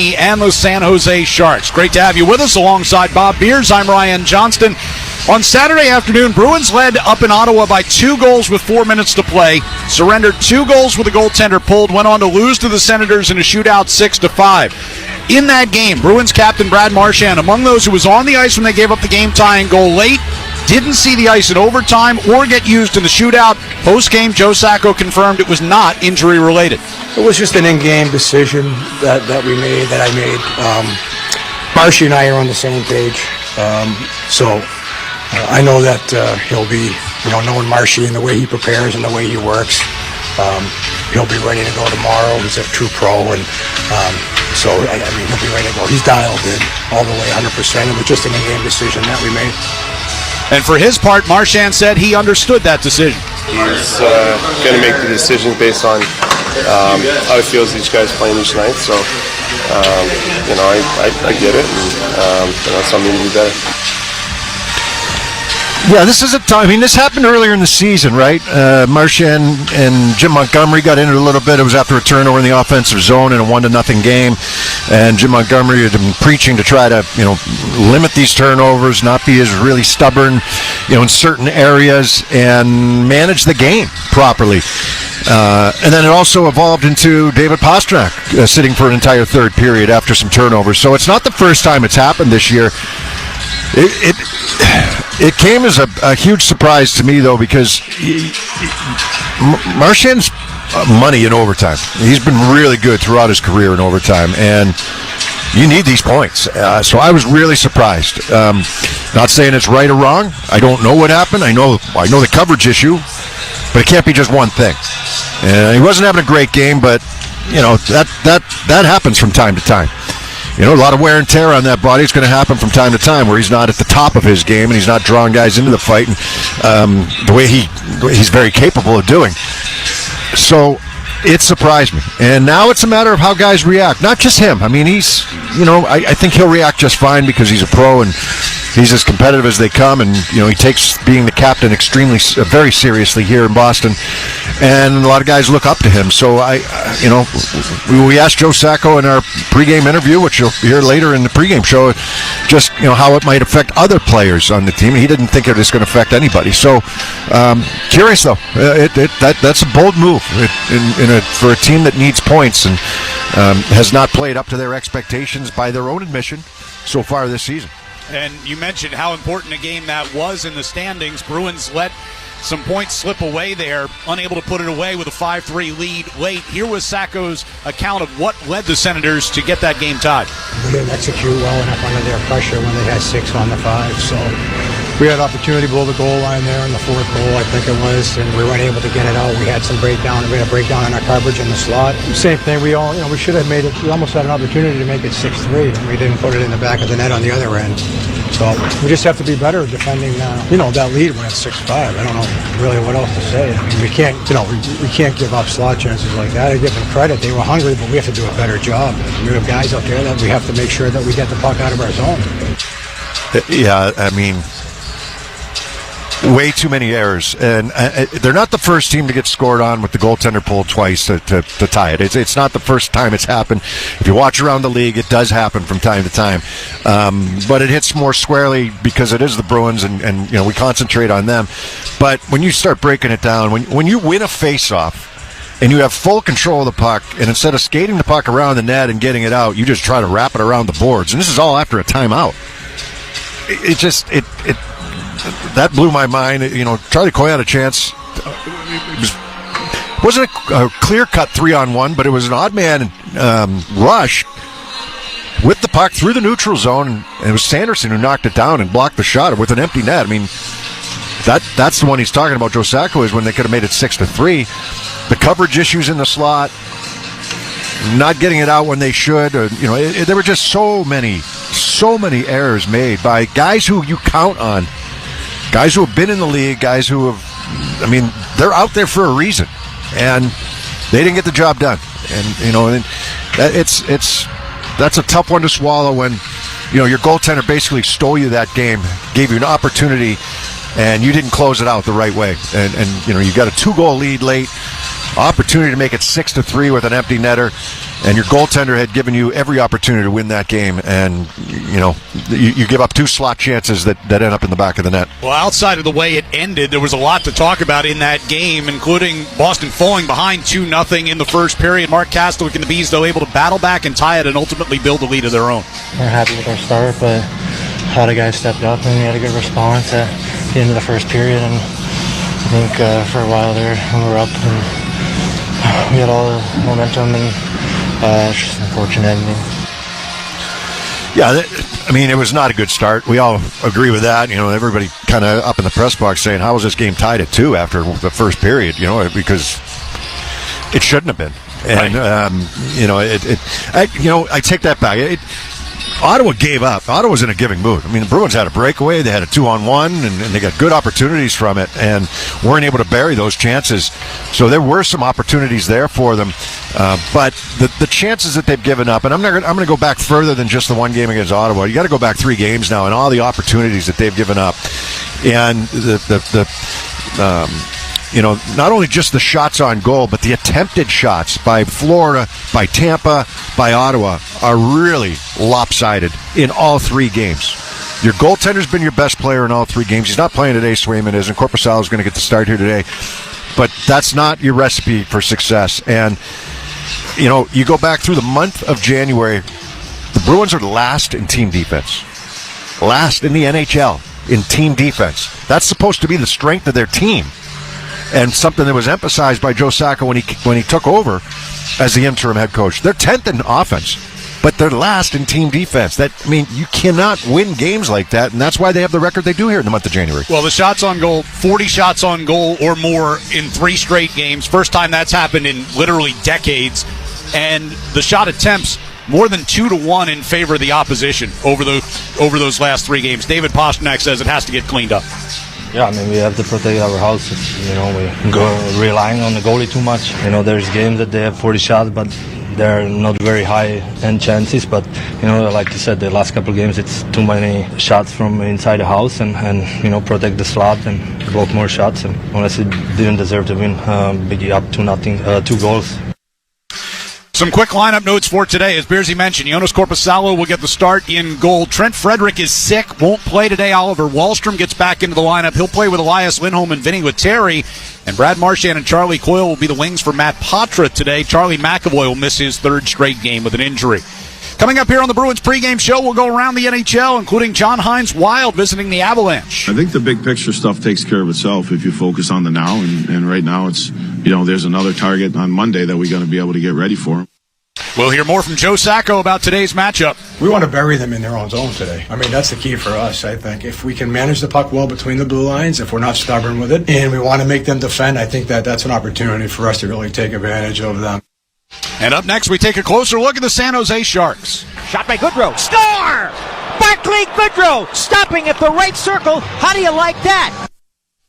Army and the San Jose Sharks. Great to have you with us alongside Bob Beers. I'm Ryan Johnston. On Saturday afternoon, Bruins led up in Ottawa by 2 goals with 4 minutes to play, surrendered 2 goals with a goaltender pulled, went on to lose to the Senators in a shootout 6-5. In that game, Bruins captain Brad Marchand, among those who was on the ice when they gave up the game-tying goal late, didn't see the ice in overtime or get used in the shootout. Post-game, Joe Sacco confirmed it was not injury-related. It was just an in-game decision that I made. Marshy and I are on the same page, I know that he'll be, knowing Marshy and the way he prepares and the way he works, he'll be ready to go tomorrow. He's a true pro, and he'll be ready to go. He's dialed in all the way 100%. It was just an in-game decision that we made. And for his part, Marchand said he understood that decision. He's going to make the decisions based on how he feels each guy's playing each night. So, I get it, and something to do better. Yeah, this is a time. This happened earlier in the season, right? Marchand and Jim Montgomery got into it a little bit. It was after a turnover in the offensive zone in a 1-0 game, and Jim Montgomery had been preaching to try to, limit these turnovers, not be as really stubborn, in certain areas, and manage the game properly. And then it also evolved into David Pastrnak sitting for an entire third period after some turnovers. So it's not the first time it's happened this year. It came as a huge surprise to me, though, because Marchand's money in overtime. He's been really good throughout his career in overtime, and you need these points. So I was really surprised. Not saying it's right or wrong. I don't know what happened. I know the coverage issue, but it can't be just one thing. He wasn't having a great game, but that happens from time to time. A lot of wear and tear on that body. It's going to happen from time to time where he's not at the top of his game and he's not drawing guys into the fight, and the way he's very capable of doing. So it surprised me. And now it's a matter of how guys react. Not just him. He's, I think he'll react just fine because he's a pro and he's as competitive as they come, and he takes being the captain very seriously here in Boston, and a lot of guys look up to him. So we asked Joe Sacco in our pregame interview, which you'll hear later in the pregame show, just how it might affect other players on the team. He didn't think it was going to affect anybody. So curious though, that's a bold move for a team that needs points and has not played up to their expectations by their own admission so far this season. And you mentioned how important a game that was in the standings. Bruins let some points slip away there, unable to put it away with a 5-3 lead late. Here was Sacco's account of what led the Senators to get that game tied. We didn't execute well enough under their pressure when they had 6 on the 5, so we had opportunity below the goal line there in the 4th goal, I think it was, and we weren't able to get it out. We had some breakdown. We had a breakdown in our coverage in the slot. Same thing. We should have made it. We almost had an opportunity to make it 6-3, and we didn't put it in the back of the net on the other end. So we just have to be better defending, that lead when it's 6-5. I don't know really what else to say. We can't, we can't give up slot chances like that. I give them credit. They were hungry, but we have to do a better job. We have guys out there that we have to make sure that we get the puck out of our zone. Yeah, way too many errors, and they're not the first team to get scored on with the goaltender pulled twice to tie it. It's not the first time it's happened. If you watch around the league, it does happen from time to time, but it hits more squarely because it is the Bruins, and we concentrate on them. But when you start breaking it down, when you win a face-off and you have full control of the puck, and instead of skating the puck around the net and getting it out, you just try to wrap it around the boards, and this is all after a timeout. That blew my mind. Charlie Coy had a chance. It wasn't a clear-cut 3-on-1, but it was an odd man rush with the puck through the neutral zone, and it was Sanderson who knocked it down and blocked the shot with an empty net. That's the one he's talking about, Joe Sacco, is when they could have made it 6-3. The coverage issues in the slot, not getting it out when they should. There were just so many errors made by guys who you count on. Guys who have been in the league, guys who have, they're out there for a reason, and they didn't get the job done. And that's a tough one to swallow when, your goaltender basically stole you that game, gave you an opportunity, and you didn't close it out the right way. And you got a 2-goal lead late. opportunity to make it 6-3 with an empty netter, and your goaltender had given you every opportunity to win that game, and you give up 2 slot chances that end up in the back of the net. Well, outside of the way it ended, there was a lot to talk about in that game, including Boston falling behind 2-0 in the first period. Mark Kastelic and the Bees, though, able to battle back and tie it and ultimately build a lead of their own. We're happy with our start, but a lot of guys stepped up and we had a good response at the end of the first period, and I think for a while there we were up and we had all the momentum, and it's just unfortunate ending. Yeah, I mean, it was not a good start. We all agree with that. Everybody kind of up in the press box saying, how was this game tied at 2 after the first period? Because it shouldn't have been. And, I take that back. Ottawa gave up. Ottawa was in a giving mood. I mean, the Bruins had a breakaway. They had a 2-on-1, and they got good opportunities from it, and weren't able to bury those chances. So there were some opportunities there for them, but the chances that they've given up, and I'm going to go back further than just the one game against Ottawa. You got to go back 3 games now, and all the opportunities that they've given up, and not only just the shots on goal, but the attempted shots by Florida, by Tampa, by Ottawa are really lopsided in all 3 games. Your goaltender's been your best player in all 3 games. He's not playing today, Swayman is, and Korpisalo is going to get the start here today. But that's not your recipe for success. And, you go back through the month of January, the Bruins are last in team defense. Last in the NHL in team defense. That's supposed to be the strength of their team, and something that was emphasized by Joe Sacco when he took over as the interim head coach. They're 10th in offense, but they're last in team defense. You cannot win games like that, and that's why they have the record they do here in the month of January. Well, the shots on goal, 40 shots on goal or more in 3 straight games. First time that's happened in literally decades. And the shot attempts, more than 2-1 in favor of the opposition over those last 3 games. David Pastrnak says it has to get cleaned up. Yeah, I mean, we have to protect our house. We go relying on the goalie too much. There's games that they have 40 shots, but they're not very high-end chances. But, like you said, the last couple of games, it's too many shots from inside the house, and protect the slot and block more shots. And honestly, didn't deserve to win. Biggie up 2-0, 2 goals. Some quick lineup notes for today. As Beersy mentioned, Jonas Korpisalo will get the start in goal. Trent Frederick is sick, won't play today. Oliver Wahlstrom gets back into the lineup. He'll play with Elias Lindholm and Vinny Lettieri. And Brad Marchand and Charlie Coyle will be the wings for Matt Patra today. Charlie McAvoy will miss his 3rd straight game with an injury. Coming up here on the Bruins pregame show, we'll go around the NHL, including John Hines Wild visiting the Avalanche. I think the big picture stuff takes care of itself if you focus on the now. And right now it's, there's another target on Monday that we're going to be able to get ready for. We'll hear more from Joe Sacco about today's matchup. We want to bury them in their own zone today. I mean, that's the key for us, I think. If we can manage the puck well between the blue lines, if we're not stubborn with it, and we want to make them defend, I think that's an opportunity for us to really take advantage of them. And up next, we take a closer look at the San Jose Sharks. Shot by Goodrow. Score! Barclay Goodrow stopping at the right circle. How do you like that?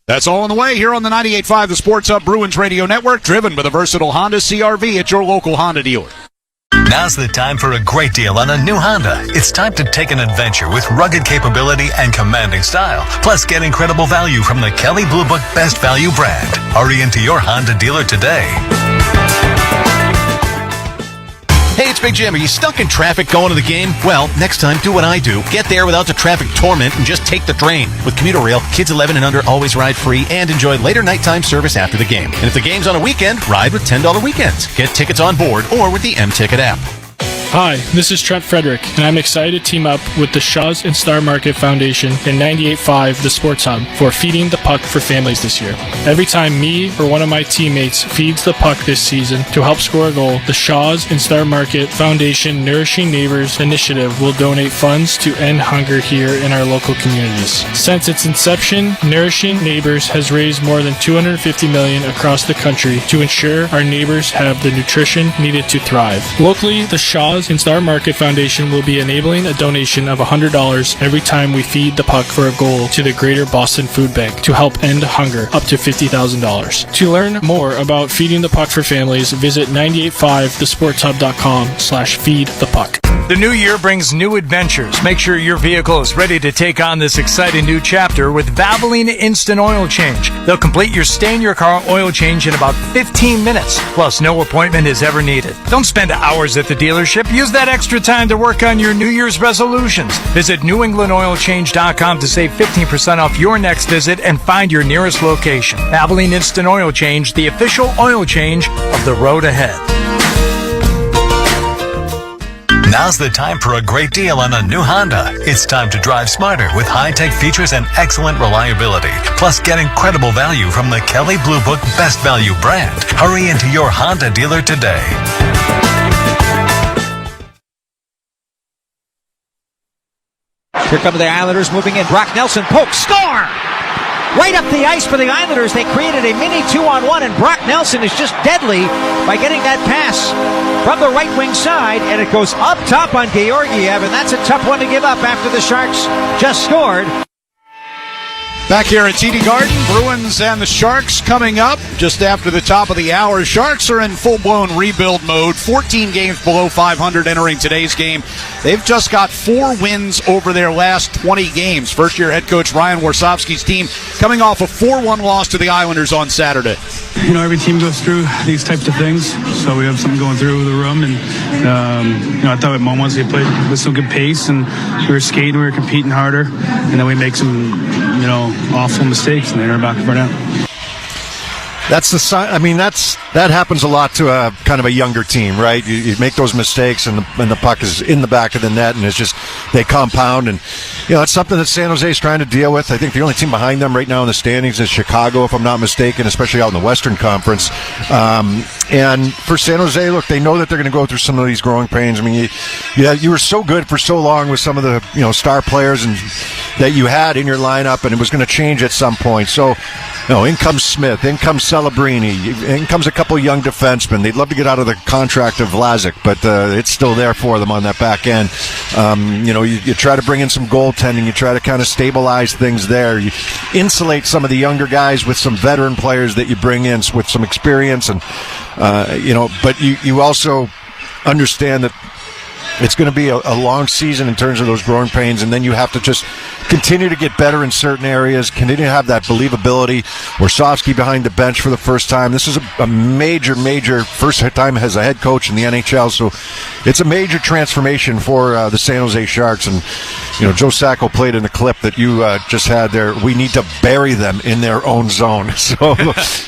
That's all on the way here on the 98.5 The Sports Hub Bruins Radio Network, driven by the versatile Honda CR-V at your local Honda dealer. Now's the time for a great deal on a new Honda. It's time to take an adventure with rugged capability and commanding style. Plus, get incredible value from the Kelley Blue Book Best Value brand. Hurry into your Honda dealer today. Hey, it's Big Jim. Are you stuck in traffic going to the game? Well, next time, do what I do. Get there without the traffic torment and just take the train. With Commuter Rail, kids 11 and under always ride free and enjoy later nighttime service after the game. And if the game's on a weekend, ride with $10 weekends. Get tickets on board or with the M-Ticket app. Hi, this is Trent Frederick, and I'm excited to team up with the Shaws and Star Market Foundation and 98.5 The Sports Hub for Feeding the Puck for Families this year. Every time me or one of my teammates feeds the puck this season to help score a goal, the Shaws and Star Market Foundation Nourishing Neighbors Initiative will donate funds to end hunger here in our local communities. Since its inception, Nourishing Neighbors has raised more than $250 million across the country to ensure our neighbors have the nutrition needed to thrive. Locally, the Shaws and Star Market Foundation will be enabling a donation of $100 every time we feed the puck for a goal to the Greater Boston Food Bank to help end hunger up to $50,000. To learn more about feeding the puck for families, visit 985thesportshub.com/feedthepuck. The new year brings new adventures. Make sure your vehicle is ready to take on this exciting new chapter with Valvoline Instant Oil Change. They'll complete your stay-in-your-car oil change in about 15 minutes. Plus, no appointment is ever needed. Don't spend hours at the dealership. Use that extra time to work on your New Year's resolutions. Visit NewEnglandOilChange.com to save 15% off your next visit and find your nearest location. Valvoline Instant Oil Change, the official oil change of the road ahead. Now's the time for a great deal on a new Honda. It's time to drive smarter with high-tech features and excellent reliability. Plus, get incredible value from the Kelley Blue Book Best Value brand. Hurry into your Honda dealer today. Here come the Islanders moving in. Brock Nelson pokes, score! Right up the ice for the Islanders. They created a mini 2-on-1, and Brock Nelson is just deadly by getting that pass from the right wing side, and it goes up top on Georgiev, and that's a tough one to give up after the Sharks just scored. Back here at TD Garden, Bruins and the Sharks coming up just after the top of the hour. Sharks are in full-blown rebuild mode, 14 games below 500 entering today's game. They've just got 4 wins over their last 20 games. First-year head coach Ryan Warsofsky's team coming off a 4-1 loss to the Islanders on Saturday. You know, every team goes through these types of things, so we have something going through the room. And, you know, I thought at moments we played with some good pace, and we were skating, we were competing harder, and then we make some, you know, awful mistakes, and they turn back and out. That's the sign. I mean, that happens a lot to a kind of a younger team, right? You make those mistakes, and the puck is in the back of the net, and it's just they compound, and you know it's something that San Jose is trying to deal with. I think the only team behind them right now in the standings is Chicago, if I'm not mistaken, especially out in the Western Conference. And for San Jose, look, they know that they're going to go through some of these growing pains. I mean, you were so good for so long with some of the star players and that you had in your lineup, and it was going to change at some point. So. No, in comes Smith, in comes Celebrini, in comes a couple young defensemen. They'd love to get out of the contract of Vlasic, but it's still there for them on that back end. You try to bring in some goaltending. You try to kind of stabilize things there. You insulate some of the younger guys with some veteran players that you bring in with some experience, and but you also understand that it's going to be a long season in terms of those growing pains, and then you have to just continue to get better in certain areas, continue to have that believability. Warsofsky behind the bench for the first time. This is a major first time as a head coach in the NHL, so it's a major transformation for the San Jose Sharks. And Joe Sacco played in the clip that you just had there. We need to bury them in their own zone. So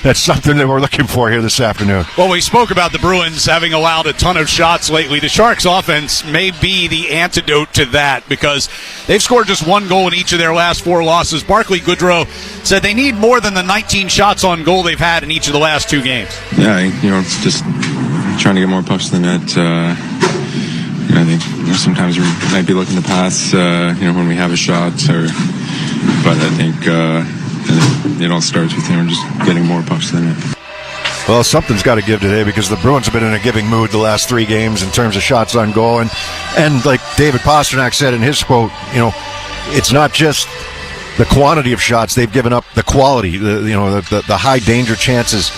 that's something that we're looking for here this afternoon. Well, we spoke about the Bruins having allowed a ton of shots lately. The Sharks offense may be the antidote to that because they've scored just 1 goal in each of their last 4 losses. Barclay Goodrow said they need more than the 19 shots on goal they've had in each of the last 2 games. Yeah, it's just trying to get more pucks to the net. I think sometimes we might be looking to pass, when we have a shot, but I think it all starts with just getting more pucks to the net. Well, something's got to give today because the Bruins have been in a giving mood the last 3 games in terms of shots on goal. And like David Pasternak said in his quote, it's not just the quantity of shots they've given up, the quality, the high danger chances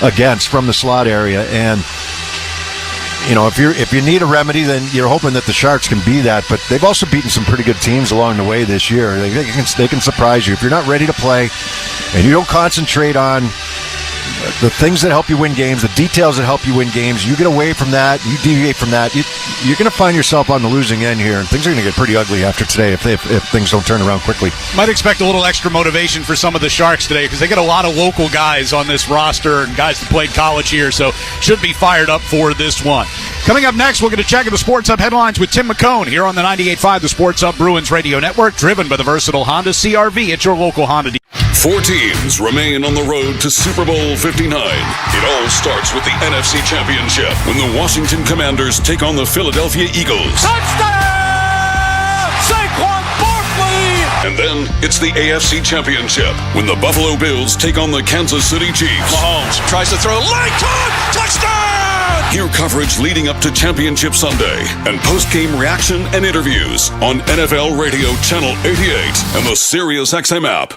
against from the slot area. And if you need a remedy, then you're hoping that the Sharks can be that. But they've also beaten some pretty good teams along the way this year. They can surprise you if you're not ready to play and you don't concentrate on the things that help you win games, the details that help you win games. You get away from that, you deviate from that, you're going to find yourself on the losing end here, and things are going to get pretty ugly after today if things don't turn around quickly. Might expect a little extra motivation for some of the Sharks today because they get a lot of local guys on this roster and guys that played college here, so should be fired up for this one. Coming up next, we're going to check the Sports Hub headlines with Tim McCone here on the 98.5 The Sports Hub Bruins Radio Network, driven by the versatile Honda CR-V at your local Honda dealer. 4 teams remain on the road to Super Bowl 59. It all starts with the NFC Championship when the Washington Commanders take on the Philadelphia Eagles. Touchdown! Saquon Barkley! And then it's the AFC Championship when the Buffalo Bills take on the Kansas City Chiefs. Mahomes tries to throw late on touchdown! Hear coverage leading up to Championship Sunday and post-game reaction and interviews on NFL Radio Channel 88 and the SiriusXM app.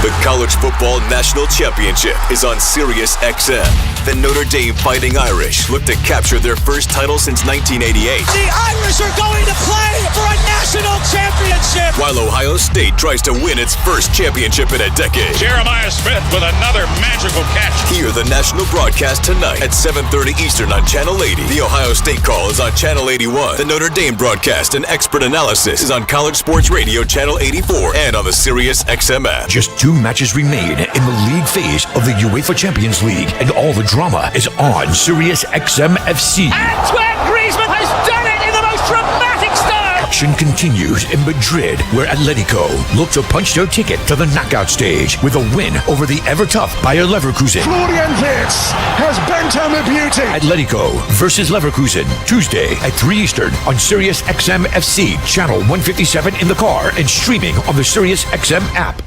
The The College Football National Championship is on Sirius XM. The Notre Dame Fighting Irish look to capture their first title since 1988. The Irish are going to play for a national championship! While Ohio State tries to win its first championship in a decade. Jeremiah Smith with another magical catch. Hear the national broadcast tonight at 7:30 Eastern on Channel 80. The Ohio State call is on Channel 81. The Notre Dame broadcast and expert analysis is on College Sports Radio Channel 84 and on the Sirius XM app. Just 2 matches remain in the league phase of the UEFA Champions League, and all the drama is on Sirius XM FC. Antoine Griezmann has done it in the most dramatic style! Action continues in Madrid, where Atletico look to punch their ticket to the knockout stage with a win over the ever-tough Bayer Leverkusen. Florian Wirtz has bent home a beauty! Atletico versus Leverkusen, Tuesday at 3 Eastern on Sirius XM FC, channel 157 in the car and streaming on the Sirius XM app.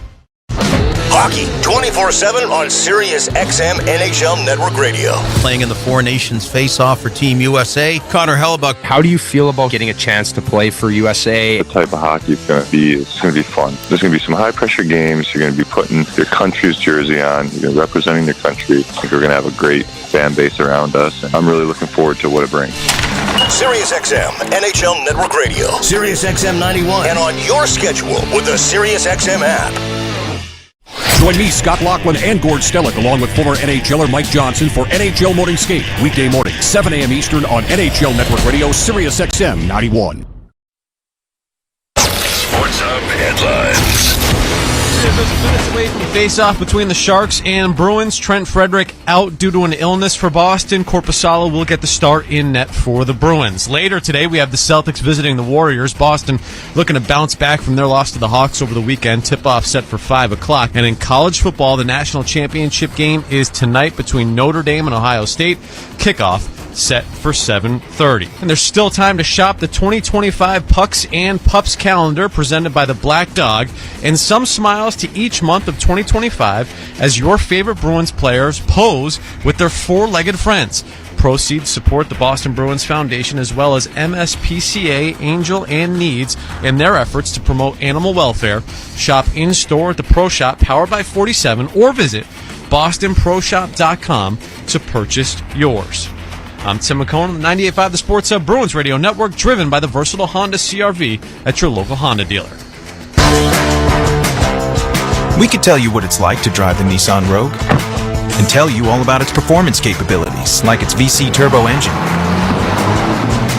Hockey 24/7 on Sirius XM NHL Network Radio. Playing in the Four Nations face-off for Team USA, Connor Hellebuck. How do you feel about getting a chance to play for USA? The type of hockey it's going to be fun. There's going to be some high-pressure games. You're going to be putting your country's jersey on. You're representing your country. I think we're going to have a great fan base around us, and I'm really looking forward to what it brings. Sirius XM NHL Network Radio. Sirius XM 91. And on your schedule with the Sirius XM app. Join me, Scott Laughlin, and Gord Stellick, along with former NHLer Mike Johnson for NHL Morning Skate. Weekday morning, 7 a.m. Eastern on NHL Network Radio, Sirius XM 91. Sports Hub headlines. Just minutes away from face-off between the Sharks and Bruins. Trent Frederick out due to an illness for Boston. Korpisalo will get the start in net for the Bruins. Later today, we have the Celtics visiting the Warriors. Boston looking to bounce back from their loss to the Hawks over the weekend. Tip-off set for 5 o'clock. And in college football, the national championship game is tonight between Notre Dame and Ohio State. Kickoff set for 7:30. And there's still time to shop the 2025 Pucks and Pups calendar presented by the Black Dog, and some smiles to each month of 2025 as your favorite Bruins players pose with their four-legged friends. Proceeds support the Boston Bruins Foundation as well as MSPCA, Angel, and Needs in their efforts to promote animal welfare. Shop in-store at the Pro Shop powered by 47 or visit bostonproshop.com to purchase yours. I'm Tim McCone, 98.5 The Sports Hub Bruins Radio Network, driven by the versatile Honda CR-V at your local Honda dealer. We could tell you what it's like to drive the Nissan Rogue and tell you all about its performance capabilities, like its VC turbo engine.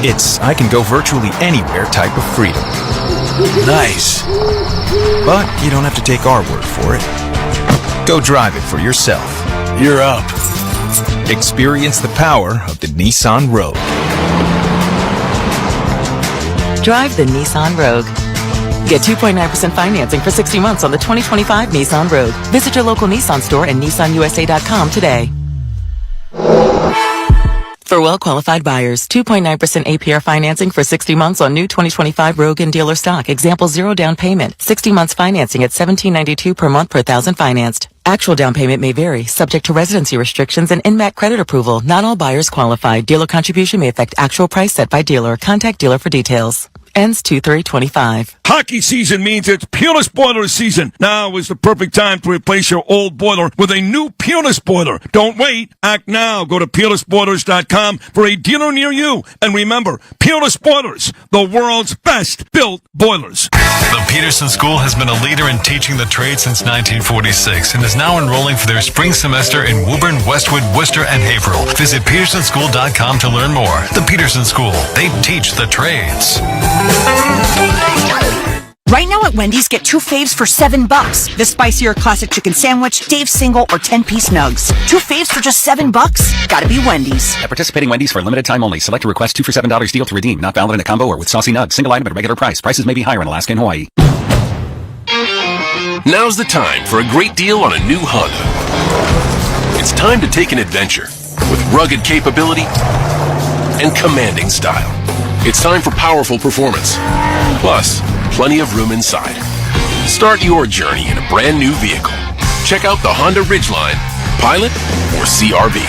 It's I can go virtually anywhere type of freedom. Nice. But you don't have to take our word for it. Go drive it for yourself. You're up. Experience the power of the Nissan Rogue. Drive the Nissan Rogue. Get 2.9% financing for 60 months on the 2025 Nissan Rogue. Visit your local Nissan store and nissanusa.com today. For well-qualified buyers, 2.9% APR financing for 60 months on new 2025 Rogue and dealer stock. Example, 0 down payment. 60 months financing at $17.92 per month per thousand financed. Actual down payment may vary, subject to residency restrictions and INMAC credit approval. Not all buyers qualify. Dealer contribution may affect actual price set by dealer. Contact dealer for details. Ends 2/3/25. Hockey season means it's Peerless Boiler season. Now is the perfect time to replace your old boiler with a new Peerless Boiler. Don't wait. Act now. Go to peerlessboilers.com for a dealer near you. And remember, Peerless Boilers, the world's best built boilers. The Peterson School has been a leader in teaching the trade since 1946 and is now enrolling for their spring semester in Woburn, Westwood, Worcester, and Haverhill. Visit petersonschool.com to learn more. The Peterson School. They teach the trades. Right now at Wendy's, get 2 faves for $7. The spicier classic chicken sandwich, Dave's single, or 10-piece nugs. 2 faves for just $7? Gotta be Wendy's. At participating Wendy's for a limited time only. Select a request 2 for $7 deal to redeem. Not valid in a combo or with saucy nugs. Single item at regular price. Prices may be higher in Alaska and Hawaii. Now's the time for a great deal on a new Honda. It's time to take an adventure with rugged capability and commanding style. It's time for powerful performance, plus plenty of room inside. Start your journey in a brand new vehicle. Check out the Honda Ridgeline, Pilot, or CR-V.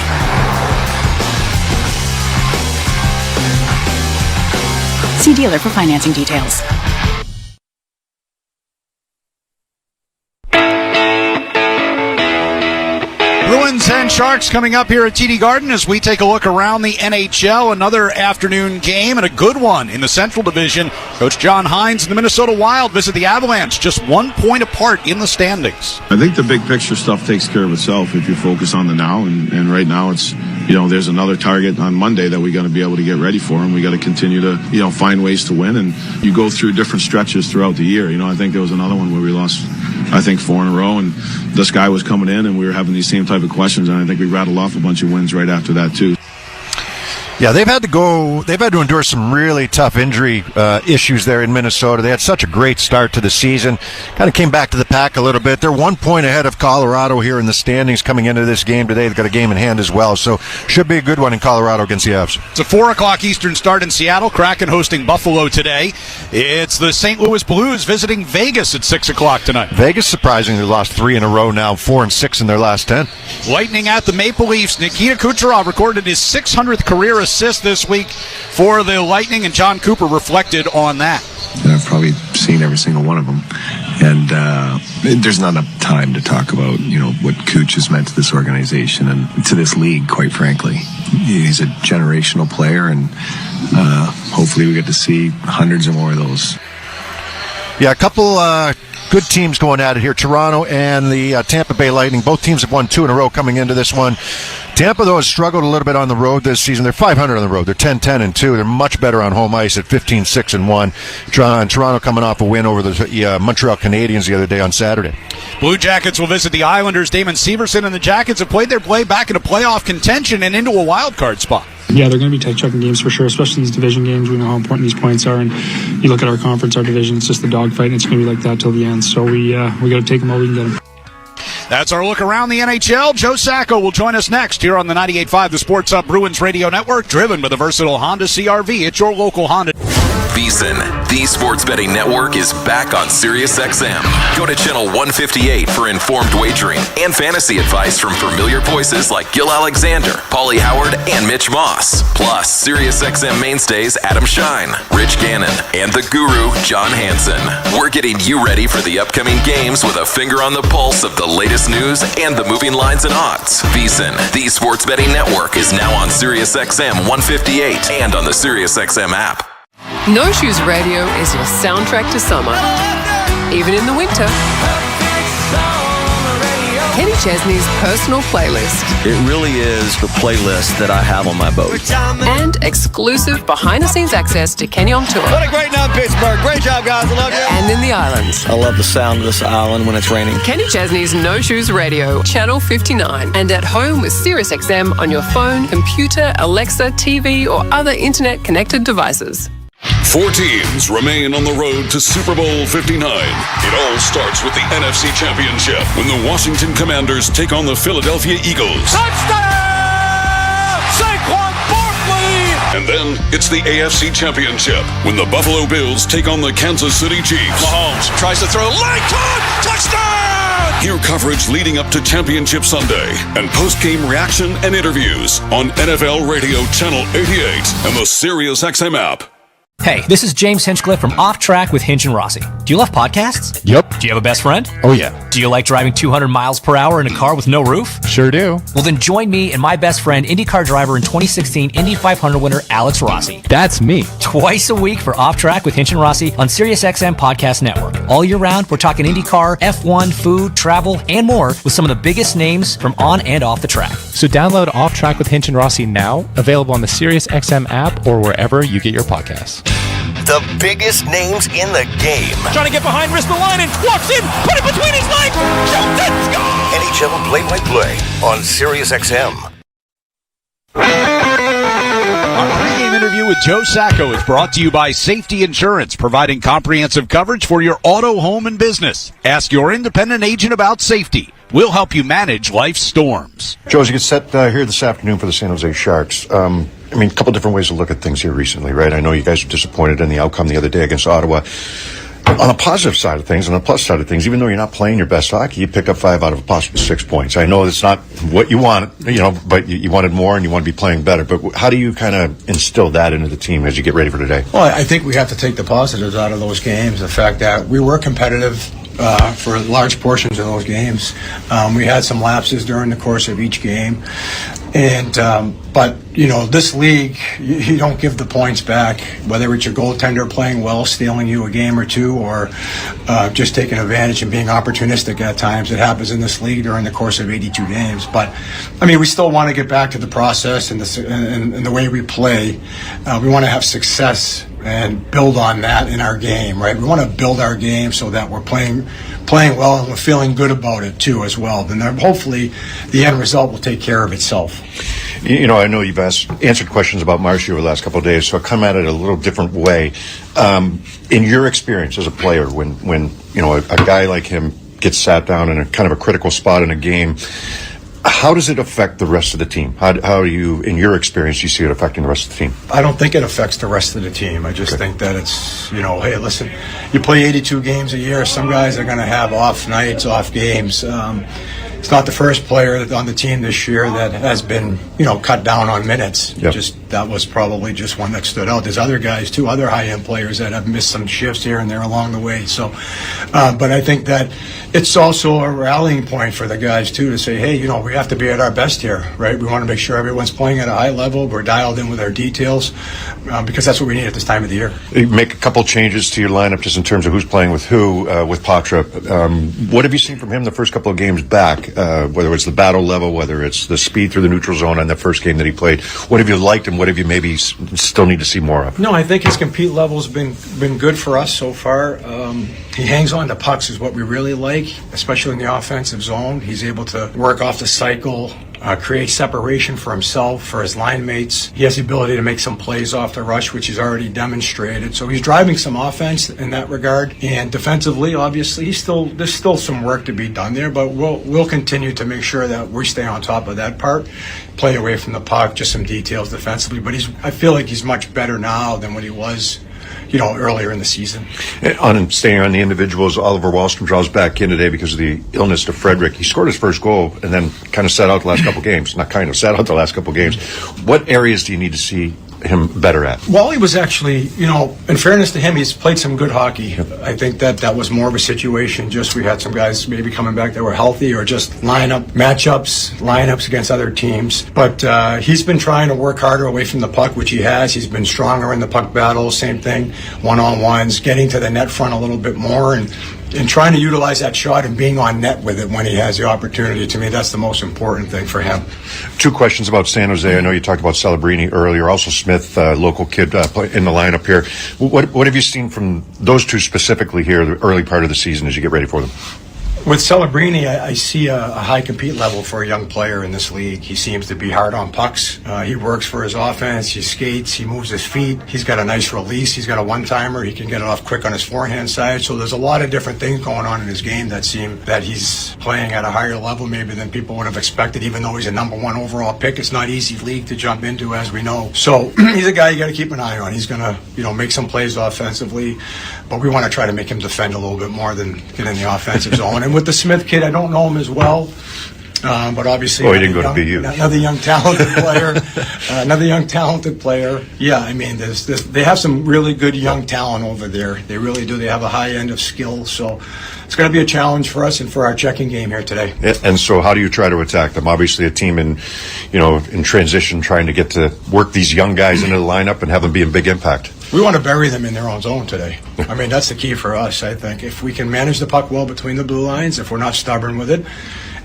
See dealer for financing details. Sharks coming up here at TD Garden as we take a look around the NHL. Another afternoon game and a good one in the Central Division. Coach John Hines and the Minnesota Wild visit the Avalanche, just 1 point apart in the standings. I think the big picture stuff takes care of itself if you focus on the now. And right now it's, there's another target on Monday that we got to be able to get ready for, and we got to continue to, find ways to win. And you go through different stretches throughout the year. I think there was another one where we lost, 4 in a row, and this guy was coming in and we were having these same type of questions, and I think we rattled off a bunch of wins right after that too. Yeah, they've had to endure some really tough injury issues there in Minnesota. They had such a great start to the season. Kind of came back to the pack a little bit. They're 1 point ahead of Colorado here in the standings coming into this game today. They've got a game in hand as well, so should be a good one in Colorado against the Avs. It's a 4 o'clock Eastern start in Seattle. Kraken hosting Buffalo today. It's the St. Louis Blues visiting Vegas at 6 o'clock tonight. Vegas surprisingly lost 3 in a row now, 4 and 6 in their last 10. Lightning at the Maple Leafs. Nikita Kucherov recorded his 600th career assist this week for the Lightning, and John Cooper reflected on that. I've probably seen every single one of them, and there's not enough time to talk about what Cooch has meant to this organization and to this league, quite frankly. He's a generational player, and hopefully we get to see hundreds of more of those. Yeah, a couple good teams going at it here. Toronto and the Tampa Bay Lightning. Both teams have won 2 in a row coming into this one. Tampa, though, has struggled a little bit on the road this season. They're 500 on the road. They're 10-10-2. They're much better on home ice at 15-6-1. Toronto coming off a win over the Montreal Canadiens the other day on Saturday. Blue Jackets will visit the Islanders. Damon Severson and the Jackets have played their play back into playoff contention and into a wild card spot. Yeah, they're going to be tight checking games for sure, especially these division games. We know how important these points are, and you look at our conference, our division, it's just the dogfight, and it's going to be like that till the end. So we got to take them all we can get them. That's our look around the NHL. Joe Sacco will join us next here on the 98.5 The Sports Hub Bruins Radio Network, driven by the versatile Honda CR-V. It's your local Honda. VEASAN, the sports betting network, is back on SiriusXM. Go to channel 158 for informed wagering and fantasy advice from familiar voices like Gil Alexander, Paulie Howard, and Mitch Moss. Plus, SiriusXM mainstays Adam Shine, Rich Gannon, and the guru, John Hansen. We're getting you ready for the upcoming games with a finger on the pulse of the latest news and the moving lines and odds. VEASAN, the sports betting network, is now on SiriusXM 158 and on the SiriusXM app. No Shoes Radio is your soundtrack to summer, even in the winter. Kenny Chesney's personal playlist. It really is the playlist that I have on my boat. And exclusive behind-the-scenes access to Kenny on tour. What a great night, Pittsburgh. Great job, guys. I love you. And in the islands. I love the sound of this island when it's raining. Kenny Chesney's No Shoes Radio, Channel 59. And at home with SiriusXM on your phone, computer, Alexa, TV, or other internet-connected devices. 4 teams remain on the road to Super Bowl 59. It all starts with the NFC Championship when the Washington Commanders take on the Philadelphia Eagles. Touchdown! Saquon Barkley! And then it's the AFC Championship when the Buffalo Bills take on the Kansas City Chiefs. Mahomes tries to throw, leg caught, touchdown! Hear coverage leading up to Championship Sunday and post-game reaction and interviews on NFL Radio Channel 88 and the SiriusXM app. Hey, this is James Hinchcliffe from Off Track with Hinch and Rossi. Do you love podcasts? Yep. Do you have a best friend? Oh, yeah. Do you like driving 200 miles per hour in a car with no roof? Sure do. Well, then join me and my best friend, IndyCar driver and 2016 Indy 500 winner Alex Rossi. That's me. Twice a week for Off Track with Hinch and Rossi on SiriusXM Podcast Network. All year round, we're talking IndyCar, F1, food, travel, and more with some of the biggest names from on and off the track. So download Off Track with Hinch and Rossi now, available on the SiriusXM app or wherever you get your podcasts. The biggest names in the game. Trying to get behind, wrist the line, and walks in, put it between his legs, shoots it, score! NHL play-by-play on SiriusXM. Our pregame interview with Joe Sacco is brought to you by Safety Insurance, providing comprehensive coverage for your auto, home, and business. Ask your independent agent about safety. We'll help you manage life's storms. Joe, as you get set here this afternoon for the San Jose Sharks, a couple different ways to look at things here recently, right? I know you guys were disappointed in the outcome the other day against Ottawa. On the positive side of things, on the plus side of things, even though you're not playing your best hockey, you pick up 5 out of a possible 6 points. I know it's not what you want, but you wanted more and you want to be playing better. But how do you kind of instill that into the team as you get ready for today? Well, I think we have to take the positives out of those games. The fact that we were competitive for large portions of those games. We had some lapses during the course of each game. But this league, you don't give the points back, whether it's your goaltender playing well, stealing you a game or two, or just taking advantage and being opportunistic at times. It happens in this league during the course of 82 games. But, we still want to get back to the process and the way we play. We want to have success and build on that in our game, right? We want to build our game so that we're playing well and we're feeling good about it too as well. Then hopefully the end result will take care of itself. I know you've answered questions about Marshy over the last couple of days, so I'll come at it a little different way. In your experience as a player, when a guy like him gets sat down in a kind of a critical spot in a game, how does it affect the rest of the team? How do you, in your experience, you see it affecting the rest of the team? I don't think it affects the rest of the team. I just think that it's, hey, listen, you play 82 games a year. Some guys are going to have off nights, off games. It's not the first player on the team this year that has been, cut down on minutes. Yep. That was probably just one that stood out. There's other guys, too, other high-end players that have missed some shifts here and there along the way. So, but I think that it's also a rallying point for the guys, too, to say, hey, we have to be at our best here, right? We want to make sure everyone's playing at a high level. We're dialed in with our details because that's what we need at this time of the year. You make a couple changes to your lineup just in terms of who's playing with who with Patra. What have you seen from him the first couple of games back, whether it's the battle level, whether it's the speed through the neutral zone on the first game that he played? What have you liked and what have you maybe still need to see more of? No, I think his compete level's been good for us so far. He hangs on to pucks is what we really like, especially in the offensive zone. He's able to work off the cycle, create separation for himself, for his line mates. He has the ability to make some plays off the rush, which he's already demonstrated. So he's driving some offense in that regard. And defensively, obviously, there's still some work to be done there, but we'll continue to make sure that we stay on top of that part, play away from the puck, just some details defensively. But I feel like he's much better now than what he was earlier in the season. Staying on the individuals, Oliver Wahlstrom draws back in today because of the illness to Frederick. He scored his first goal and then kind of sat out the last couple games. Sat out the last couple games. What areas do you need to see him better at? Wally was actually, in fairness to him, he's played some good hockey. I think that was more of a situation. Just we had some guys maybe coming back that were healthy or just lineups against other teams. But he's been trying to work harder away from the puck, which he has. He's been stronger in the puck battle. Same thing, one-on-ones, getting to the net front a little bit more and trying to utilize that shot and being on net with it when he has the opportunity. To me, that's the most important thing for him. 2 questions about San Jose. I know you talked about Celebrini earlier. Also Smith, local kid in the lineup here. What have you seen from those 2 specifically here, the early part of the season as you get ready for them? With Celebrini, I see a high compete level for a young player in this league. He seems to be hard on pucks. He works for his offense. He skates. He moves his feet. He's got a nice release. He's got a one-timer. He can get it off quick on his forehand side. So there's a lot of different things going on in his game that seem that he's playing at a higher level maybe than people would have expected, even though he's a number 1 overall pick. It's not easy league to jump into, as we know. So he's a guy you got to keep an eye on. He's going to, make some plays offensively, but we want to try to make him defend a little bit more than get in the offensive zone. And with the Smith kid, I don't know him as well, but obviously, he didn't go to BU. Another young talented player. Yeah, they have some really good young talent over there. They really do. They have a high end of skill, so it's going to be a challenge for us and for our checking game here today. And so, how do you try to attack them? Obviously, a team in transition, trying to get to work these young guys into the lineup and have them be in big impact. We want to bury them in their own zone today. That's the key for us, I think. If we can manage the puck well between the blue lines, if we're not stubborn with it,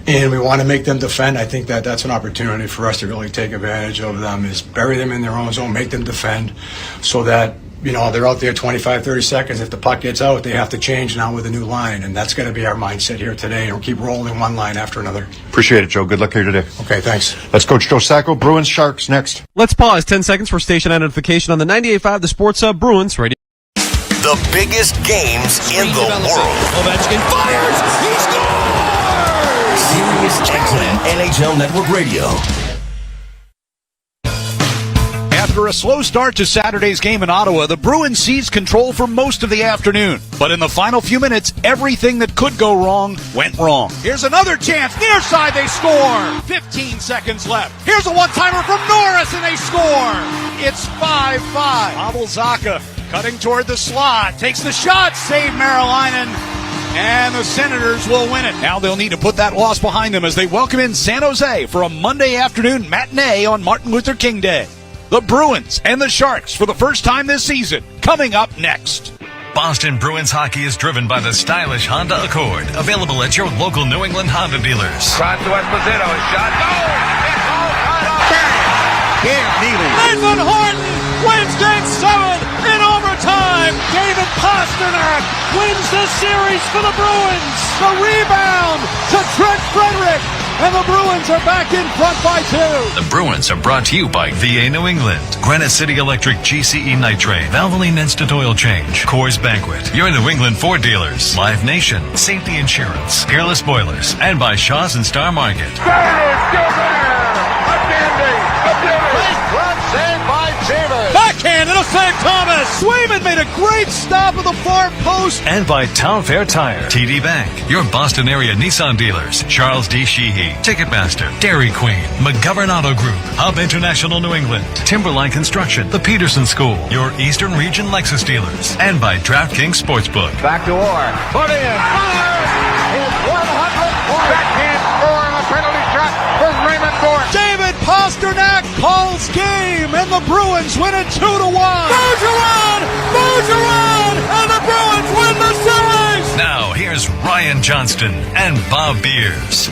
and we want to make them defend, I think that's an opportunity for us to really take advantage of them, is bury them in their own zone, make them defend, so that they're out there 25, 30 seconds. If the puck gets out, they have to change now with a new line, and that's going to be our mindset here today, and we'll keep rolling one line after another. Appreciate it, Joe. Good luck here today. Okay, thanks. That's Coach Joe Sacco. Bruins Sharks next. Let's pause 10 seconds for station identification on the 98.5 The Sports Hub Bruins Radio. The biggest games in the world. Ovechkin fires! He scores! Sirius XM NHL Network Radio. After a slow start to Saturday's game in Ottawa, the Bruins seized control for most of the afternoon. But in the final few minutes, everything that could go wrong went wrong. Here's another chance. Near side, they score. 15 seconds left. Here's a one-timer from Norris, and they score. It's 5-5. Pavel Zacha cutting toward the slot. Takes the shot. Save Marilainen. And the Senators will win it. Now they'll need to put that loss behind them as they welcome in San Jose for a Monday afternoon matinee on Martin Luther King Day. The Bruins and the Sharks for the first time this season, coming up next. Boston Bruins hockey is driven by the stylish Honda Accord, available at your local New England Honda dealers. Cross to Esposito, his shot, no! It's all cut off! Cam Neely. Nathan Horton wins Game 7 in overtime! David Pasternak wins the series for the Bruins! The rebound to Trent Frederick! And the Bruins are back in front by 2. The Bruins are brought to you by VA New England, Granite City Electric GCE Nitrate, Valvoline Instant Oil Change, Coors Banquet, your New England Ford dealers, Live Nation, Safety Insurance, Peerless Boilers, and by Shaw's and Star Market. Backhand, it'll save Thomas. Swayman made a great stop at the far post. And by Town Fair Tire, TD Bank, your Boston area Nissan dealers, Charles D. Sheehy, Ticketmaster, Dairy Queen, McGovern Auto Group, Hub International New England, Timberline Construction, the Peterson School, your Eastern Region Lexus dealers, and by DraftKings Sportsbook. Back to Orr. Put in. Fire! His 100th backhand score on a penalty shot for Raymond Gordon. David Pasternak calls game, and the Bruins win it 2-1. Bergeron! And the Bruins win the series! Now, here's Ryan Johnston and Bob Beers.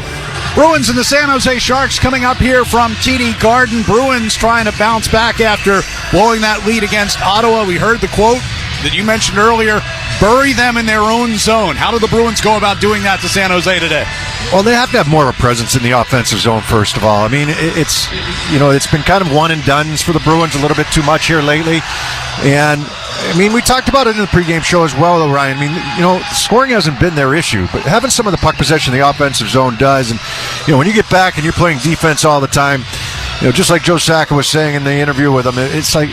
Bruins and the San Jose Sharks coming up here from TD Garden. Bruins trying to bounce back after blowing that lead against Ottawa. We heard the quote that you mentioned earlier, bury them in their own zone. How did the Bruins go about doing that to San Jose today? Well, they have to have more of a presence in the offensive zone, first of all. I mean, it's been kind of one and dones for the Bruins a little bit too much here lately. And, I mean, we talked about it in the pregame show as well, though, Ryan. I mean, scoring hasn't been their issue, but having some of the puck possession in the offensive zone does. And, when you get back and you're playing defense all the time, just like Joe Sacca was saying in the interview with him, it's like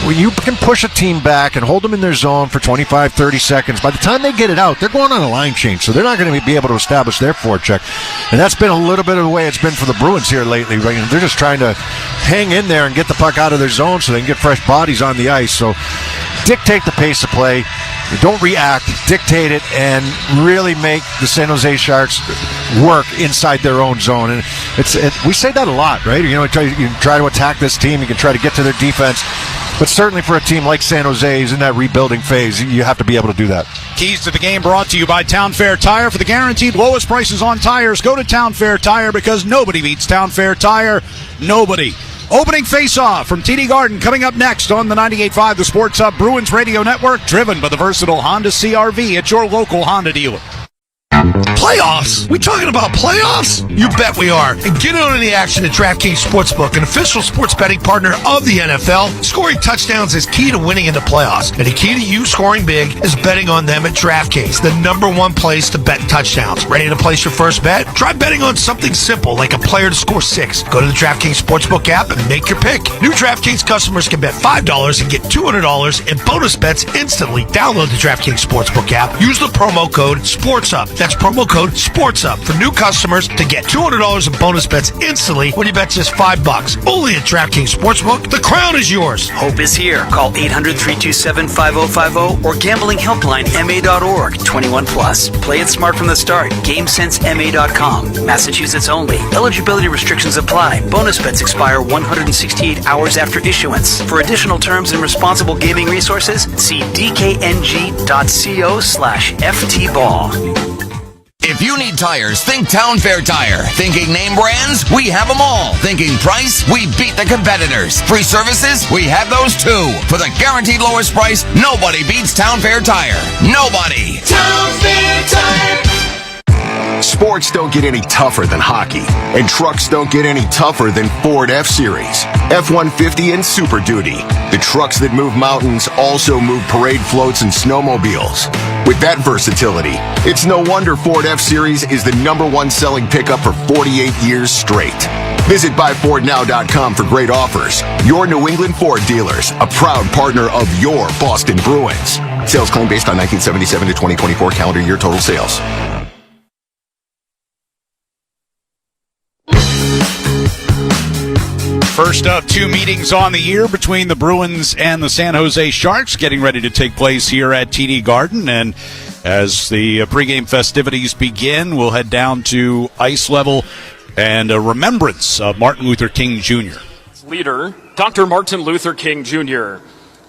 when you can push a team back and hold them in their zone for 25, 30 seconds, by the time they get it out, they're going on a line change, so they're not going to be able to establish their forecheck. And that's been a little bit of the way it's been for the Bruins here lately. Right? They're just trying to hang in there and get the puck out of their zone so they can get fresh bodies on the ice. So dictate the pace of play. Don't react, dictate it, and really make the San Jose Sharks work inside their own zone. And we say that a lot, right? You can try to attack this team, you can try to get to their defense, but certainly for a team like San Jose who's in that rebuilding phase, you have to be able to do that. Keys to the game brought to you by Town Fair Tire. For the guaranteed lowest prices on tires, go to Town Fair Tire, because nobody beats Town Fair Tire. Nobody. Opening face-off from TD Garden coming up next on the 98.5 The Sports Hub Bruins Radio Network, driven by the versatile Honda CR-V at your local Honda dealer. Playoffs? We talking about playoffs? You bet we are. And get in on the action at DraftKings Sportsbook, an official sports betting partner of the NFL. Scoring touchdowns is key to winning in the playoffs. And the key to you scoring big is betting on them at DraftKings, the #1 place to bet touchdowns. Ready to place your first bet? Try betting on something simple like a player to score 6. Go to the DraftKings Sportsbook app and make your pick. New DraftKings customers can bet $5 and get $200 in bonus bets instantly. Download the DraftKings Sportsbook app. Use the promo code SPORTSUP. That's promo code SPORTSUP for new customers to get $200 in bonus bets instantly when you bet just $5. Only at DraftKings Sportsbook. The crown is yours. Hope is here. Call 800-327-5050 or gamblinghelplinema.org. 21 plus. Play it smart from the start. GameSenseMA.com. Massachusetts only. Eligibility restrictions apply. Bonus bets expire 168 hours after issuance. For additional terms and responsible gaming resources, see dkng.co/ftball. If you need tires, think Town Fair Tire. Thinking name brands? We have them all. Thinking price? We beat the competitors. Free services? We have those too. For the guaranteed lowest price, nobody beats Town Fair Tire. Nobody. Town Fair Tire. Sports don't get any tougher than hockey, and trucks don't get any tougher than Ford F-Series, F-150, and Super Duty. The trucks that move mountains also move parade floats and snowmobiles. With that versatility, it's no wonder Ford F-Series is the #1 selling pickup for 48 years straight. Visit buyfordnow.com for great offers. Your New England Ford dealers, a proud partner of your Boston Bruins. Sales claim based on 1977 to 2024 calendar year total sales. First of two meetings on the year between the Bruins and the San Jose Sharks getting ready to take place here at TD Garden. And as the pregame festivities begin, we'll head down to ice level and a remembrance of Martin Luther King Jr. Leader, Dr. Martin Luther King Jr.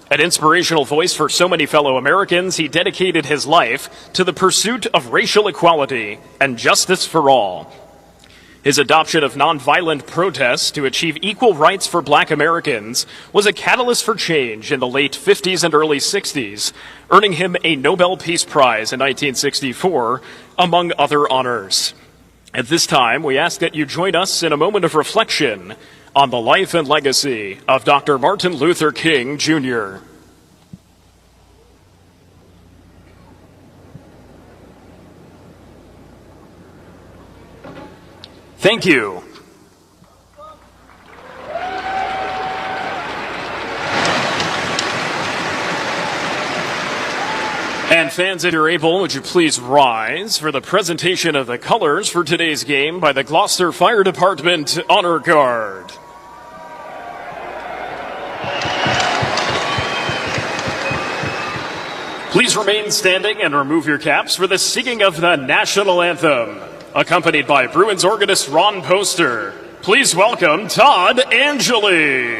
An inspirational voice for so many fellow Americans, he dedicated his life to the pursuit of racial equality and justice for all. His adoption of nonviolent protests to achieve equal rights for Black Americans was a catalyst for change in the late 50s and early 60s, earning him a Nobel Peace Prize in 1964, among other honors. At this time, we ask that you join us in a moment of reflection on the life and legacy of Dr. Martin Luther King, Jr. Thank you. And fans, if you're able, would you please rise for the presentation of the colors for today's game by the Gloucester Fire Department Honor Guard. Please remain standing and remove your caps for the singing of the national anthem. Accompanied by Bruins organist Ron Poster. Please welcome Todd Angeli.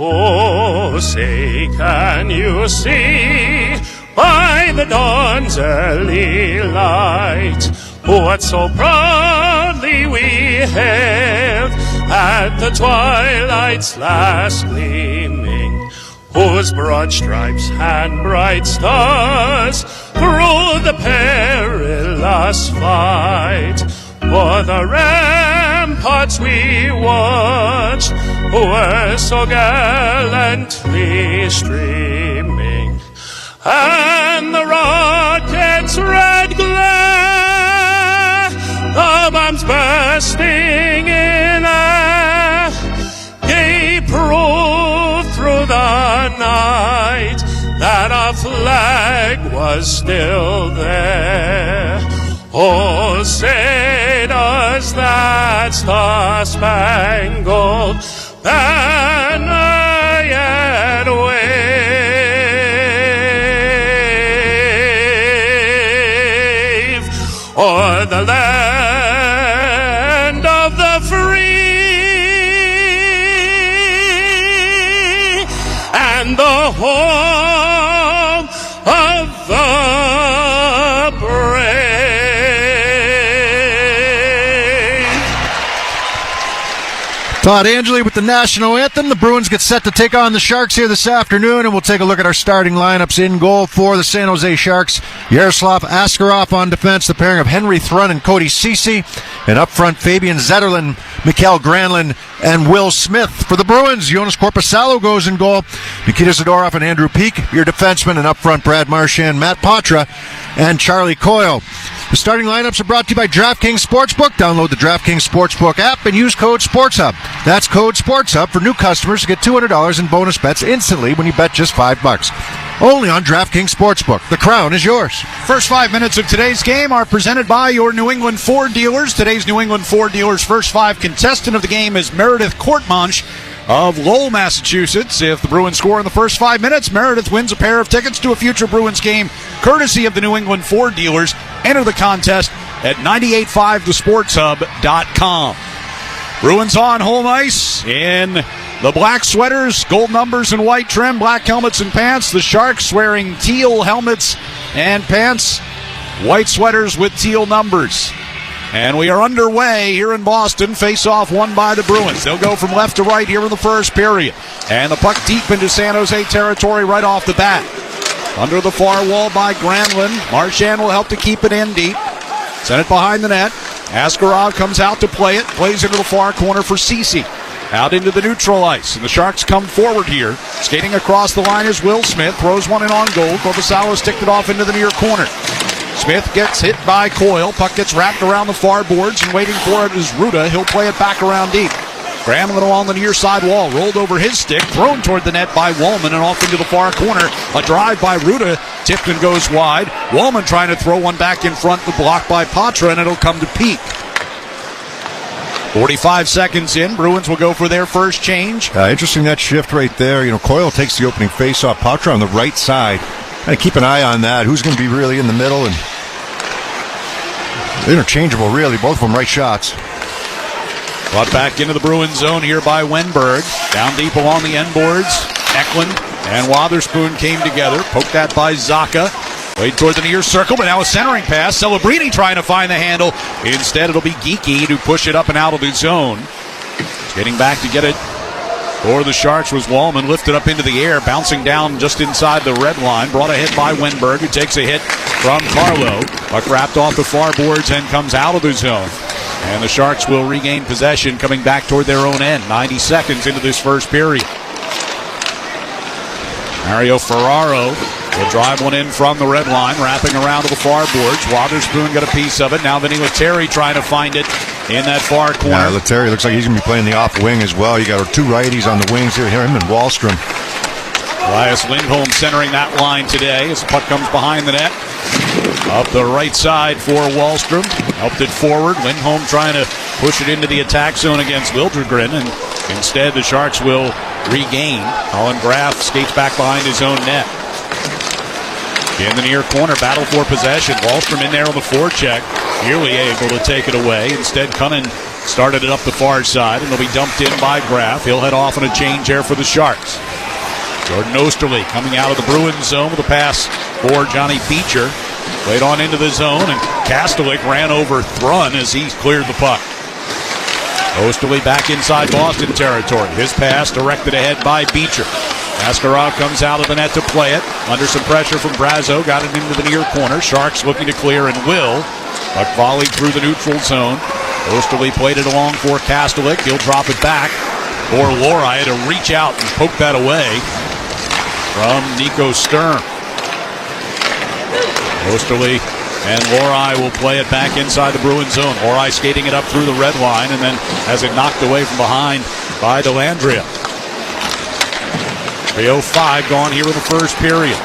Oh, say, can you see by the dawn's early light what so proudly we hailed at the twilight's last gleaming, whose broad stripes and bright stars through the perilous fight for the ramparts we watched were so gallantly streaming, and the rocket's red glare, the bombs bursting in air, gave proof through the night that our flag was still there. Oh, say does that star-spangled banner yet wave o'er the land of the free and the home of the brave. Todd Angeli with the national anthem. The Bruins get set to take on the Sharks here this afternoon, and we'll take a look at our starting lineups. In goal for the San Jose Sharks, Yaroslav Askarov on defense, the pairing of Henry Thrun and Cody Ceci, and up front Fabian Zetterlund, Mikael Granlund, and Will Smith. For the Bruins, Jonas Korpisalo goes in goal, Nikita Zadorov and Andrew Peak, your defensemen, and up front Brad Marchand, Matt Poitras, and Charlie Coyle. The starting lineups are brought to you by DraftKings Sportsbook. Download the DraftKings Sportsbook app and use code SportsHub. That's code SportsHub for new customers to get $200 in bonus bets instantly when you bet just $5. Only on DraftKings Sportsbook. The crown is yours. First 5 minutes of today's game are presented by your New England Ford dealers. Today's New England Ford dealers' first five contestant of the game is Meredith Courtmanche of Lowell, Massachusetts. If the Bruins score in the first 5 minutes, Meredith wins a pair of tickets to a future Bruins game, courtesy of the New England Ford dealers. Enter the contest at 985thesportshub.com. Bruins on home ice in the black sweaters, gold numbers and white trim, black helmets and pants. The Sharks wearing teal helmets and pants, white sweaters with teal numbers. And we are underway here in Boston. Face-off won by the Bruins. They'll go from left to right here in the first period. And the puck deep into San Jose territory right off the bat. Under the far wall by Granlund. Marchand will help to keep it in deep. Send it behind the net. Askarov comes out to play it. Plays into the far corner for Ceci. Out into the neutral ice. And the Sharks come forward here. Skating across the line is Will Smith. Throws one in on goal. Korpisalo sticked it off into the near corner. Smith gets hit by Coyle. Puck gets wrapped around the far boards, and waiting for it is Ruda. He'll play it back around deep. Gramlin along the near side wall, rolled over his stick, thrown toward the net by Wollman and off into the far corner. A drive by Ruda, tipped and goes wide. Wollman trying to throw one back in front, the block by Patra, and it'll come to Peak. 45 seconds in, Bruins will go for their first change. Interesting that shift right there. Coyle takes the opening face-off. Patra on the right side. Kind of keep an eye on that. Who's going to be really in the middle? And interchangeable, really. Both of them right shots. Brought back into the Bruins zone here by Wenberg. Down deep along the end boards. Eklund and Wotherspoon came together. Poked that by Zacha. Played toward the near circle, but now a centering pass. Celebrini trying to find the handle. Instead, it'll be Geekie to push it up and out of the zone. Getting back to get it for the Sharks was Wollman. Lifted up into the air, bouncing down just inside the red line. Brought a hit by Wenberg, who takes a hit from Carlo. Puck wrapped off the far boards and comes out of the zone. And the Sharks will regain possession coming back toward their own end. 90 seconds into this first period. Mario Ferraro will drive one in from the red line, wrapping around to the far boards. Wotherspoon got a piece of it. Now Vinny Lettieri trying to find it in that far corner. Yeah, Lettieri looks like he's going to be playing the off wing as well. You got two righties on the wings here, him and Wahlstrom. Elias Lindholm centering that line today as the puck comes behind the net. Up the right side for Wahlstrom. Helped it forward. Lindholm trying to push it into the attack zone against Liljegren, and instead the Sharks will regain. Colin Graff skates back behind his own net. In the near corner, battle for possession. Wahlstrom in there on the forecheck. Nearly able to take it away. Instead, Cunnin started it up the far side, and it'll be dumped in by Graff. He'll head off on a change here for the Sharks. Jordan Osterley coming out of the Bruins zone with a pass for Johnny Beecher. Played on into the zone, and Kastelik ran over Thrun as he cleared the puck. Osterley back inside Boston territory. His pass directed ahead by Beecher. Askarov comes out of the net to play it. Under some pressure from Brazo, got it into the near corner. Sharks looking to clear and will. Puck volleyed through the neutral zone. Osterley played it along for Kastelik. He'll drop it back for Lohrei to reach out and poke that away from Nico Sturm. Osterley and Lohrei will play it back inside the Bruins zone. Lohrei skating it up through the red line and then has it knocked away from behind by Dellandrea. 3:05 gone here in the first period.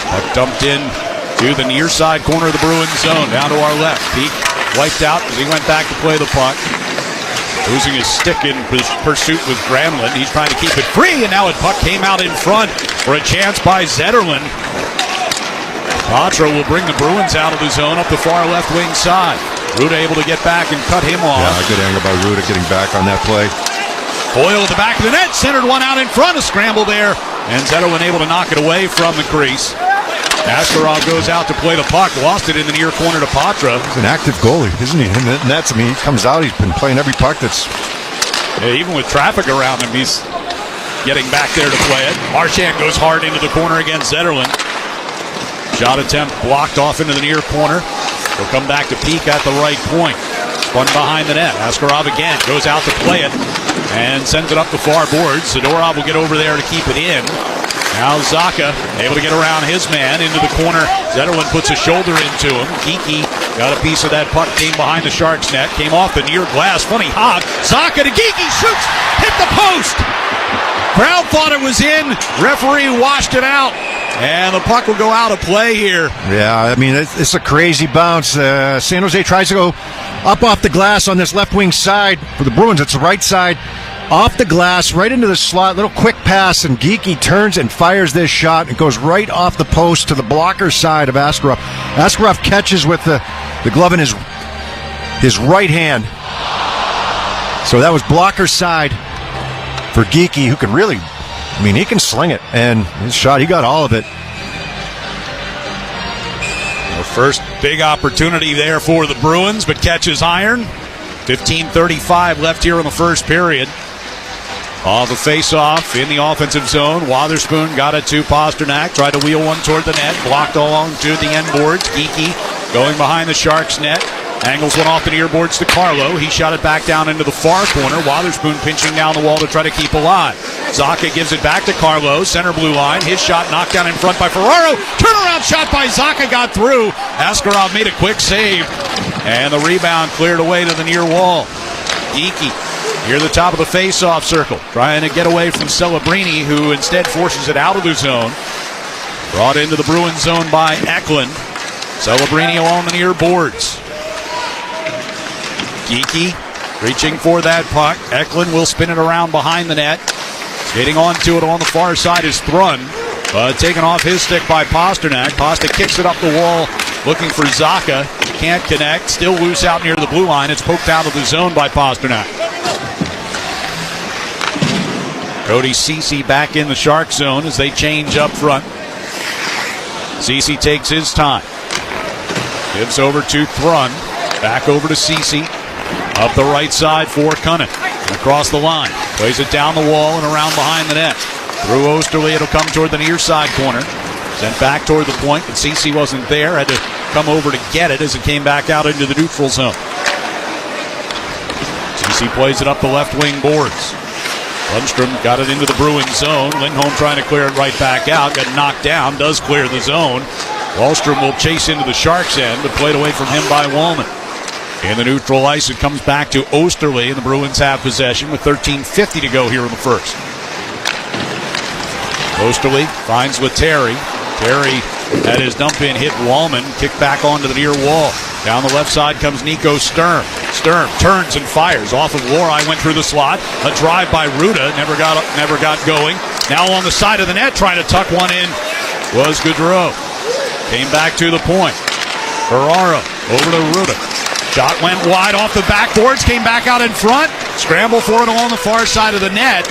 Puck dumped in to the near side corner of the Bruins zone, down to our left. Peak wiped out as he went back to play the puck. Losing his stick in pursuit with Gramlin. He's trying to keep it free, and now a puck came out in front for a chance by Zetterlund. Patra will bring the Bruins out of the zone up the far left wing side. Ruda able to get back and cut him off. Yeah, good angle by Ruda getting back on that play. Coyle at the back of the net, centered one out in front, a scramble there, and Zetterlund able to knock it away from the crease. Askarov goes out to play the puck, lost it in the near corner to Patra. He's an active goalie, isn't he? And that's, he comes out, he's been playing every puck that's... Yeah, even with traffic around him, he's getting back there to play it. Marchand goes hard into the corner against Zetterlund. Shot attempt blocked off into the near corner. He'll come back to Peak at the right point. Spun behind the net. Askarov again goes out to play it and sends it up the far boards. Zadorov will get over there to keep it in. Now Zacha able to get around his man into the corner. Zetterlund puts a shoulder into him. Geekie got a piece of that puck, came behind the Sharks net, came off the near glass. Funny hop. Zacha to Geekie, shoots, hit the post. Crowd thought it was in. Referee washed it out. And the puck will go out of play here. Yeah, I mean, it's a crazy bounce. San Jose tries to go up off the glass on this left wing side. For the Bruins, it's the right side. Off the glass, right into the slot. Little quick pass, and Geekie turns and fires this shot. It goes right off the post to the blocker side of Askarov. Askarov catches with the glove in his right hand. So that was blocker side for Geekie, who can really... I mean, he can sling it, and his shot, he got all of it. The first big opportunity there for the Bruins, but catches iron. 15:35 left here in the first period. Off the face-off in the offensive zone. Wotherspoon got it to Pasternak. Tried to wheel one toward the net. Blocked along to the end boards. Geekie going behind the Sharks net. Angles one off the near boards to Carlo. He shot it back down into the far corner. Witherspoon pinching down the wall to try to keep alive. Zacha gives it back to Carlo. Center blue line. His shot knocked down in front by Ferraro. Turnaround shot by Zacha got through. Askarov made a quick save. And the rebound cleared away to the near wall. Geekie near the top of the face-off circle. Trying to get away from Celebrini, who instead forces it out of the zone. Brought into the Bruins zone by Eklund. Celebrini along the near boards. Geekie reaching for that puck. Eklund will spin it around behind the net. Skating onto it on the far side is Thrun. Taken off his stick by Pasternak. Pasta kicks it up the wall looking for Zacha. Can't connect. Still loose out near the blue line. It's poked out of the zone by Pasternak. Cody Ceci back in the Shark zone as they change up front. Ceci takes his time. Gives over to Thrun. Back over to Ceci. Up the right side for Cunningham. Across the line. Plays it down the wall and around behind the net. Through Osterley, it'll come toward the near side corner. Sent back toward the point, but Ceci wasn't there. Had to come over to get it as it came back out into the neutral zone. Ceci plays it up the left wing boards. Lundstrom got it into the Bruins zone. Lindholm trying to clear it right back out. Got knocked down. Does clear the zone. Wallstrom will chase into the Sharks' end, but played away from him by Wallman. In the neutral ice, it comes back to Osterley, and the Bruins have possession with 13:50 to go here in the first. Osterley finds with Terry. Terry had his dump in, hit Wallman, kicked back onto the near wall. Down the left side comes Nico Sturm. Sturm turns and fires off of Lorai, went through the slot. A drive by Ruda, never got going. Now on the side of the net, trying to tuck one in was Gaudreau. Came back to the point. Ferraro over to Ruda. Shot went wide off the backboards, came back out in front. Scramble for it along the far side of the net.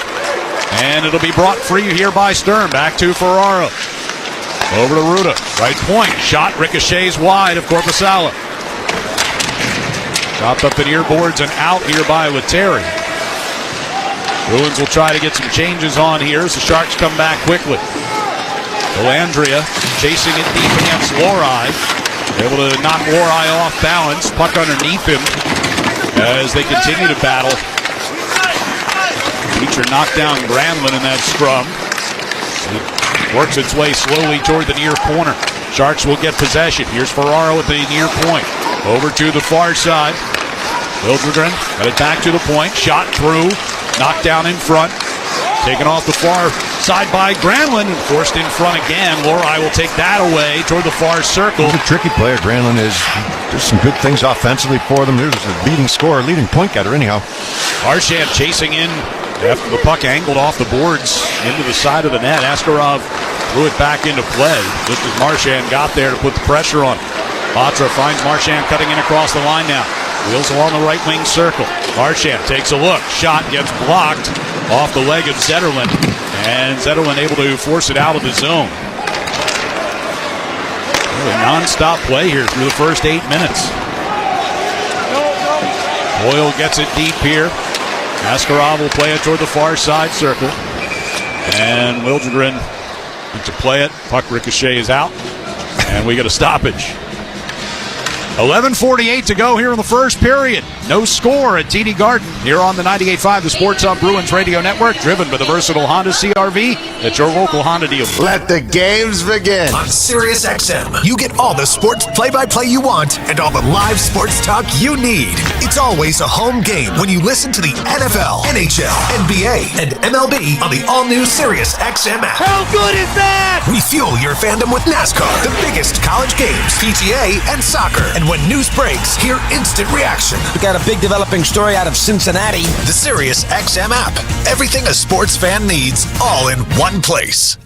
And it'll be brought free here by Sturm. Back to Ferraro. Over to Ruda. Right point. Shot ricochets wide of Korpisalo. Chopped up the near boards and out here by Lettieri. Bruins will try to get some changes on here as the Sharks come back quickly. Delandria chasing it deep against Lorai. Able to knock Lorai off balance. Puck underneath him as they continue to battle. Beecher knocked down Granlund in that scrum. It works its way slowly toward the near corner. Sharks will get possession. Here's Ferraro at the near point. Over to the far side. Liljegren got it back to the point. Shot through. Knocked down in front. Taken off the far side by Granlund and forced in front again. Lorai will take that away toward the far circle. He's a tricky player. Granlund is. There's some good things offensively for them. There's a leading scorer, leading point getter anyhow. Marchand chasing in after the puck angled off the boards into the side of the net. Askarov threw it back into play just as Marchand got there to put the pressure on. Batra finds Marchand cutting in across the line now. Wheels along the right wing circle. Marchand takes a look. Shot gets blocked off the leg of Zetterlund. And Zetterlund able to force it out of the zone. Really non-stop play here through the first 8 minutes. Boyle gets it deep here. Askarov will play it toward the far side circle. And Liljegren to play it. Puck ricochet is out. And we get a stoppage. 11:48 to go here in the first period. No score at TD Garden. Here on the 98.5, the Sports Hub Bruins Radio Network, driven by the versatile Honda CR-V at your local Honda dealer. Let the games begin. On Sirius XM, you get all the sports play-by-play you want and all the live sports talk you need. It's always a home game when you listen to the NFL, NHL, NBA, and MLB on the all-new Sirius XM app. How good is that? We fuel your fandom with NASCAR, the biggest college games, PGA, and soccer. And when news breaks, hear instant reaction. We got a big developing story out of Cincinnati. The Sirius XM app. Everything a sports fan needs, all in one place.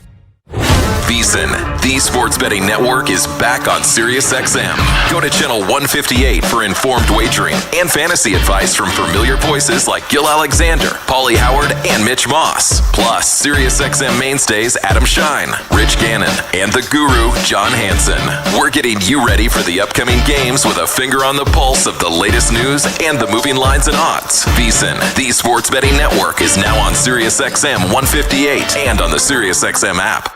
VSiN, the sports betting network, is back on SiriusXM. Go to channel 158 for informed wagering and fantasy advice from familiar voices like Gil Alexander, Paulie Howard, and Mitch Moss. Plus, SiriusXM mainstays Adam Shine, Rich Gannon, and the guru, John Hansen. We're getting you ready for the upcoming games with a finger on the pulse of the latest news and the moving lines and odds. VSiN, the sports betting network, is now on SiriusXM 158 and on the SiriusXM app.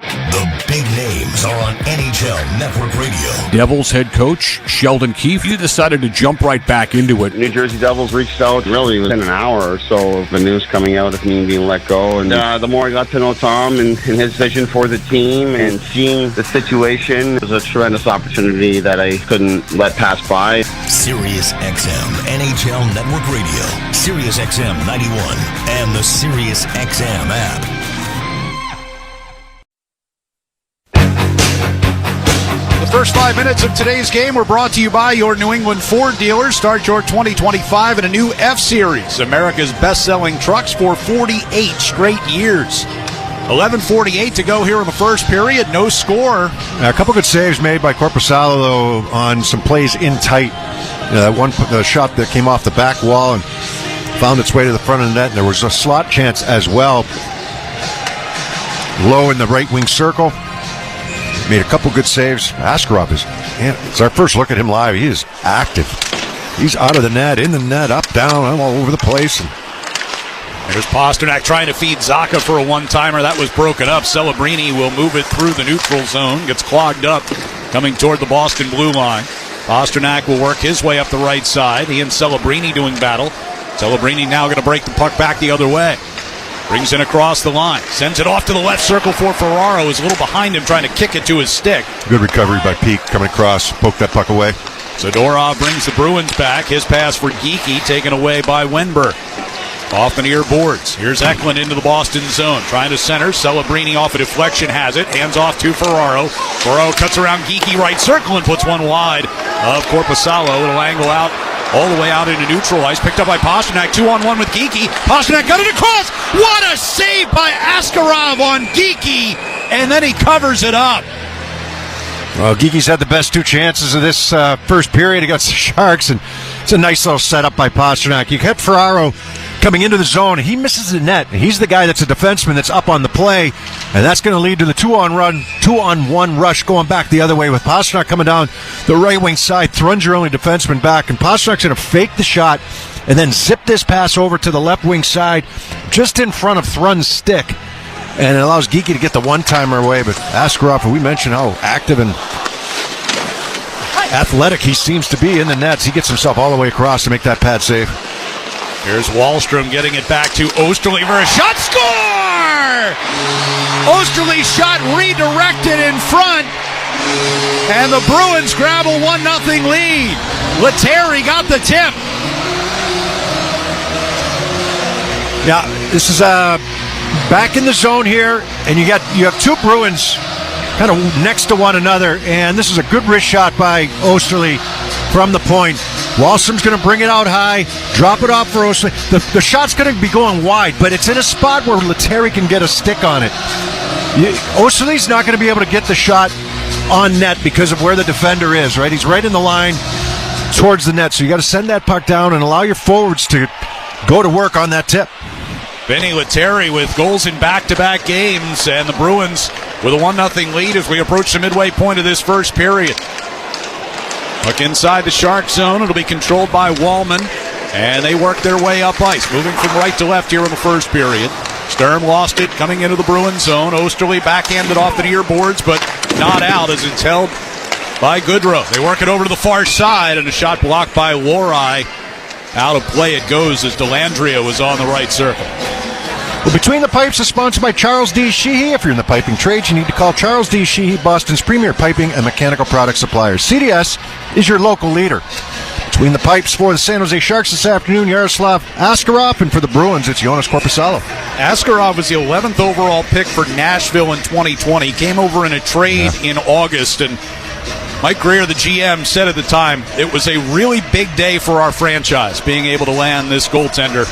The big names are on NHL Network Radio. Devils head coach Sheldon Keefe, you decided to jump right back into it. New Jersey Devils reached out really within an hour or so of the news coming out of me being let go. And the more I got to know Tom and his vision for the team and seeing the situation, it was a tremendous opportunity that I couldn't let pass by. Sirius XM NHL Network Radio, Sirius XM 91, and the Sirius XM app. The first 5 minutes of today's game were brought to you by your New England Ford dealers. Start your 2025 in a new F-Series, America's best-selling trucks for 48 straight years. 11:48 to go here in the first period. No score. A couple good saves made by Korpisalo, though, on some plays in tight. The shot that came off the back wall and found its way to the front of the net, and there was a slot chance as well. Low in the right wing circle. Made a couple good saves. Askarov it's our first look at him live. He is active. He's out of the net, in the net, up, down, all over the place. There's Pasternak trying to feed Zacha for a one-timer. That was broken up. Celebrini will move it through the neutral zone. Gets clogged up coming toward the Boston blue line. Pasternak will work his way up the right side. He and Celebrini doing battle. Celebrini now going to break the puck back the other way. Brings it across the line. Sends it off to the left circle for Ferraro. Is a little behind him trying to kick it to his stick. Good recovery by Peake coming across. Poke that puck away. Zadorov brings the Bruins back. His pass for Geekie taken away by Wenberg. Off the near boards. Here's Eklund into the Boston zone. Trying to center. Celebrini off a deflection. Has it. Hands off to Ferraro. Ferraro cuts around Geekie right circle and puts one wide of Korpisalo. It'll angle out all the way out into neutral ice. Picked up by Pasternak. 2-on-1 with Geekie. Pasternak got it across. What a save by Askarov on Geekie. And then he covers it up. Well, Geekie's had the best two chances of this first period against the Sharks, and it's a nice little setup by Pasternak. You kept Ferraro coming into the zone. He misses the net. He's the guy that's a defenseman that's up on the play, and that's going to lead to the two-on-one rush going back the other way with Pasternak coming down the right wing side. Thrun's your only defenseman back, and Pasternak's going to fake the shot and then zip this pass over to the left wing side just in front of Thrun's stick. And it allows Geekie to get the one-timer away. But Askarov, we mentioned how active and athletic he seems to be in the nets. He gets himself all the way across to make that pad save. Here's Wahlstrom getting it back to Osterley for a shot. Score! Osterley's shot redirected in front. And the Bruins grab a 1-0 lead. Lettieri got the tip. Yeah, this is back in the zone here, and you have two Bruins kind of next to one another, and this is a good wrist shot by Osterley from the point. Wahlstrom's going to bring it out high, drop it off for Osterley. The shot's going to be going wide, but it's in a spot where Lettieri can get a stick on it. Osterley's not going to be able to get the shot on net because of where the defender is, right? He's right in the line towards the net, so you got to send that puck down and allow your forwards to go to work on that tip. Vinny Lettieri with goals in back-to-back games, and the Bruins with a 1-0 lead as we approach the midway point of this first period. Look inside the Shark zone. It'll be controlled by Wallman, and they work their way up ice, moving from right to left here in the first period. Sturm lost it coming into the Bruins zone. Osterley backhanded off the near boards, but not out as it's held by Goodrow. They work it over to the far side, and a shot blocked by Lohrei. Out of play it goes as Dellandrea was on the right circle. Well, Between the Pipes is sponsored by Charles D. Sheehy. If you're in the piping trades, you need to call Charles D. Sheehy, Boston's premier piping and mechanical product supplier. CDS is your local leader. Between the Pipes for the San Jose Sharks this afternoon, Yaroslav Askarov, and for the Bruins, it's Jonas Korpisalo. Askarov was the 11th overall pick for Nashville in 2020. Came over in a trade in August, and Mike Greer, the GM, said at the time, it was a really big day for our franchise, being able to land this goaltender.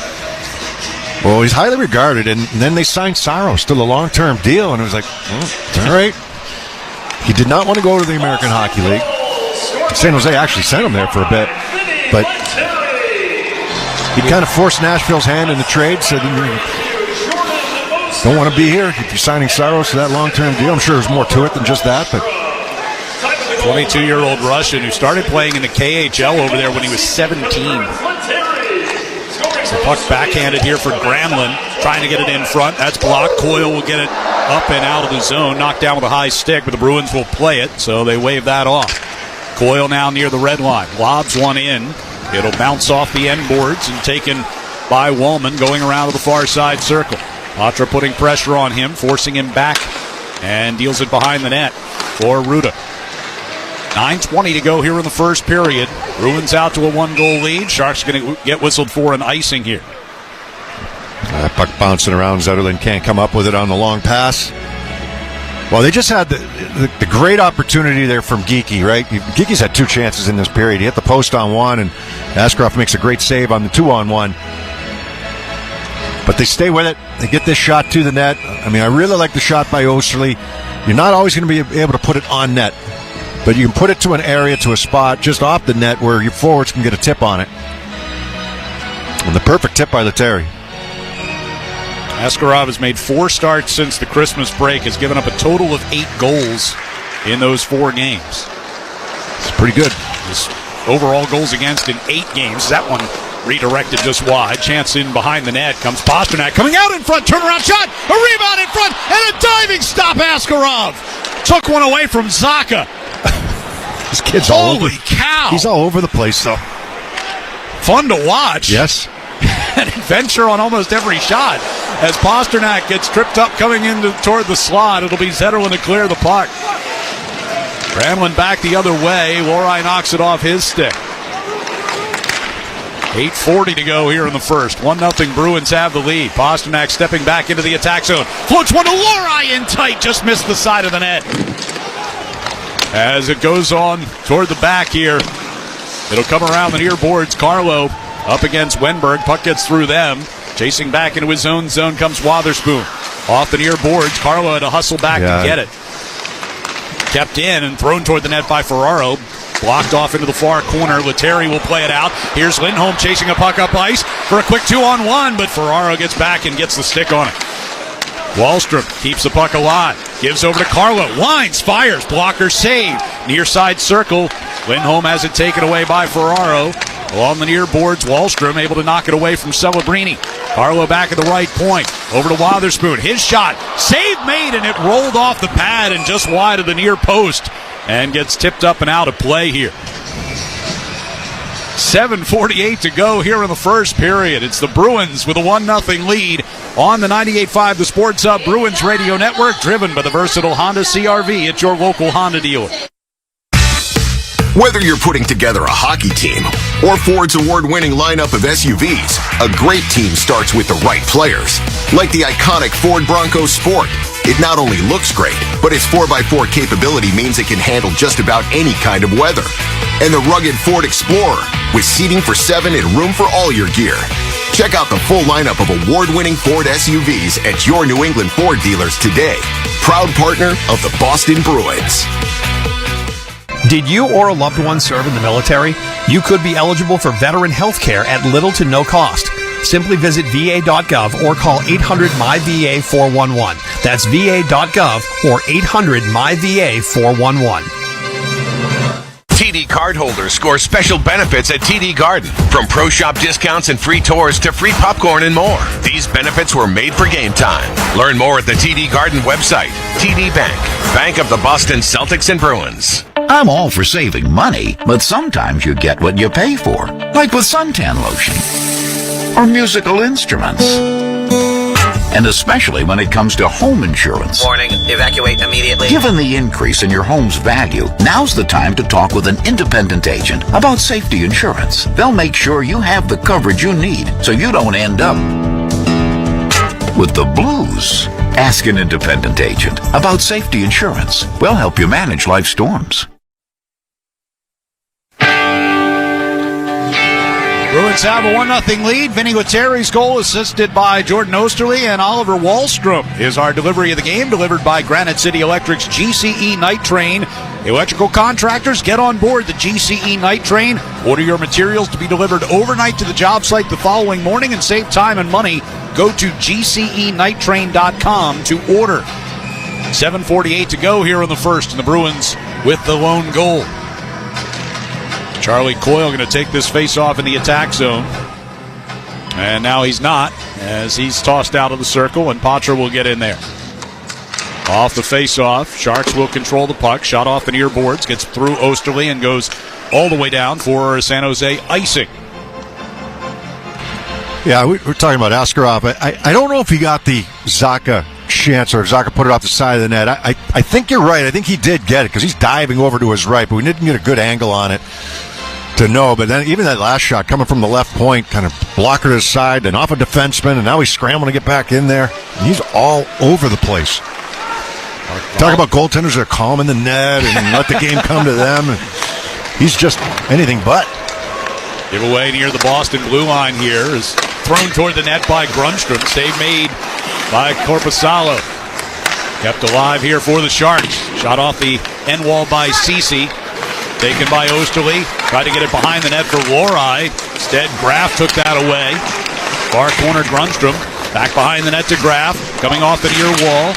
Well, he's highly regarded, and then they signed Saros to the long-term deal, and it was like, all right. He did not want to go to the American Hockey League. San Jose actually sent him there for a bit, but he kind of forced Nashville's hand in the trade, said, don't want to be here if you're signing Saros to that long-term deal. I'm sure there's more to it than just that, but 22-year-old Russian who started playing in the KHL over there when he was 17. The puck backhanded here for Gramlin, trying to get it in front. That's blocked. Coyle will get it up and out of the zone, knocked down with a high stick, but the Bruins will play it, so they wave that off. Coyle now near the red line, lobs one in. It'll bounce off the end boards and taken by Wallman, going around to the far side circle. Patra putting pressure on him, forcing him back, and deals it behind the net for Ruda. 9:20 to go here in the first period. Bruins out to a 1-goal lead. Sharks going to get whistled for an icing here. Puck bouncing around. Zetterlund can't come up with it on the long pass. Well, they just had the great opportunity there from Geekie, right? Geekie's had 2 chances in this period. He hit the post on one, and Askarov makes a great save on the 2-on-1. But they stay with it. They get this shot to the net. I mean, I really like the shot by Osterley. You're not always going to be able to put it on net, but you can put it to an area, to a spot just off the net where your forwards can get a tip on it. And the perfect tip by Lettieri. Askarov has made 4 starts since the Christmas break, has given up a total of 8 goals in those 4 games. It's pretty good. His overall goals against in 8 games. That one redirected just wide. Chance in behind the net. Comes Pasternak coming out in front. Turnaround shot. A rebound in front. And a diving stop. Askarov took one away from Zaka. This kid's all over. Holy cow. He's all over the place, though. Fun to watch. Yes. An adventure on almost every shot. As Pasternak gets tripped up coming toward the slot, it'll be Zetterlund to clear the puck. Granlund back the other way. Lohrei knocks it off his stick. 8:40 to go here in the first. 1-0 Bruins have the lead. Pasternak stepping back into the attack zone. Floats one to Lohrei in tight. Just missed the side of the net. As it goes on toward the back here, it'll come around the near boards. Carlo up against Wenberg. Puck gets through them. Chasing back into his own zone comes Wotherspoon. Off the near boards. Carlo had to hustle back to get it. Kept in and thrown toward the net by Ferraro. Blocked off into the far corner. Lettieri will play it out. Here's Lindholm chasing a puck up ice for a quick 2-on-1, but Ferraro gets back and gets the stick on it. Wahlstrom keeps the puck alive. Gives over to Carlo. Winds, fires. Blocker saved. Near side circle. Lindholm has it taken away by Ferraro. Along the near boards, Wahlstrom able to knock it away from Celebrini. Carlo back at the right point. Over to Wotherspoon. His shot. Save made, and it rolled off the pad and just wide of the near post. And gets tipped up and out of play here. 7:48 to go here in the first period. It's the Bruins with a 1-0 lead on the 98.5 The Sports Hub Bruins Radio Network, driven by the versatile Honda CR-V at your local Honda dealer. Whether you're putting together a hockey team or Ford's award-winning lineup of SUVs, a great team starts with the right players. Like the iconic Ford Bronco Sport. It not only looks great, but its 4x4 capability means it can handle just about any kind of weather. And the rugged Ford Explorer, with seating for 7 and room for all your gear. Check out the full lineup of award-winning Ford SUVs at your New England Ford dealers today. Proud partner of the Boston Bruins. Did you or a loved one serve in the military? You could be eligible for veteran health care at little to no cost. Simply visit va.gov or call 800-MY-VA-411. That's va.gov or 800-MY-VA-411. TD cardholders score special benefits at TD Garden. From pro shop discounts and free tours to free popcorn and more. These benefits were made for game time. Learn more at the TD Garden website. TD Bank, Bank of the Boston Celtics and Bruins. I'm all for saving money, but sometimes you get what you pay for. Like with suntan lotion. Or musical instruments. And especially when it comes to home insurance. Warning, evacuate immediately. Given the increase in your home's value, now's the time to talk with an independent agent about safety insurance. They'll make sure you have the coverage you need so you don't end up with the blues. Ask an independent agent about safety insurance. We'll help you manage life's storms. Bruins have a 1-0 lead. Vinny Lettieri's goal assisted by Jordan Osterley, and Oliver Wahlstrom is our delivery of the game, delivered by Granite City Electric's GCE Night Train. Electrical contractors, get on board the GCE Night Train. Order your materials to be delivered overnight to the job site the following morning and save time and money. Go to gcenighttrain.com to order. 7:48 to go here in the first, and the Bruins with the lone goal. Charlie Coyle going to take this face-off in the attack zone. And now he's not, as he's tossed out of the circle, and Patra will get in there. Off the face-off, Sharks will control the puck. Shot off the near boards, gets through Osterley and goes all the way down for San Jose icing. Yeah, we're talking about Askarov. I don't know if he got the Zacha chance or if Zacha put it off the side of the net. I think you're right. I think he did get it because he's diving over to his right, but we didn't get a good angle on it to know. But then even that last shot coming from the left point, kind of blocker to his side and off a defenseman, and now he's scrambling to get back in there. And he's all over the place. Talk about goaltenders that are calm in the net and let the game come to them. He's just anything but. Giveaway near the Boston blue line here is thrown toward the net by Grundstrom. Save made by Korpisalo. Kept alive here for the Sharks. Shot off the end wall by Ceci. Taken by Osterley. Tried to get it behind the net for Lohrei. Instead, Graf took that away. Far corner Grundstrom. Back behind the net to Graf. Coming off the near wall.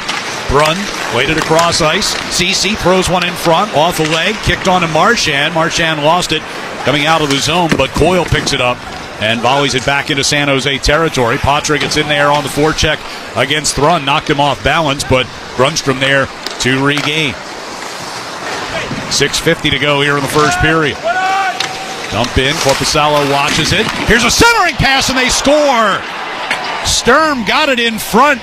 Brunn played it across ice. Ceci throws one in front. Off the leg. Kicked on to Marchand. Marchand lost it. Coming out of the zone, but Coyle picks it up and volleys it back into San Jose territory. Patra gets in there on the forecheck against Thrun. Knocked him off balance, but Grundstrom there to regain. 6:50 to go here in the first period. Dump in. Korpisalo watches it. Here's a centering pass, and they score. Sturm got it in front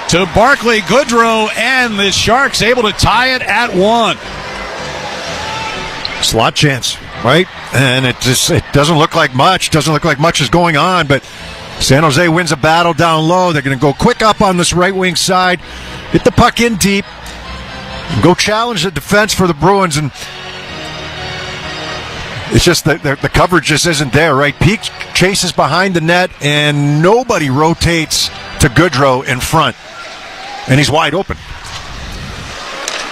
to Barclay Goodrow, and the Sharks able to tie it at 1. Slot chance, right? And it doesn't look like much. Doesn't look like much is going on, but San Jose wins a battle down low. They're going to go quick up on this right wing side, hit the puck in deep, and go challenge the defense for the Bruins. And it's just that the coverage just isn't there, right? Peak chases behind the net, and nobody rotates to Goodrow in front, and he's wide open.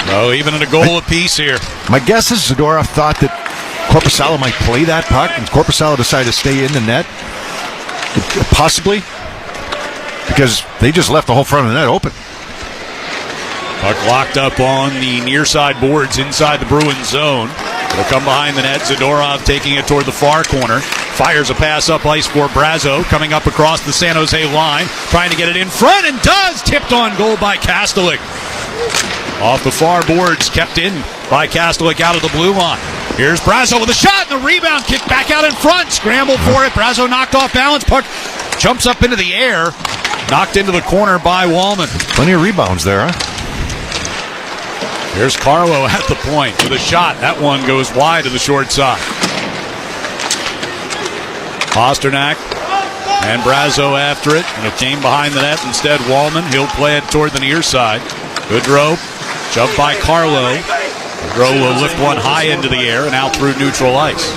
Oh, even in a goal apiece here. My guess is Zadorov thought that Korpisalo might play that puck, and Korpisalo decided to stay in the net. Possibly. Because they just left the whole front of the net open. Puck locked up on the near side boards inside the Bruins zone. It'll come behind the net. Zadorov taking it toward the far corner. Fires a pass up ice for Brazo. Coming up across the San Jose line. Trying to get it in front, and does. Tipped on goal by Kastelik. Off the far boards, kept in by Kastelik out of the blue line. Here's Brazo with a shot, and the rebound kicked back out in front. Scrambled for it. Brazo knocked off balance. Puck jumps up into the air. Knocked into the corner by Wallman. Plenty of rebounds there, huh? Here's Carlo at the point with a shot. That one goes wide to the short side. Pasternak and Brazo after it, and it came behind the net. Instead, Wallman, he'll play it toward the near side. Goodrow, shoved by Carlo. Goodrow will lift one high into the air and out through neutral ice.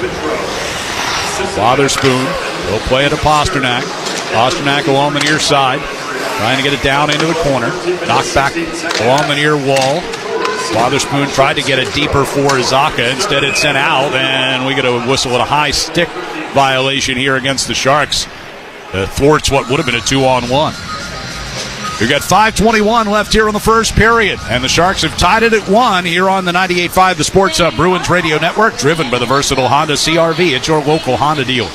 Wotherspoon will play it to Pasternak. Pasternak along the near side, trying to get it down into the corner. Knocked back along the near wall. Wotherspoon tried to get it deeper for Zacha. Instead, it's sent out, and we get a whistle at a high stick violation here against the Sharks. Thwarts what would have been a 2-on-1. We've got 5:21 left here in the first period, and the Sharks have tied it at 1 here on the 98.5 The Sports Hub Bruins Radio Network, driven by the versatile Honda CR-V at your local Honda dealer.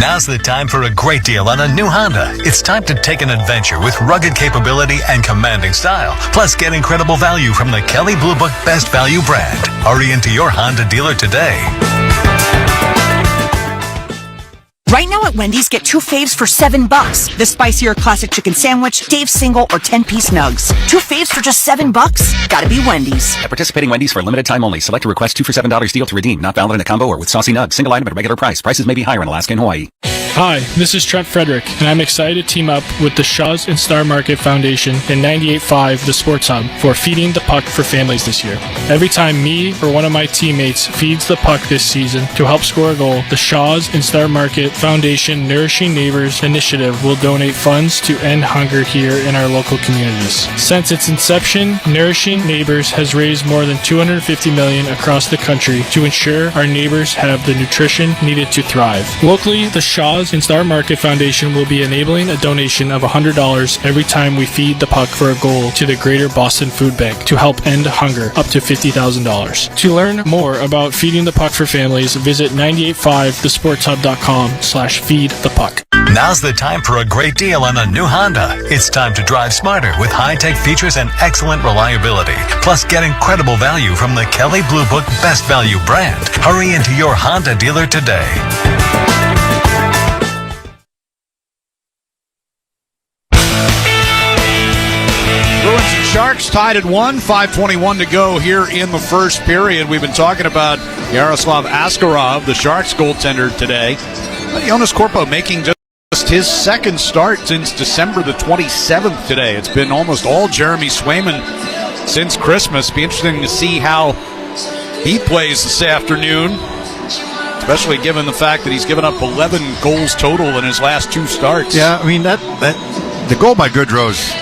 Now's the time for a great deal on a new Honda. It's time to take an adventure with rugged capability and commanding style. Plus, get incredible value from the Kelley Blue Book Best Value brand. Hurry into your Honda dealer today. Right now at Wendy's, get 2 faves for $7. The spicier classic chicken sandwich, Dave's single, or 10-piece nugs. 2 faves for just $7? Gotta be Wendy's. At participating Wendy's for a limited time only. Select a request 2 for $7 deal to redeem. Not valid in a combo or with saucy nugs. Single item at a regular price. Prices may be higher in Alaska and Hawaii. Hi, this is Trent Frederick, and I'm excited to team up with the Shaw's and Star Market Foundation and 98.5 The Sports Hub for Feeding the Puck for Families this year. Every time me or one of my teammates feeds the puck this season to help score a goal, the Shaw's and Star Market Foundation Nourishing Neighbors initiative will donate funds to end hunger here in our local communities. Since its inception, Nourishing Neighbors has raised more than $250 million across the country to ensure our neighbors have the nutrition needed to thrive. Locally, the Shaw's Shaw's and Star Market Foundation will be enabling a donation of $100 every time we feed the puck for a goal to the Greater Boston Food Bank to help end hunger, up to $50,000. To learn more about Feeding the Puck for families, visit 985thesportshub.com/feedthepuck. Now's the time for a great deal on a new Honda. It's time to drive smarter with high-tech features and excellent reliability. Plus, get incredible value from the Kelley Blue Book Best Value brand. Hurry into your Honda dealer today. Bruins and Sharks tied at 1, 5:21 to go here in the first period. We've been talking about Yaroslav Askarov, the Sharks goaltender today. Jonas Korpo making just his second start since December the 27th today. It's been almost all Jeremy Swayman since Christmas. Be interesting to see how he plays this afternoon, especially given the fact that he's given up 11 goals total in his last 2 starts. Yeah, I mean, that the goal by Goodrow's,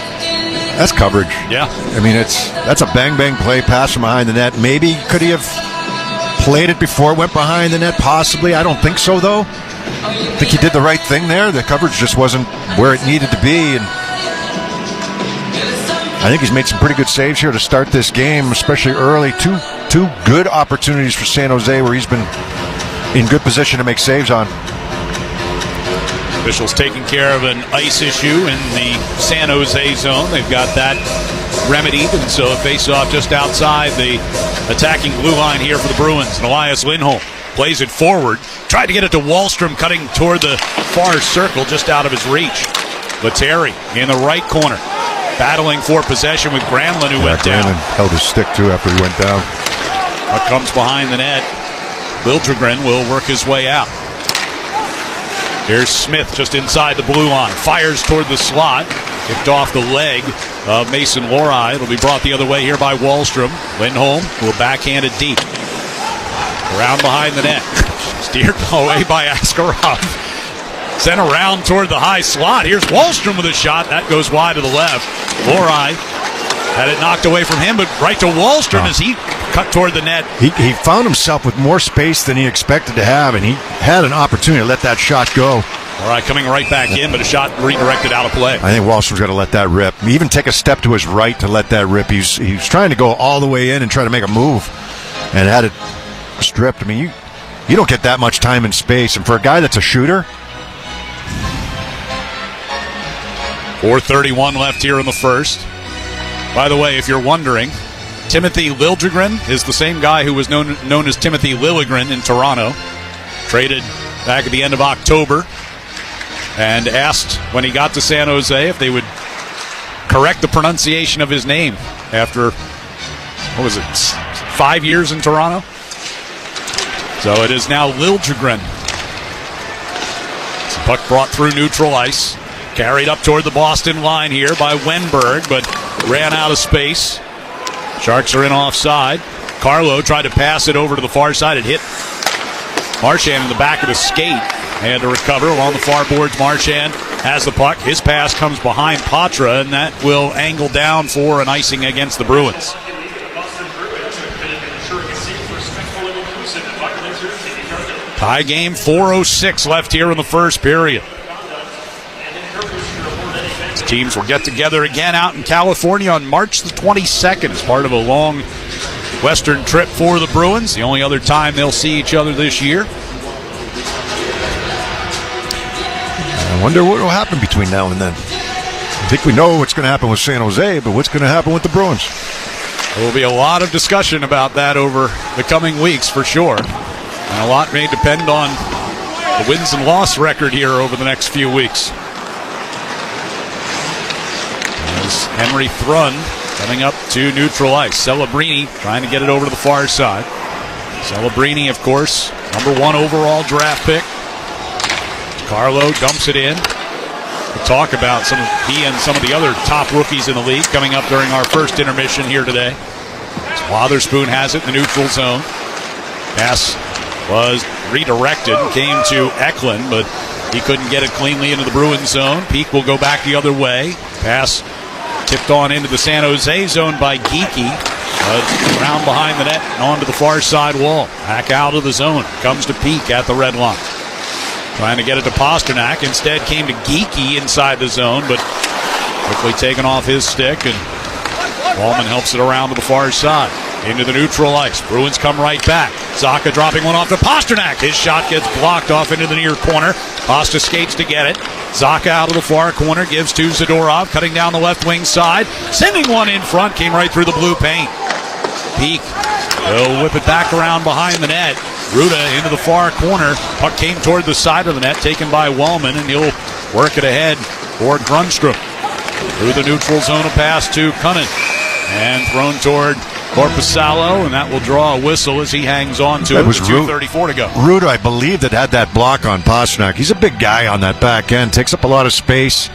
that's coverage. Yeah. I mean, that's a bang-bang play, pass from behind the net. Maybe could he have played it before it went behind the net? Possibly. I don't think so, though. I think he did the right thing there. The coverage just wasn't where it needed to be, and I think he's made some pretty good saves here to start this game, especially early. Two good opportunities for San Jose where he's been in good position to make saves on. Officials taking care of an ice issue in the San Jose zone. They've got that remedied, and so a face-off just outside the attacking blue line here for the Bruins. And Elias Lindholm plays it forward. Tried to get it to Wahlstrom, cutting toward the far circle, just out of his reach. Lettieri in the right corner, battling for possession with Granlund, who went down. Granlund held his stick, too, after he went down. Puck comes behind the net. Liljegren will work his way out. Here's Smith just inside the blue line. Fires toward the slot. Kicked off the leg of Mason Lohrei. It'll be brought the other way here by Wahlstrom. Lindholm will backhand it deep. Around behind the net. Steered away by Askarov. Sent around toward the high slot. Here's Wahlstrom with a shot. That goes wide to the left. Lohrei had it knocked away from him, but right to Wahlstrom as he cut toward the net. He found himself with more space than he expected to have, and he had an opportunity to let that shot go. All right, coming right back in, but a shot redirected out of play. I think Wahlstrom's got to let that rip. Even take a step to his right to let that rip. He's trying to go all the way in and try to make a move, and had it stripped. I mean, you don't get that much time and space, and for a guy that's a shooter. 4:31 left here in the first. By the way, if you're wondering, Timothy Liljegren is the same guy who was known as Timothy Liljegren in Toronto. Traded back at the end of October and asked when he got to San Jose if they would correct the pronunciation of his name after, 5 years in Toronto? So it is now Liljegren. Puck brought through neutral ice. Carried up toward the Boston line here by Wenberg, but ran out of space. Sharks are in offside. Carlo tried to pass it over to the far side. It hit Marchand in the back of the skate. Had to recover along the far boards. Marchand has the puck. His pass comes behind Patra, and that will angle down for an icing against the Bruins. Tie game, 4:06 left here in the first period. Teams will get together again out in California on March the 22nd as part of a long Western trip for the Bruins. The only other time they'll see each other this year. I wonder what will happen between now and then. I think we know what's going to happen with San Jose, but what's going to happen with the Bruins? There will be a lot of discussion about that over the coming weeks for sure. And a lot may depend on the wins and loss record here over the next few weeks. Henry Thrun coming up to neutral ice. Celebrini trying to get it over to the far side. Celebrini, of course, #1 overall draft pick. Carlo dumps it in. We'll talk about he and some of the other top rookies in the league coming up during our first intermission here today. Wotherspoon has it in the neutral zone. Pass was redirected, came to Eklund, but he couldn't get it cleanly into the Bruins zone. Peak will go back the other way. Pass tipped on into the San Jose zone by Geekie. Around behind the net and onto the far side wall. Back out of the zone. Comes to Peak at the red line. Trying to get it to Pasternak. Instead came to Geeky inside the zone, but quickly taken off his stick, and Wallman helps it around to the far side. Into the neutral ice. Bruins come right back. Zacha dropping one off to Pasternak. His shot gets blocked off into the near corner. Pasta skates to get it. Zacha out of the far corner. Gives to Zadorov. Cutting down the left wing side. Sending one in front. Came right through the blue paint. Peak. He'll whip it back around behind the net. Ruda into the far corner. Puck came toward the side of the net. Taken by Wallman, and he'll work it ahead for Grundstrom. Through the neutral zone, a pass to Cunnin. And thrown toward Korpisalo, and that will draw a whistle as he hangs on to it with 2:34 to go. Ruda, I believe, that had that block on Pasternak. He's a big guy on that back end, takes up a lot of space,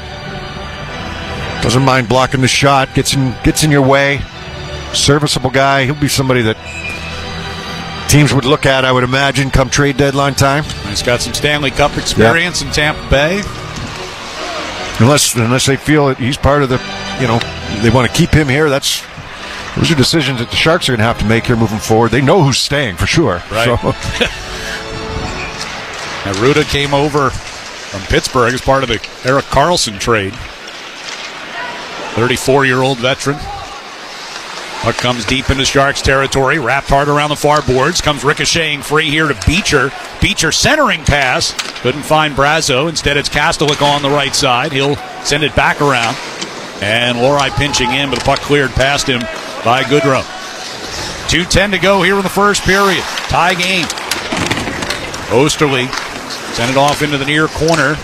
doesn't mind blocking the shot, gets in your way. Serviceable guy. He'll be somebody that teams would look at, I would imagine, come trade deadline time. He's got some Stanley Cup experience in Tampa Bay. Unless they feel that he's part of the, they want to keep him here. Those are decisions that the Sharks are going to have to make here moving forward. They know who's staying for sure. Right. So. Now, Ruda came over from Pittsburgh as part of the Erik Karlsson trade. 34-year-old veteran. Puck comes deep into Sharks territory. Wrapped hard around the far boards. Comes ricocheting free here to Beecher. Beecher centering pass. Couldn't find Brazo. Instead, it's Kastelik on the right side. He'll send it back around. And Lohrei pinching in, but the puck cleared past him by Goodrow. 2:10 to go here in the first period. Tie game. Osterley sent it off into the near corner.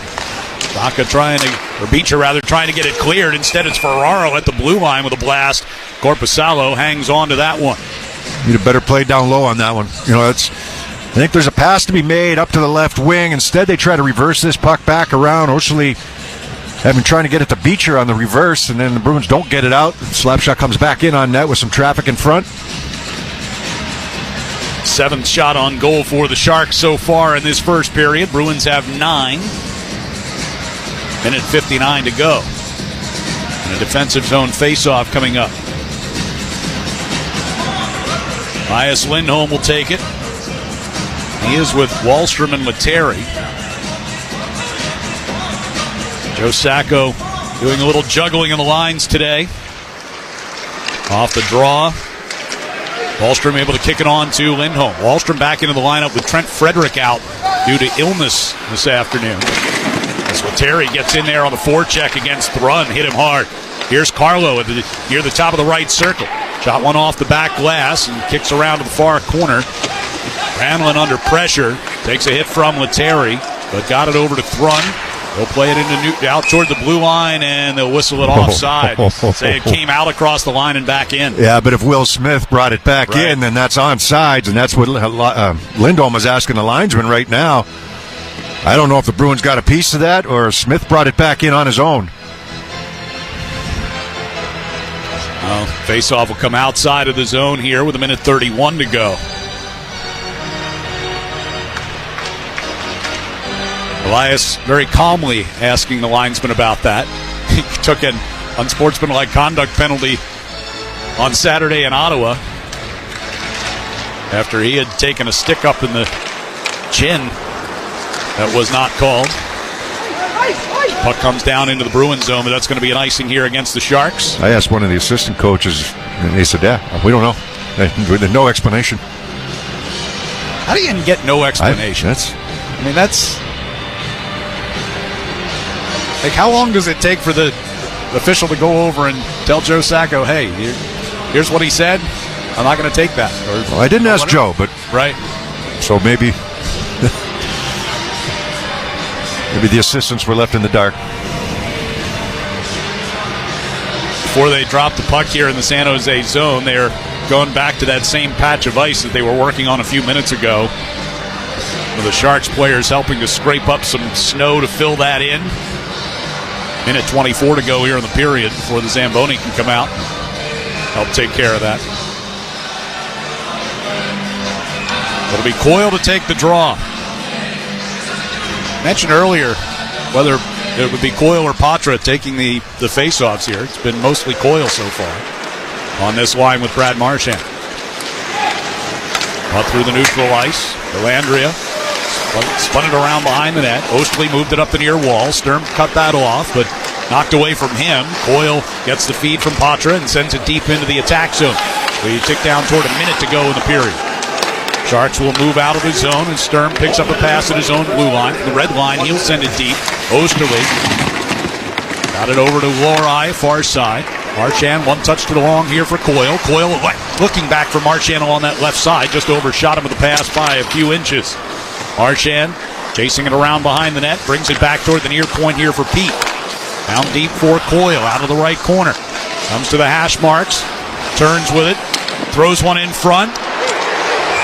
Beecher trying to get it cleared. Instead, it's Ferraro at the blue line with a blast. Korpisalo hangs on to that one. Need a better play down low on that one. I think there's a pass to be made up to the left wing. Instead, they try to reverse this puck back around. Osterley have been trying to get it to Beecher on the reverse, and then the Bruins don't get it out. Slapshot comes back in on net with some traffic in front. 7th shot on goal for the Sharks so far in this first period. Bruins have 9. Minute 59 to go. And a defensive zone faceoff coming up. Elias Lindholm will take it. He is with Wahlstrom and Lettieri. Joe Sacco doing a little juggling in the lines today. Off the draw. Wahlstrom able to kick it on to Lindholm. Wahlstrom back into the lineup with Trent Frederick out due to illness this afternoon. As Lettieri gets in there on the forecheck against Thrun, hit him hard. Here's Carlo near the top of the right circle. Shot one off the back glass and kicks around to the far corner. Granlund under pressure. Takes a hit from Lettieri, but got it over to Thrun. They'll play it out toward the blue line, and they'll whistle it offside. Say it came out across the line and back in. Yeah, but if Will Smith brought it back in, then that's onside, and that's what Lindholm is asking the linesman right now. I don't know if the Bruins got a piece of that or Smith brought it back in on his own. Face-off will come outside of the zone here with a minute 31 to go. Elias very calmly asking the linesman about that. He took an unsportsmanlike conduct penalty on Saturday in Ottawa after he had taken a stick up in the chin that was not called. Puck comes down into the Bruins zone, but that's going to be an icing here against the Sharks. I asked one of the assistant coaches, and they said, we don't know. There's no explanation. How do you get no explanation? That's like, how long does it take for the official to go over and tell Joe Sacco, hey, here's what he said, I'm not going to take that? Well, I didn't ask Joe, but... Right. So maybe the assistants were left in the dark. Before they drop the puck here in the San Jose zone, they're going back to that same patch of ice that they were working on a few minutes ago. With the Sharks players helping to scrape up some snow to fill that in. Minute 24 to go here in the period before the Zamboni can come out and help take care of that. It'll be Coyle to take the draw. Mentioned earlier whether it would be Coyle or Patra taking the face-offs here. It's been mostly Coyle so far on this line with Brad Marchand. Out through the neutral ice. Delandria Spun it around behind the net. Osterley moved it up the near wall. Sturm cut that off, but knocked away from him. Coyle gets the feed from Patra and sends it deep into the attack zone. We tick down toward a minute to go in the period. Sharks will move out of the zone, and Sturm picks up a pass at his own blue line. From the red line, he'll send it deep. Osterley got it over to Lohrei, far side. Marchand, one touch to the long here for Coyle. Coyle looking back for Marchand on that left side, just overshot him with the pass by a few inches. Marchand chasing it around behind the net, brings it back toward the near point here for Pete. Down deep for Coyle, out of the right corner. Comes to the hash marks, turns with it, throws one in front.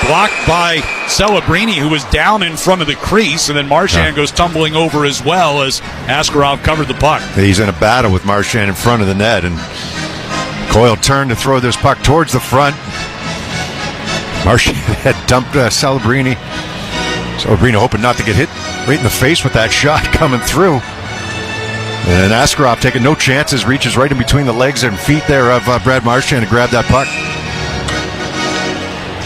Blocked by Celebrini, who was down in front of the crease, and then Marchand goes tumbling over as well as Askarov covered the puck. He's in a battle with Marchand in front of the net, and Coyle turned to throw this puck towards the front. Marchand had dumped Celebrini. Celebrini hoping not to get hit right in the face with that shot coming through. And Askarov taking no chances, reaches right in between the legs and feet there of Brad Marchand to grab that puck.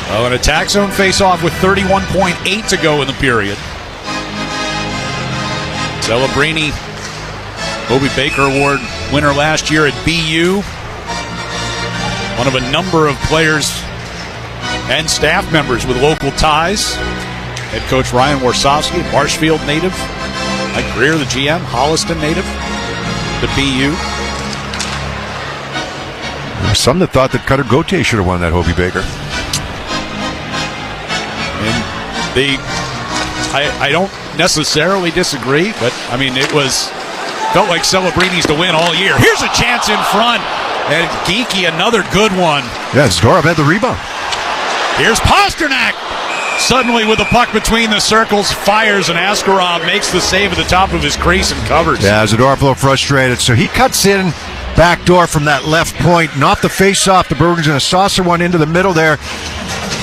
Well, an attack zone face-off with 31.8 to go in the period. Celebrini, Obie Baker Award winner last year at BU. One of a number of players and staff members with local ties. Head coach Ryan Warsofsky, Marshfield native. Mike Greer, the GM, Holliston native, the BU. There's some that thought that Cutter Gauthier should have won that Obie Baker. And I don't necessarily disagree, but I mean felt like Celebrini's to win all year. Here's a chance in front, and Geeky, another good one. Yeah, Zdorov had the rebound. Here's Pasternak, suddenly with the puck between the circles, fires, and Askarov makes the save at the top of his crease and covers. Yeah, Zdorov a little frustrated, so he cuts in backdoor from that left point, not the face-off. The Bruins going to saucer one into the middle there.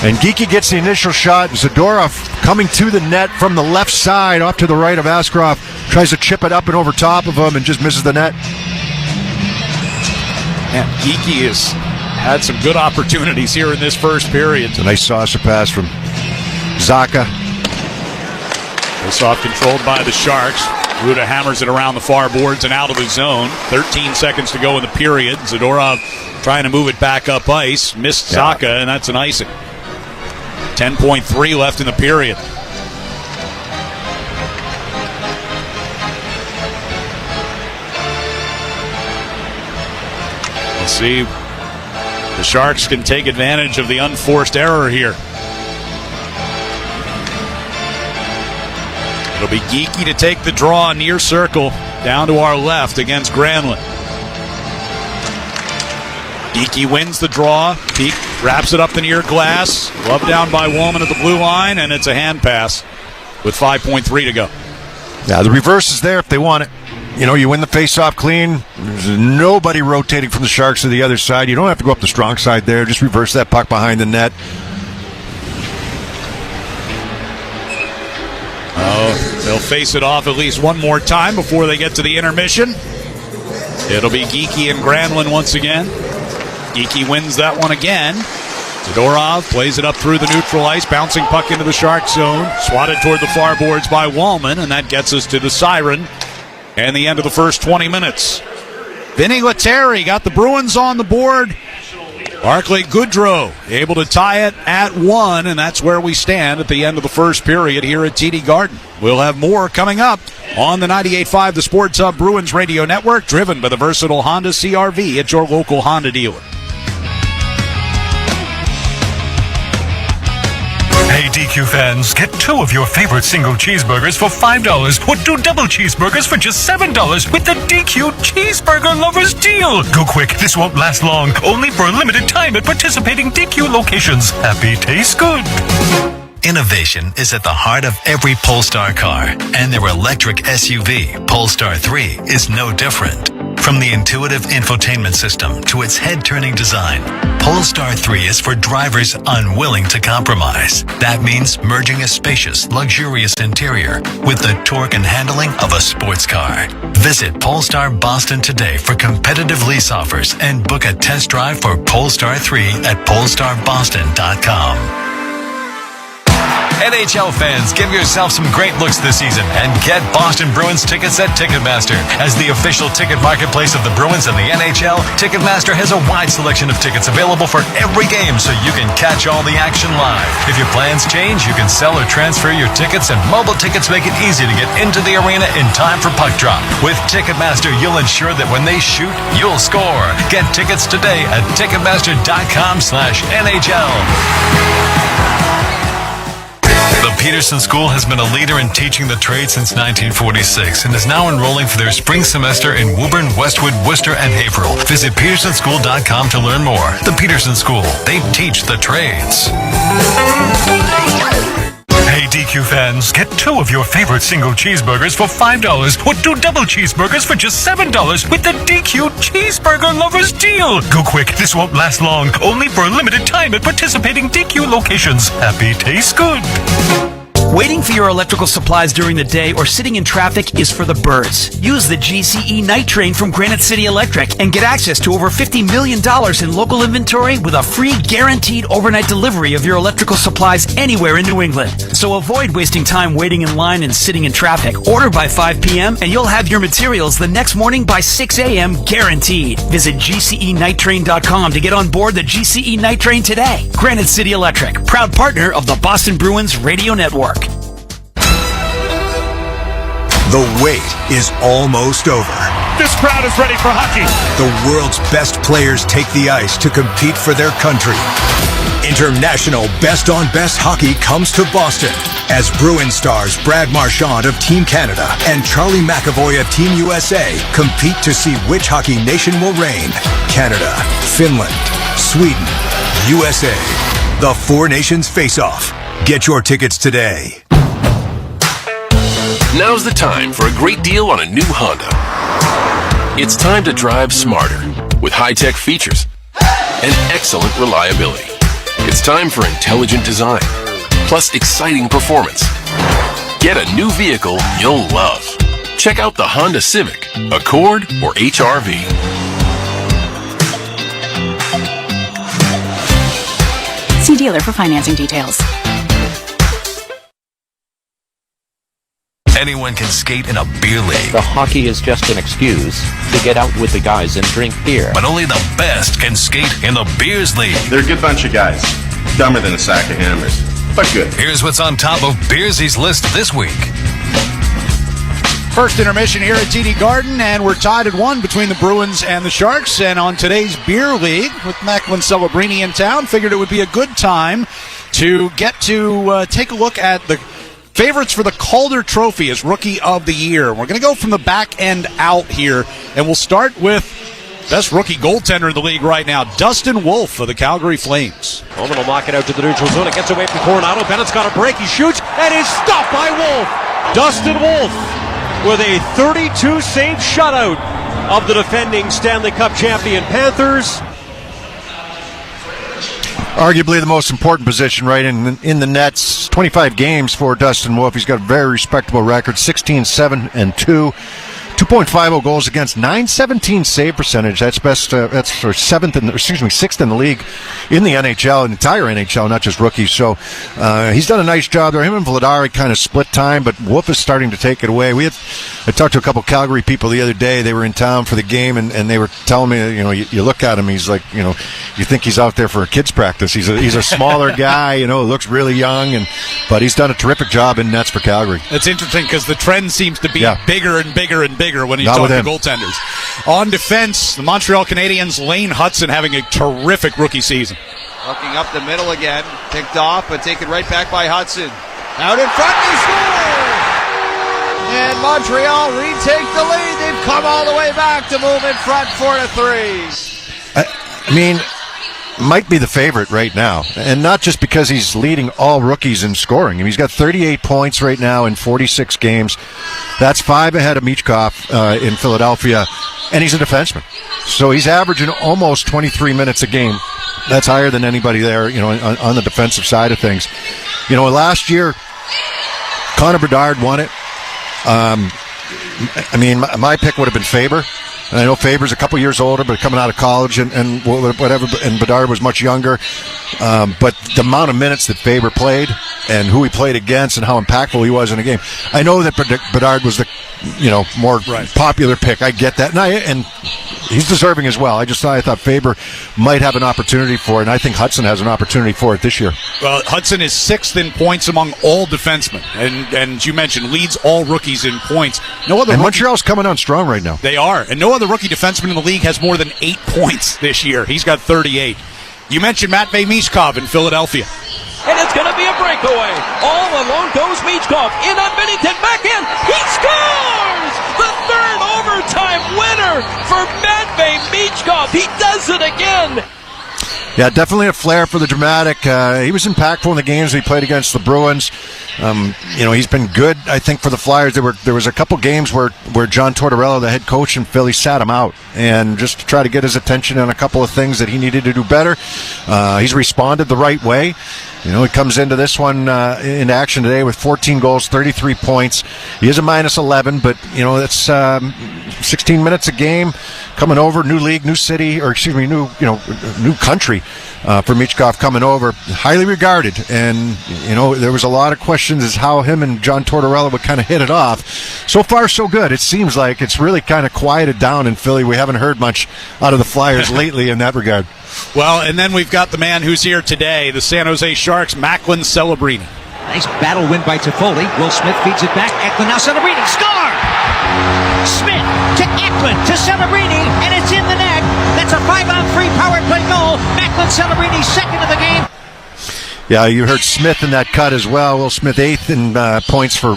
And Geeky gets the initial shot. Zadorov coming to the net from the left side, off to the right of Askarov. Tries to chip it up and over top of him and just misses the net. And Geeky has had some good opportunities here in this first period. It's a nice saucer pass from Zaka. This off controlled by the Sharks. Ruda hammers it around the far boards and out of the zone. 13 seconds to go in the period. Zadorov trying to move it back up ice. Missed Zaka, and that's an icing. 10.3 left in the period. Let's see. The Sharks can take advantage of the unforced error here. It'll be Geeky to take the draw near circle down to our left against Granlund. Geeky wins the draw. Peak wraps it up the near glass. Glove down by Woolman at the blue line, and it's a hand pass with 5.3 to go. Yeah, the reverse is there if they want it. You know, you win the face-off clean. There's nobody rotating from the Sharks to the other side. You don't have to go up the strong side there. Just reverse that puck behind the net. Oh, they'll face it off at least one more time before they get to the intermission. It'll be Geeky and Granlund once again. Geeky wins that one again. Zadorov plays it up through the neutral ice, bouncing puck into the Shark zone, swatted toward the far boards by Wallman, and that gets us to the siren and the end of the first 20 minutes. Vinny Lettieri got the Bruins on the board. Barclay Goodrow able to tie it at 1, and that's where we stand at the end of the first period here at TD Garden. We'll have more coming up on the 98.5 The Sports Hub Bruins Radio Network, driven by the versatile Honda CR-V at your local Honda dealer. Hey DQ fans, get 2 of your favorite single cheeseburgers for $5 or 2 double cheeseburgers for just $7 with the DQ Cheeseburger Lovers deal. Go quick, this won't last long. Only for a limited time at participating DQ locations. Happy tastes good. Innovation is at the heart of every Polestar car, and their electric SUV, Polestar 3, is no different. From the intuitive infotainment system to its head-turning design, Polestar 3 is for drivers unwilling to compromise. That means merging a spacious, luxurious interior with the torque and handling of a sports car. Visit Polestar Boston today for competitive lease offers and book a test drive for Polestar 3 at polestarboston.com. NHL fans, give yourself some great looks this season and get Boston Bruins tickets at Ticketmaster. As the official ticket marketplace of the Bruins and the NHL, Ticketmaster has a wide selection of tickets available for every game so you can catch all the action live. If your plans change, you can sell or transfer your tickets, and mobile tickets make it easy to get into the arena in time for puck drop. With Ticketmaster, you'll ensure that when they shoot, you'll score. Get tickets today at Ticketmaster.com/NHL. The Peterson School has been a leader in teaching the trade since 1946 and is now enrolling for their spring semester in Woburn, Westwood, Worcester, and Haverhill. Visit petersonschool.com to learn more. The Peterson School. They teach the trades. Hey DQ fans, get 2 of your favorite single cheeseburgers for $5 or 2 double cheeseburgers for just $7 with the DQ Cheeseburger Lovers Deal. Go quick, this won't last long. Only for a limited time at participating DQ locations. Happy tastes good. Waiting for your electrical supplies during the day or sitting in traffic is for the birds. Use the GCE Night Train from Granite City Electric and get access to over $50 million in local inventory with a free guaranteed overnight delivery of your electrical supplies anywhere in New England. So avoid wasting time waiting in line and sitting in traffic. Order by 5 p.m. and you'll have your materials the next morning by 6 a.m. guaranteed. Visit GCENightTrain.com to get on board the GCE Night Train today. Granite City Electric, proud partner of the Boston Bruins Radio Network. The wait is almost over. This crowd is ready for hockey. The world's best players take the ice to compete for their country. International Best on Best Hockey comes to Boston as Bruins stars Brad Marchand of Team Canada and Charlie McAvoy of Team USA compete to see which hockey nation will reign. Canada, Finland, Sweden, USA. The Four Nations Face-Off. Get your tickets today. Now's the time for a great deal on a new Honda. It's time to drive smarter with high-tech features and excellent reliability. It's time for intelligent design, plus exciting performance. Get a new vehicle you'll love. Check out the Honda Civic, Accord, or HR-V. See dealer for financing details. Anyone can skate in a beer league. The hockey is just an excuse to get out with the guys and drink beer. But only the best can skate in the Beers League. They're a good bunch of guys. Dumber than a sack of hammers, but good. Here's what's on top of Beersy's list this week. First intermission here at TD Garden, and we're tied at 1 between the Bruins and the Sharks. And on today's Beer League, with Macklin Celebrini in town, figured it would be a good time to get to take a look at the favorites for the Calder Trophy as Rookie of the Year. We're going to go from the back end out here, and we'll start with best rookie goaltender in the league right now, Dustin Wolf of the Calgary Flames. Bowman will knock it out to the neutral zone. It gets away from Coronado. Bennett's got a break. He shoots, and is stopped by Wolf. Dustin Wolf with a 32-save shutout of the defending Stanley Cup champion Panthers. Arguably the most important position, right, in the Nets. 25 games for Dustin Wolf. He's got a very respectable record, 16-7-2. 2.50 goals against, .917 save percentage. That's best. That's for sixth in the league in the NHL, entire NHL, not just rookies. So he's done a nice job there. Him and Vladar kind of split time, but Wolf is starting to take it away. I talked to a couple Calgary people the other day. They were in town for the game, and they were telling me, you look at him, he's like, you think he's out there for a kids practice. He's a smaller guy, looks really young, but he's done a terrific job in nets for Calgary. It's interesting because the trend seems to be bigger and bigger and bigger when you talk to goaltenders. On defense, the Montreal Canadiens, Lane Hutson having a terrific rookie season. Looking up the middle again, picked off, but taken right back by Hudson. Out in front, they score! And Montreal retake the lead. They've come all the way back to move in front 4-3. Might be the favorite right now, and not just because he's leading all rookies in scoring. He's got 38 points right now in 46 games. That's 5 ahead of Michkov in Philadelphia, and he's a defenseman. So he's averaging almost 23 minutes a game. That's higher than anybody there, on the defensive side of things. Last year, Connor Bedard won it. My pick would have been Faber. And I know Faber's a couple years older, but coming out of college and whatever, and Bedard was much younger. but the amount of minutes that Faber played and who he played against and how impactful he was in a game. I know that Bedard was the more popular pick. I get that, and he's deserving as well. I thought Faber might have an opportunity for it, and I think Hudson has an opportunity for it this year. Well, Hudson is 6th in points among all defensemen, and you mentioned leads all rookies in points. No other. And Montreal's coming on strong right now. They are, and no other rookie defenseman in the league has more than 8 points this year. He's got 38. You mentioned Matvei Michkov in Philadelphia. And it's going to be a breakaway. All alone goes Michkov. In on Binnington. Back in. He scores! The third overtime winner for Matvei Michkov. He does it again. Yeah, definitely a flair for the dramatic. He was impactful in the games he played against the Bruins. He's been good, I think, for the Flyers. There was a couple games where John Tortorella, the head coach in Philly, sat him out, and just to try to get his attention on a couple of things that he needed to do better. He's responded the right way. He comes into this one in action today with 14 goals, 33 points. He is a -11, but that's 16 minutes a game. Coming over, new league, new city, new country for Michkov coming over. Highly regarded, and there was a lot of questions as how him and John Tortorella would kind of hit it off. So far, so good. It seems like it's really kind of quieted down in Philly. We haven't heard much out of the Flyers lately in that regard. Well, and then we've got the man who's here today, the San Jose Sharks, Macklin Celebrini. Nice battle win by Toffoli. Will Smith feeds it back. Eklund now Celebrini. Score! Smith to Eklund to Celebrini, and it's in the net. That's a 5-on-3 power play goal. Macklin Celebrini second of the game. Yeah, you heard Smith in that cut as well. Will Smith 8th in points for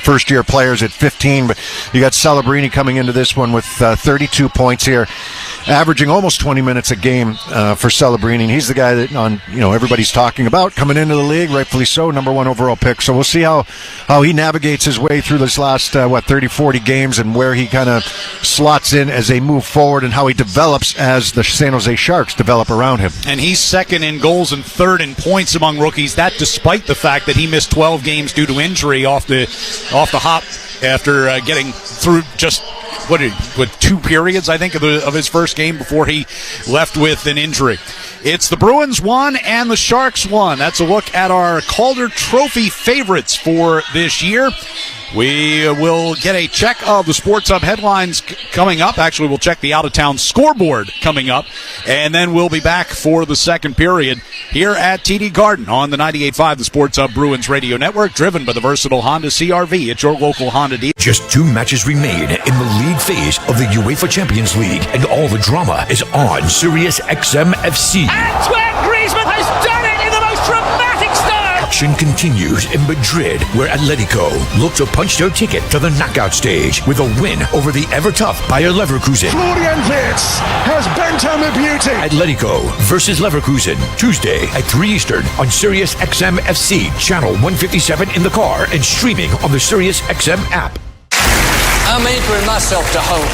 first-year players at 15, but you got Celebrini coming into this one with 32 points here, averaging almost 20 minutes a game for Celebrini. He's the guy that everybody's talking about coming into the league, rightfully so, number 1 overall pick. So we'll see how he navigates his way through this last 30-40 games and where he kind of slots in as they move forward and how he develops as the San Jose Sharks develop around him. And he's second in goals and third in points among rookies. That despite the fact that he missed 12 games due to injury off the hop after getting through just what 2 periods, I think, of his first game before he left with an injury. It's the Bruins 1 and the Sharks 1. That's a look at our Calder Trophy favorites for this year. We will get a check of the Sports Hub headlines coming up. Actually, we'll check the out-of-town scoreboard coming up. And then we'll be back for the second period here at TD Garden on the 98.5, the Sports Hub Bruins Radio Network, driven by the versatile Honda CR-V at your local Honda dealer. Just 2 matches remain in the league phase of the UEFA Champions League, and all the drama is on Sirius XM FC. Antoine Griezmann has done it in the most dramatic style. Action continues in Madrid, where Atletico look to punch their ticket to the knockout stage with a win over the ever-tough Bayer Leverkusen. Florian Wirtz has bent on the beauty. Atletico versus Leverkusen, Tuesday at 3 Eastern on Sirius XM FC, channel 157 in the car and streaming on the Sirius XM app. I'm anchoring myself to hope.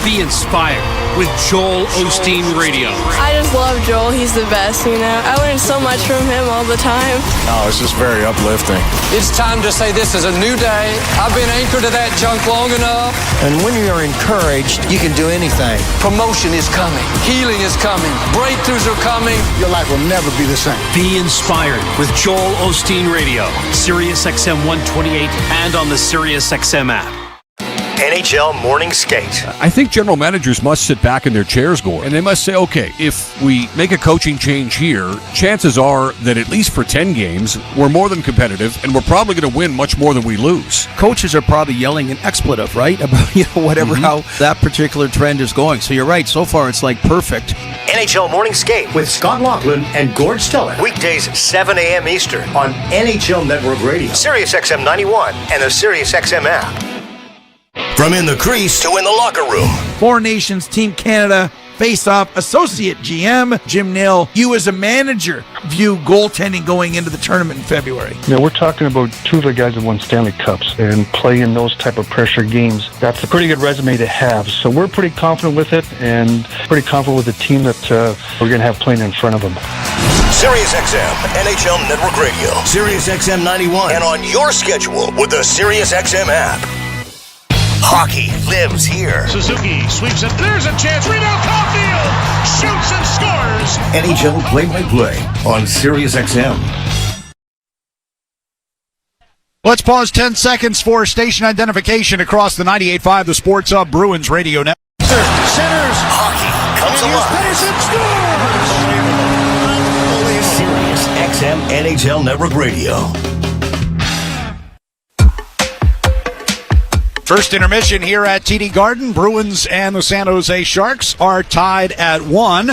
Be inspired with Joel Osteen Radio. I just love Joel. He's the best, I learn so much from him all the time. Oh, it's just very uplifting. It's time to say this is a new day. I've been anchored to that junk long enough. And when you're encouraged, you can do anything. Promotion is coming. Healing is coming. Breakthroughs are coming. Your life will never be the same. Be inspired with Joel Osteen Radio. Sirius XM 128 and on the Sirius XM app. NHL Morning Skate. I think general managers must sit back in their chairs, Gore, and they must say, okay, if we make a coaching change here, chances are that at least for 10 games, we're more than competitive, and we're probably going to win much more than we lose. Coaches are probably yelling an expletive, right? About, whatever, how that particular trend is going. So you're right. So far, it's like perfect. NHL Morning Skate with Scott Laughlin and Gord Stiller. Weekdays, 7 a.m. Eastern on NHL Network Radio, Sirius XM 91, and the Sirius XM app. From in the crease to in the locker room. Four Nations, Team Canada, face-off, associate GM, Jim Nill. You as a manager view goaltending going into the tournament in February. We're talking about 2 of the guys that won Stanley Cups and play in those type of pressure games. That's a pretty good resume to have. So we're pretty confident with it and pretty confident with the team that we're going to have playing in front of them. Sirius XM, NHL Network Radio, Sirius XM 91, and on your schedule with the Sirius XM app. Hockey lives here. Suzuki sweeps it. There's a chance. Rebound, Caulfield. shoots and scores. NHL play-by-play on SiriusXM. Let's pause 10 seconds for station identification across the 98.5 The Sports Hub Bruins Radio Network. Centers. Hockey comes alive. SiriusXM NHL Network Radio. First intermission here at TD Garden. Bruins and the San Jose Sharks are tied at 1.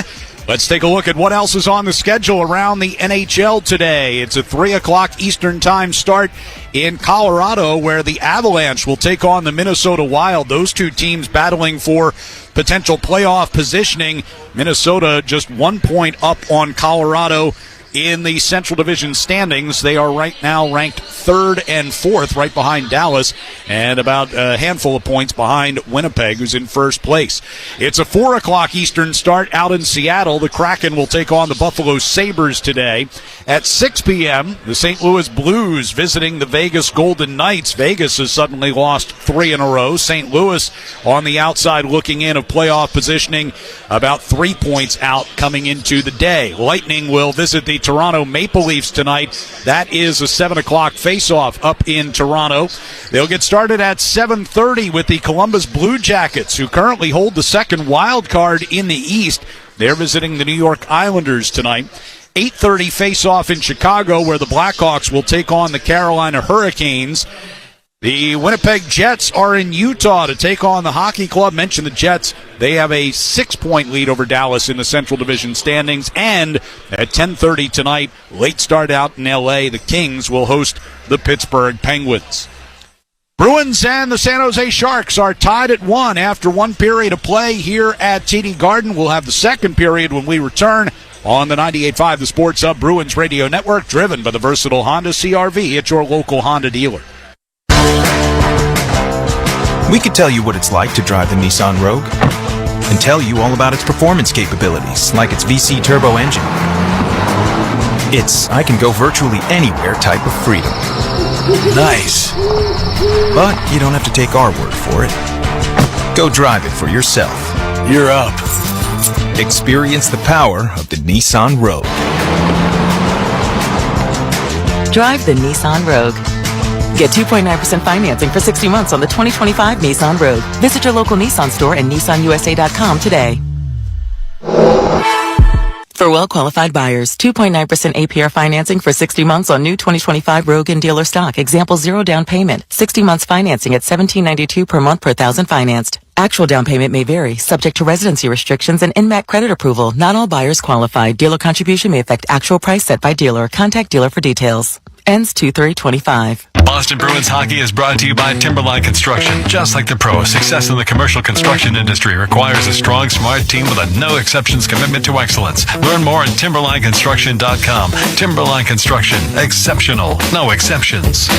Let's take a look at what else is on the schedule around the NHL today. It's a 3 o'clock Eastern Time start in Colorado, where the Avalanche will take on the Minnesota Wild. Those two teams battling for potential playoff positioning. Minnesota just 1 point up on Colorado in the Central Division standings. They are right now ranked 3rd and 4th, right behind Dallas, and about a handful of points behind Winnipeg, who's in first place. It's a 4 o'clock Eastern start out in Seattle. The Kraken will take on the Buffalo Sabres today. At 6 p.m., the St. Louis Blues visiting the Vegas Golden Knights. Vegas has suddenly lost 3 in a row. St. Louis on the outside looking in of playoff positioning, about 3 points out coming into the day. Lightning will visit the Toronto Maple Leafs tonight. That is a 7 o'clock face-off up in Toronto. They'll get started at 7:30 with the Columbus Blue Jackets, who currently hold the second wild card in the East. They're visiting the New York Islanders tonight. 8:30 face-off in Chicago, where the Blackhawks will take on the Carolina Hurricanes. The Winnipeg Jets are in Utah to take on the Hockey Club. Mention the Jets. They have a 6-point lead over Dallas in the Central Division standings. And at 10:30 tonight, late start out in L.A., the Kings will host the Pittsburgh Penguins. Bruins and the San Jose Sharks are tied at 1 after 1 period of play here at TD Garden. We'll have the second period when we return on the 98.5 The Sports Hub Bruins Radio Network, driven by the versatile Honda CR-V at your local Honda dealer. We could tell you what it's like to drive the Nissan Rogue and tell you all about its performance capabilities, like its VC turbo engine. It's I can go virtually anywhere type of freedom. Nice. But you don't have to take our word for it. Go drive it for yourself. You're up. Experience the power of the Nissan Rogue. Drive the Nissan Rogue. Get 2.9% financing for 60 months on the 2025 Nissan Rogue. Visit your local Nissan store and nissanusa.com today. For well-qualified buyers, 2.9% APR financing for 60 months on new 2025 Rogue and dealer stock. Example, 0 down payment. 60 months financing at $17.92 per month per thousand financed. Actual down payment may vary, subject to residency restrictions and INMAC credit approval. Not all buyers qualify. Dealer contribution may affect actual price set by dealer. Contact dealer for details. Ends 2/3/25. Boston Bruins hockey is brought to you by Timberline Construction. Just like the pros, success in the commercial construction industry requires a strong, smart team with a no-exceptions commitment to excellence. Learn more at timberlineconstruction.com. Timberline Construction. Exceptional. No exceptions.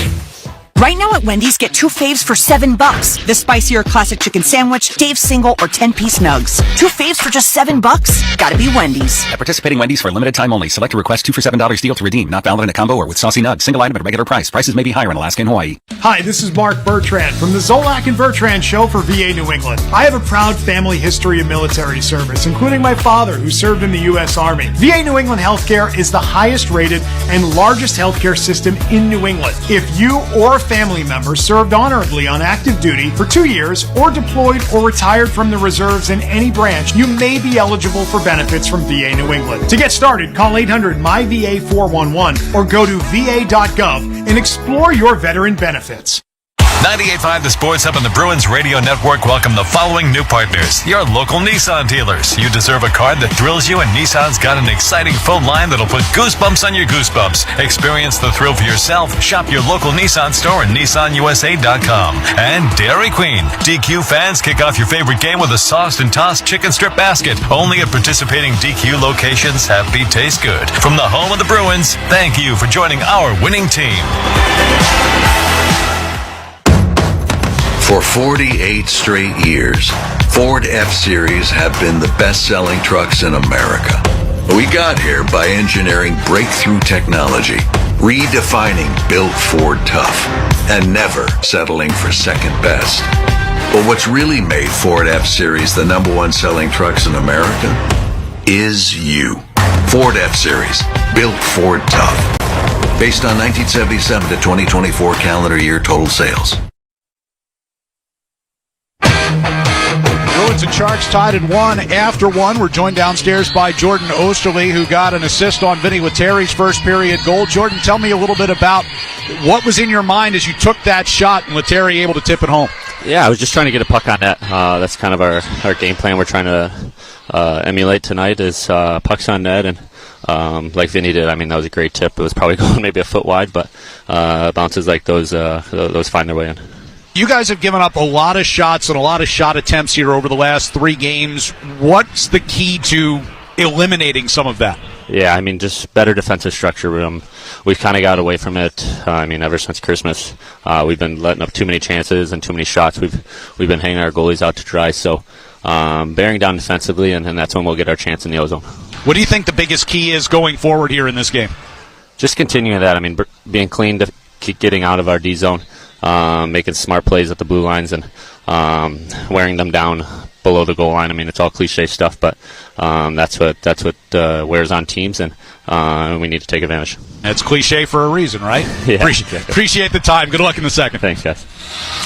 Right now at Wendy's, get 2 faves for $7. The spicier classic chicken sandwich, Dave's single, or 10-piece nugs. 2 faves for just $7? Gotta be Wendy's. At participating Wendy's for a limited time only. Select a request 2 for $7 deal to redeem. Not valid in a combo or with saucy nugs. Single item at regular price. Prices may be higher in Alaska and Hawaii. Hi, this is Mark Bertrand from the Zolak and Bertrand Show for VA New England. I have a proud family history of military service, including my father, who served in the U.S. Army. VA New England Healthcare is the highest rated and largest healthcare system in New England. If you or a family member served honorably on active duty for 2 years or deployed or retired from the reserves in any branch, you may be eligible for benefits from VA New England. To get started, call 800-MY-VA-411 or go to va.gov and explore your veteran benefits. 98.5 The Sports Hub and the Bruins Radio Network welcome the following new partners. Your local Nissan dealers. You deserve a car that thrills you, and Nissan's got an exciting full line that'll put goosebumps on your goosebumps. Experience the thrill for yourself. Shop your local Nissan store at nissanusa.com. And Dairy Queen. DQ fans, kick off your favorite game with a sauced and tossed chicken strip basket. Only at participating DQ locations. Happy taste good. From the home of the Bruins, thank you for joining our winning team. For 48 straight years, Ford F-Series have been the best-selling trucks in America. We got here by engineering breakthrough technology, redefining built Ford tough, and never settling for second best. But what's really made Ford F-Series the #1 selling trucks in America is you. Ford F-Series, built Ford tough. Based on 1977 to 2024 calendar year total sales. Bruins and Sharks tied at 1 after 1. We're joined downstairs by Jordan Osterley, who got an assist on Vinny Lettieri's first period goal. Jordan, tell me a little bit about what was in your mind as you took that shot and Lettieri able to tip it home. Yeah, I was just trying to get a puck on net. That's kind of our game plan we're trying to emulate tonight is pucks on net, and like Vinny did, I mean, that was a great tip. It was probably going maybe a foot wide, but bounces like those find their way in. You guys have given up a lot of shots and a lot of shot attempts here over the last 3 games. What's the key to eliminating some of that? Yeah, I mean, just better defensive structure. We've kind of got away from it. I mean, ever since Christmas, we've been letting up too many chances and too many shots. We've been hanging our goalies out to dry. So bearing down defensively, and that's when we'll get our chance in the ozone. What do you think the biggest key is going forward here in this game? Just continuing that. I mean, being clean to keep getting out of our D zone, making smart plays at the blue lines, and wearing them down below the goal line. I mean, it's all cliche stuff, but that's what wears on teams, and we need to take advantage. It's cliche for a reason, right? Yeah, Appreciate the time. Good luck in the second. Thanks, guys.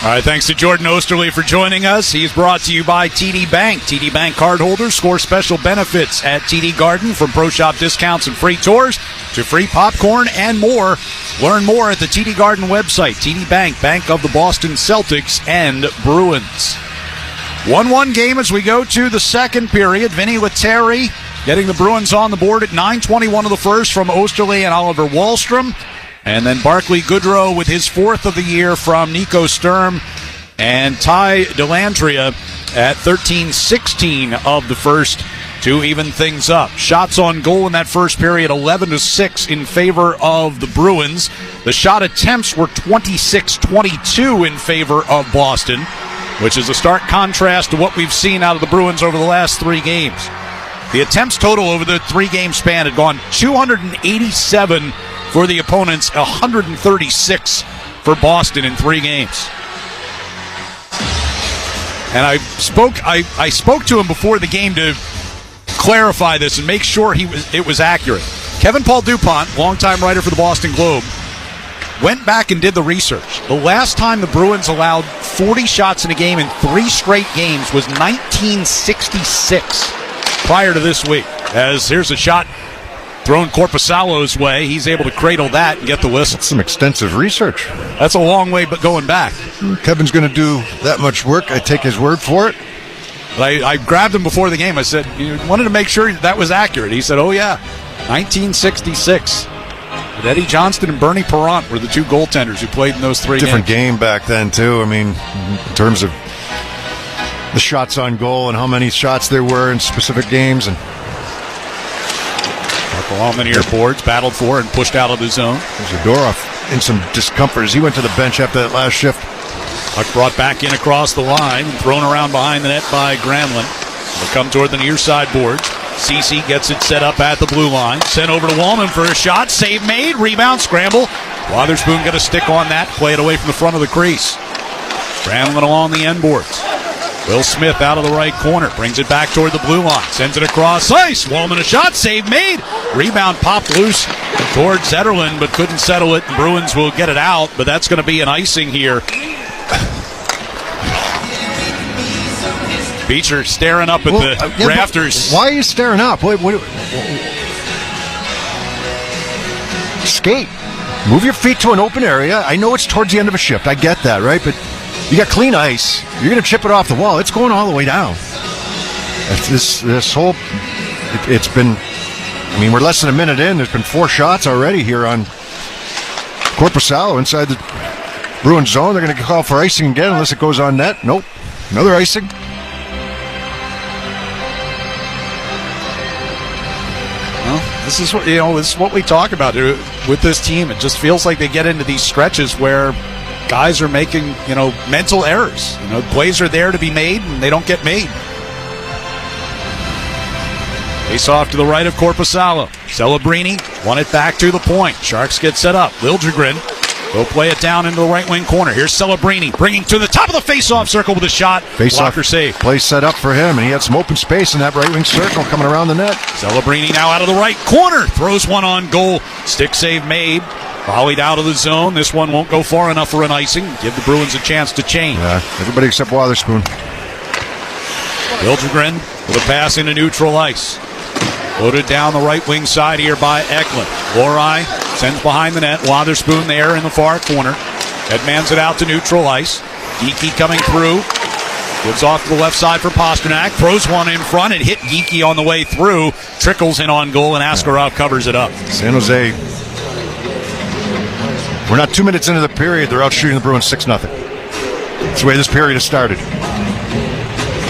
All right, thanks to Jordan Osterley for joining us. He's brought to you by TD Bank. TD Bank cardholders score special benefits at TD Garden, from pro shop discounts and free tours to free popcorn and more. Learn more at the TD Garden website. TD Bank, bank of the Boston Celtics and Bruins. 1-1 game as we go to the second period. Vinny Lettieri getting the Bruins on the board at 9:21 of the first from Osterley and Oliver Wahlstrom. And then Barclay Goodrow with his 4th of the year from Nico Sturm and Ty Dellandrea at 13:16 of the first to even things up. Shots on goal in that first period, 11-6 in favor of the Bruins. The shot attempts were 26-22 in favor of Boston, which is a stark contrast to what we've seen out of the Bruins over the last 3 games. The attempts total over the 3-game span had gone 287 for the opponents, 136 for Boston in 3 games. And I spoke to him before the game to clarify this and make sure it was accurate. Kevin Paul DuPont, longtime writer for the Boston Globe, went back and did the research. The last time the Bruins allowed 40 shots in a game in 3 straight games was 1966, prior to this week. As here's a shot thrown Korpisalo's way. He's able to cradle that and get the whistle. That's some extensive research. That's a long way but going back. Kevin's going to do that much work. I take his word for it. I grabbed him before the game. I said, you wanted to make sure that was accurate. He said, oh, yeah, 1966. But Eddie Johnston and Bernie Parent were the 2 goaltenders who played in those 3 games. Different game back then, too. I mean, in terms of the shots on goal and how many shots there were in specific games. And Marco Allman here boards, battled for and pushed out of the zone. There's Zadorov in some discomfort as he went to the bench after that last shift. Puck brought back in across the line, thrown around behind the net by Granlund. They'll come toward the near side boards. Ceci gets it set up at the blue line. Sent over to Wallman for a shot. Save made. Rebound, scramble. Wotherspoon got a stick on that. Play it away from the front of the crease. Granlund along the end boards. Will Smith out of the right corner. Brings it back toward the blue line. Sends it across ice. Wallman a shot. Save made. Rebound popped loose toward Zetterlund, but couldn't settle it. Bruins will get it out, but that's going to be an icing here. Beecher staring up at the rafters. Why are you staring up? Skate. Move your feet to an open area. I know it's towards the end of a shift. I get that, right? But you got clean ice. You're going to chip it off the wall. It's going all the way down. This whole... It's been... I mean, we're less than a minute in. There's been 4 shots already here on Korpisalo inside the Bruins zone. They're going to call for icing again unless it goes on net. Nope. Another icing. This is what we talk about with this team. It just feels like they get into these stretches where guys are making, mental errors. Plays are there to be made, and they don't get made. Face off to the right of Korpisalo. Celebrini won it back to the point. Sharks get set up. Liljegren They'll play it down into the right wing corner. Here's Celebrini bringing to the top of the face-off circle with a shot. Blocker save. Play set up for him, and he had some open space in that right wing circle coming around the net. Celebrini now out of the right corner. Throws one on goal. Stick save made. Volleyed out of the zone. This one won't go far enough for an icing. Give the Bruins a chance to change. Yeah, everybody except Wotherspoon. Liljegren with a pass into neutral ice. Loaded down the right wing side here by Eklund. Lohrei sends behind the net. Wotherspoon there in the far corner. Headmans it out to neutral ice. Geekie coming through. Gives off to the left side for Pasternak. Throws one in front. It hit Geekie on the way through. Trickles in on goal, and Askarov covers it up. San Jose. We're not 2 minutes into the period. They're out shooting the Bruins 6-0. That's the way this period has started.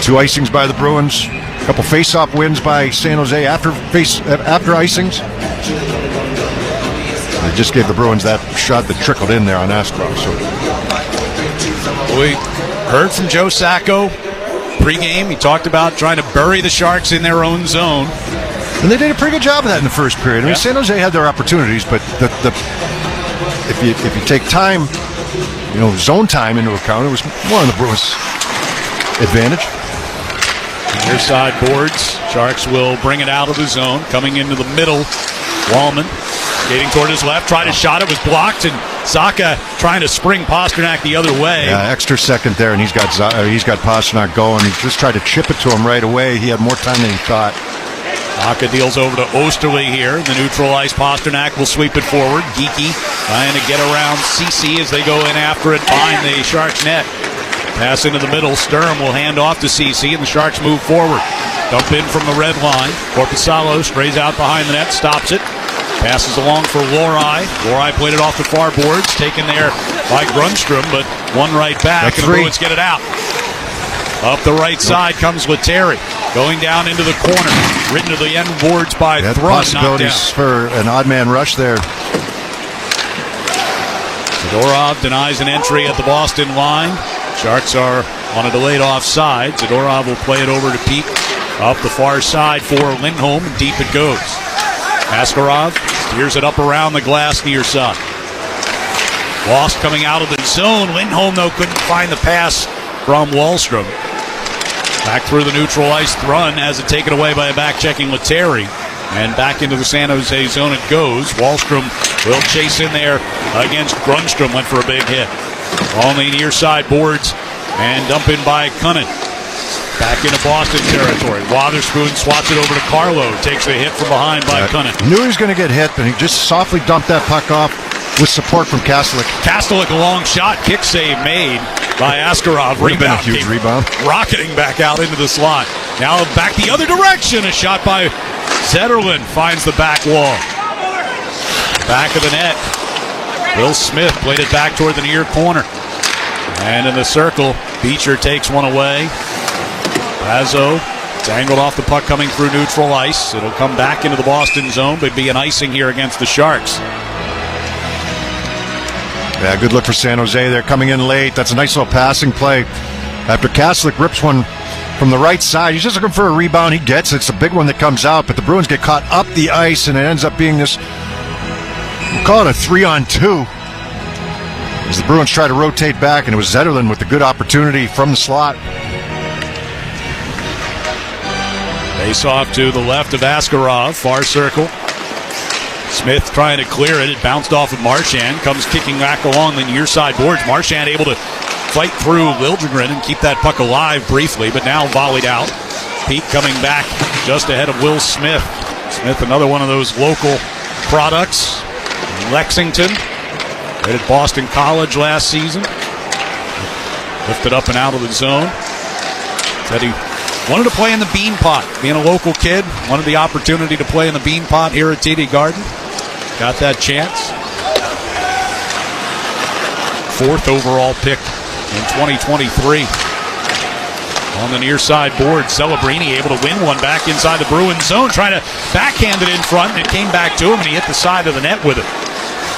2 icings by the Bruins. A couple face-off wins by San Jose after icings. They just gave the Bruins that shot that trickled in there on Askarov. So we heard from Joe Sacco pregame. He talked about trying to bury the Sharks in their own zone. And they did a pretty good job of that in the first period. I mean, San Jose had their opportunities, but if you take time, zone time into account, it was more on the Bruins' advantage. Near side boards. Sharks will bring it out of the zone. Coming into the middle. Wallman skating toward his left. Tried a shot. It was blocked. And Zacha trying to spring Pasternak the other way. Yeah, extra second there, and he's got Pasternak going. He just tried to chip it to him right away. He had more time than he thought. Zacha deals over to Osterley here. The neutral ice. Pasternak will sweep it forward. Geekie trying to get around CC as they go in after it behind the Sharks net. Pass into the middle. Sturm will hand off to CC, and the Sharks move forward. Dump in from the red line. Korpisalo sprays out behind the net, stops it. Passes along for Lohrei. Lohrei played it off the far boards, taken there by Grundstrom, but one right back, and the Bruins get it out. Up the right side comes Lettieri, going down into the corner. Ridden to the end boards by Thrun. Possibilities for an odd man rush there. Zadorov denies an entry at the Boston line. Sharks are on a delayed offside. Zadorov will play it over to Pete up the far side for Lindholm, and deep it goes. Askarov steers it up around the glass near side. Lost coming out of the zone. Lindholm, though, couldn't find the pass from Wahlstrom. Back through the neutral ice. Thrun has it taken away by a back-checking Lettieri. And back into the San Jose zone it goes. Wahlstrom will chase in there against Grundstrom. Went for a big hit. On the near side boards and dump in by Cunnin. Back into Boston territory. Wotherspoon swats it over to Carlo. Takes a hit from behind by Cunnin. Knew he was going to get hit, but he just softly dumped that puck off with support from Kastelik. Kastelik, a long shot. Kick save made by Askarov. Would have been a huge rebound. Rocketing back out into the slot. Now back the other direction. A shot by Zetterlund finds the back wall. Back of the net. Will Smith played it back toward the near corner. And in the circle, Beecher takes one away. Razzo dangled off the puck coming through neutral ice. It'll come back into the Boston zone, but be an icing here against the Sharks. Yeah, good look for San Jose. They're coming in late. That's a nice little passing play. After Kastelik rips one from the right side, he's just looking for a rebound. He gets it. It's a big one that comes out, but the Bruins get caught up the ice, and it ends up being this, we'll call it a 3-on-2. As the Bruins try to rotate back, and it was Zetterlund with the good opportunity from the slot. Face off to the left of Askarov, far circle. Smith trying to clear it. It bounced off of Marchand. Comes kicking back along the near side boards. Marchand able to fight through Liljegren and keep that puck alive briefly, but now volleyed out. Pete coming back just ahead of Will Smith. Smith, another one of those local products. Lexington. Played at Boston College last season. Lifted up and out of the zone. Said he wanted to play in the Bean Pot. Being a local kid, wanted the opportunity to play in the Bean Pot here at TD Garden. Got that chance. 4th overall pick in 2023. On the near side board, Celebrini able to win one back inside the Bruins zone. Trying to backhand it in front, and it came back to him, and he hit the side of the net with it.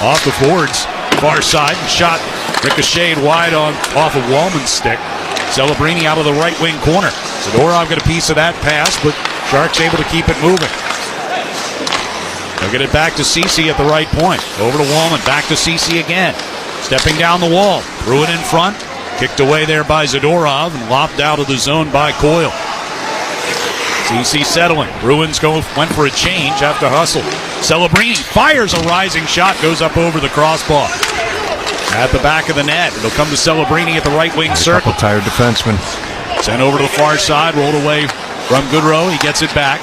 Off the boards, far side, and shot ricocheted wide off of Wallman's stick. Celebrini out of the right wing corner. Zadorov got a piece of that pass, but Sharks able to keep it moving. They'll get it back to Ceci at the right point. Over to Wallman, back to Ceci again. Stepping down the wall. Threw it in front. Kicked away there by Zadorov and lopped out of the zone by Coyle. CC settling. Bruins went for a change after hustle. Celebrini fires a rising shot. Goes up over the crossbar. At the back of the net. It'll come to Celebrini at the right wing circle. Tired defenseman. Sent over to the far side. Rolled away from Goodrow. He gets it back.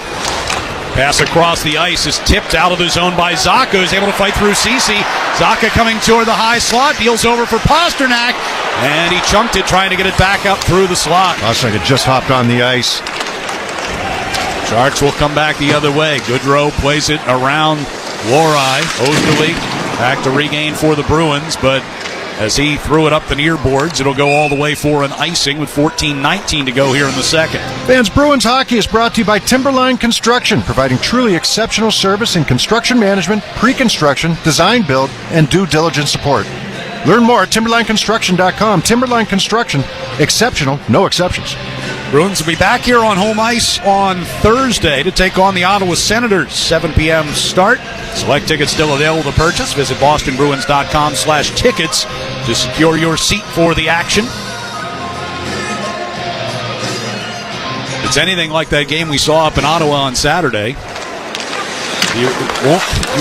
Pass across the ice is tipped out of the zone by Zaka, who's able to fight through CC. Zaka coming toward the high slot, deals over for Pasternak, and he chunked it, trying to get it back up through the slot. Pasternak had just hopped on the ice. Sharks will come back the other way. Goodrow plays it around Lohrei. Osterley back to regain for the Bruins, but as he threw it up the near boards, it'll go all the way for an icing with 14:19 to go here in the second. Fans, Bruins hockey is brought to you by Timberline Construction, providing truly exceptional service in construction management, pre-construction, design build, and due diligence support. Learn more at timberlineconstruction.com. Timberline Construction, exceptional, no exceptions. Bruins will be back here on home ice on Thursday to take on the Ottawa Senators. 7 p.m. start. Select tickets still available to purchase. Visit bostonbruins.com/tickets to secure your seat for the action. If it's anything like that game we saw up in Ottawa on Saturday, you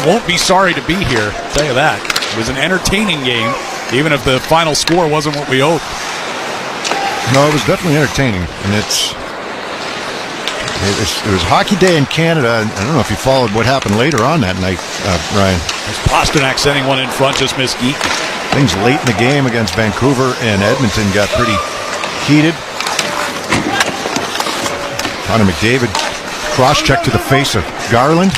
won't be sorry to be here, I'll tell you that. It was an entertaining game, even if the final score wasn't what we hoped. No, it was definitely entertaining, and it was Hockey Day in Canada, and I don't know if you followed what happened later on that night, Ryan. Pasternak sending one in front, just missed Geek. Things late in the game against Vancouver and Edmonton got pretty heated. Connor McDavid cross-check to the face of Garland.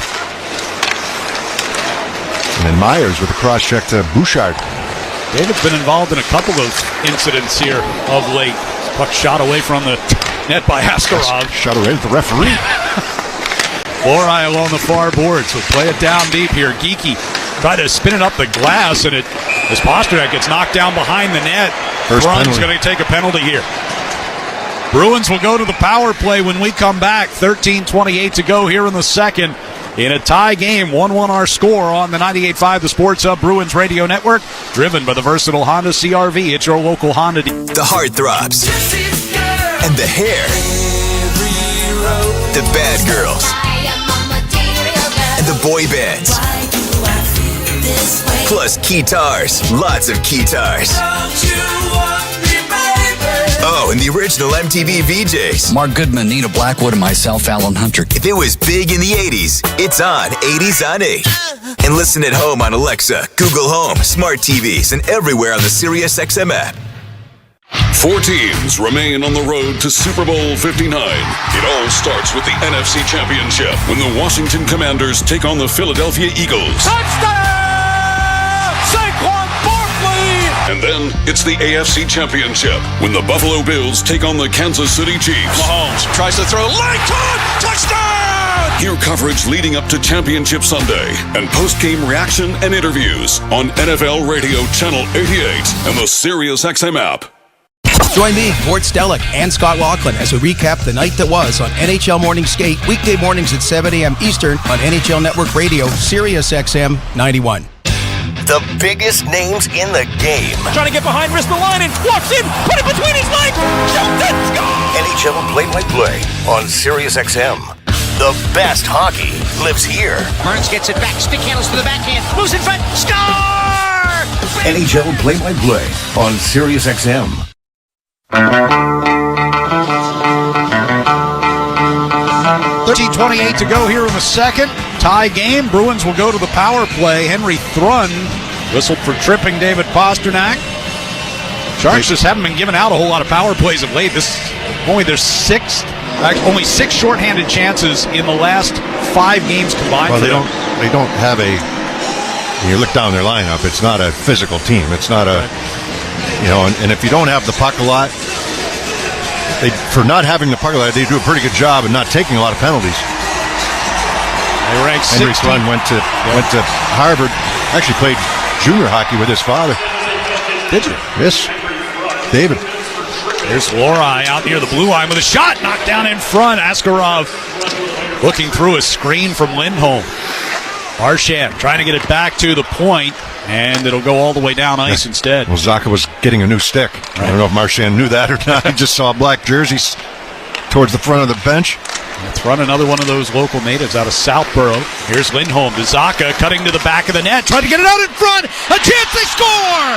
And then Myers with a cross-check to Bouchard. David's been involved in a couple of incidents here of late. Puck shot away from the net by Askarov. Shot away at the referee. Lohrei along the far boards. So play it down deep here. Geeky tried to spin it up the glass, and as Pasternak gets knocked down behind the net. Bruins going to take a penalty here. Bruins will go to the power play when we come back. 13:28 to go here in the second. In a tie game, 1-1 our score on the 98.5 The Sports Hub Bruins Radio Network, driven by the versatile Honda CR-V. It's your local Honda. The heartthrobs. And the hair. The bad girls. And the boy bands. Plus guitars. Lots of guitars. Oh, and the original MTV VJs. Mark Goodman, Nina Blackwood, and myself, Alan Hunter. If it was big in the 80s, it's on 80s on 8. And listen at home on Alexa, Google Home, smart TVs, and everywhere on the SiriusXM app. 4 teams remain on the road to Super Bowl 59. It all starts with the NFC Championship when the Washington Commanders take on the Philadelphia Eagles. Touchdown! Saquon Barkley! And then it's the AFC Championship when the Buffalo Bills take on the Kansas City Chiefs. Mahomes tries to throw late on touchdown! Hear coverage leading up to Championship Sunday and post-game reaction and interviews on NFL Radio Channel 88 and the SiriusXM app. Join me, Ward Stellick, and Scott Laughlin as we recap the night that was on NHL Morning Skate, weekday mornings at 7 a.m. Eastern on NHL Network Radio, SiriusXM 91. The biggest names in the game. Trying to get behind, wrist the line, and walks in, put it between his legs, shoots it, score! NHL play-by-play on SiriusXM. The best hockey lives here. Burns gets it back, stick handles to the backhand, moves in front, score! NHL play-by-play on SiriusXM. 13:28 to go here in the second. Tie game. Bruins will go to the power play. Henry Thrun whistled for tripping David Pasternak. Sharks just haven't been giving out a whole lot of power plays of late. Only 6 shorthanded chances in the last 5 games combined. Well, they don't have a. When you look down their lineup, it's not a physical team. It's not a, and if you don't have the puck a lot, for not having the puck a lot, they do a pretty good job of not taking a lot of penalties. They ranked Henry Thrun went to Harvard. Actually played junior hockey with his father. Did you? Yes. David. There's Lohrei out near the blue line with a shot knocked down in front. Askarov looking through a screen from Lindholm. Marchand trying to get it back to the point. And it'll go all the way down ice instead. Well, Zacha was getting a new stick. Right. I don't know if Marchand knew that or not. He just saw black jerseys towards the front of the bench. Let's run another one of those local natives out of Southborough. Here's Lindholm to Zacha, cutting to the back of the net, trying to get it out in front. A chance, they score!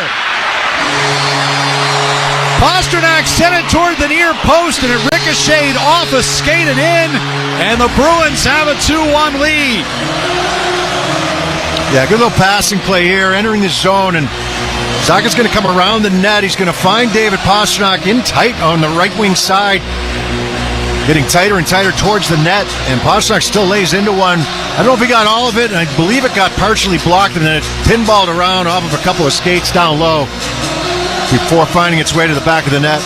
Pasternak sent it toward the near post, and it ricocheted off a skate and in, and the Bruins have a 2-1 lead. Yeah, good little passing play here, entering the zone, and Zacha's going to come around the net. He's going to find David Pasternak in tight on the right wing side, getting tighter and tighter towards the net, and Pasternak still lays into one. I don't know if he got all of it, and I believe it got partially blocked, and then it pinballed around off of a couple of skates down low before finding its way to the back of the net.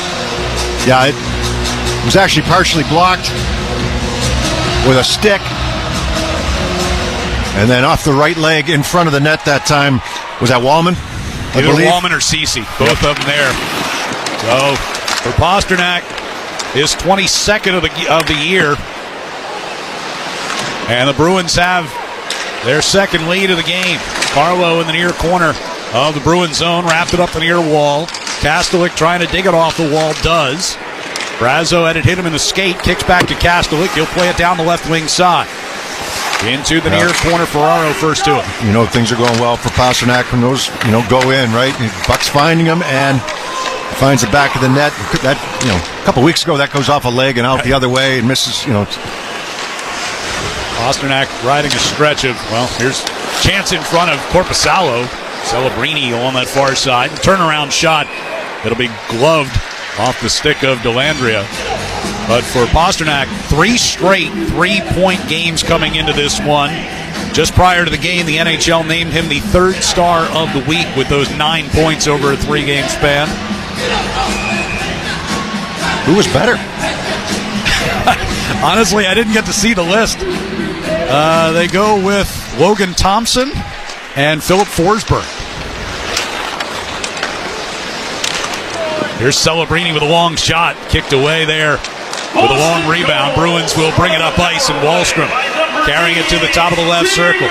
Yeah, it was actually partially blocked with a stick. And then off the right leg in front of the net that time. Was that Wallman? Either Wallman or Ceci. Both of them there. So, for Pasternak, his 22nd of the year. And the Bruins have their second lead of the game. Carlo in the near corner of the Bruins zone. Wrapped it up the near wall. Kastelik trying to dig it off the wall. Does. Brazo had it hit him in the skate. Kicks back to Kastelik. He'll play it down the left wing side. Into the near corner, Ferraro first to it. You know, things are going well for Pasternak when those, go in, right? Buck's finding him and finds the back of the net. That, a couple weeks ago, that goes off a leg and out the other way and misses, Pasternak riding a stretch of, here's chance in front of Korpisalo. Celebrini on that far side. Turnaround shot that'll be gloved off the stick of Dellandrea. But for Pasternak, 3 straight 3-point games coming into this one. Just prior to the game, the NHL named him the 3rd star of the week with those 9 points over a 3-game span. Who was better? Honestly, I didn't get to see the list. They go with Logan Thompson and Philip Forsberg. Here's Celebrini with a long shot. Kicked away there with a long rebound. Bruins will bring it up ice, and Wahlstrom carrying it to the top of the left circle.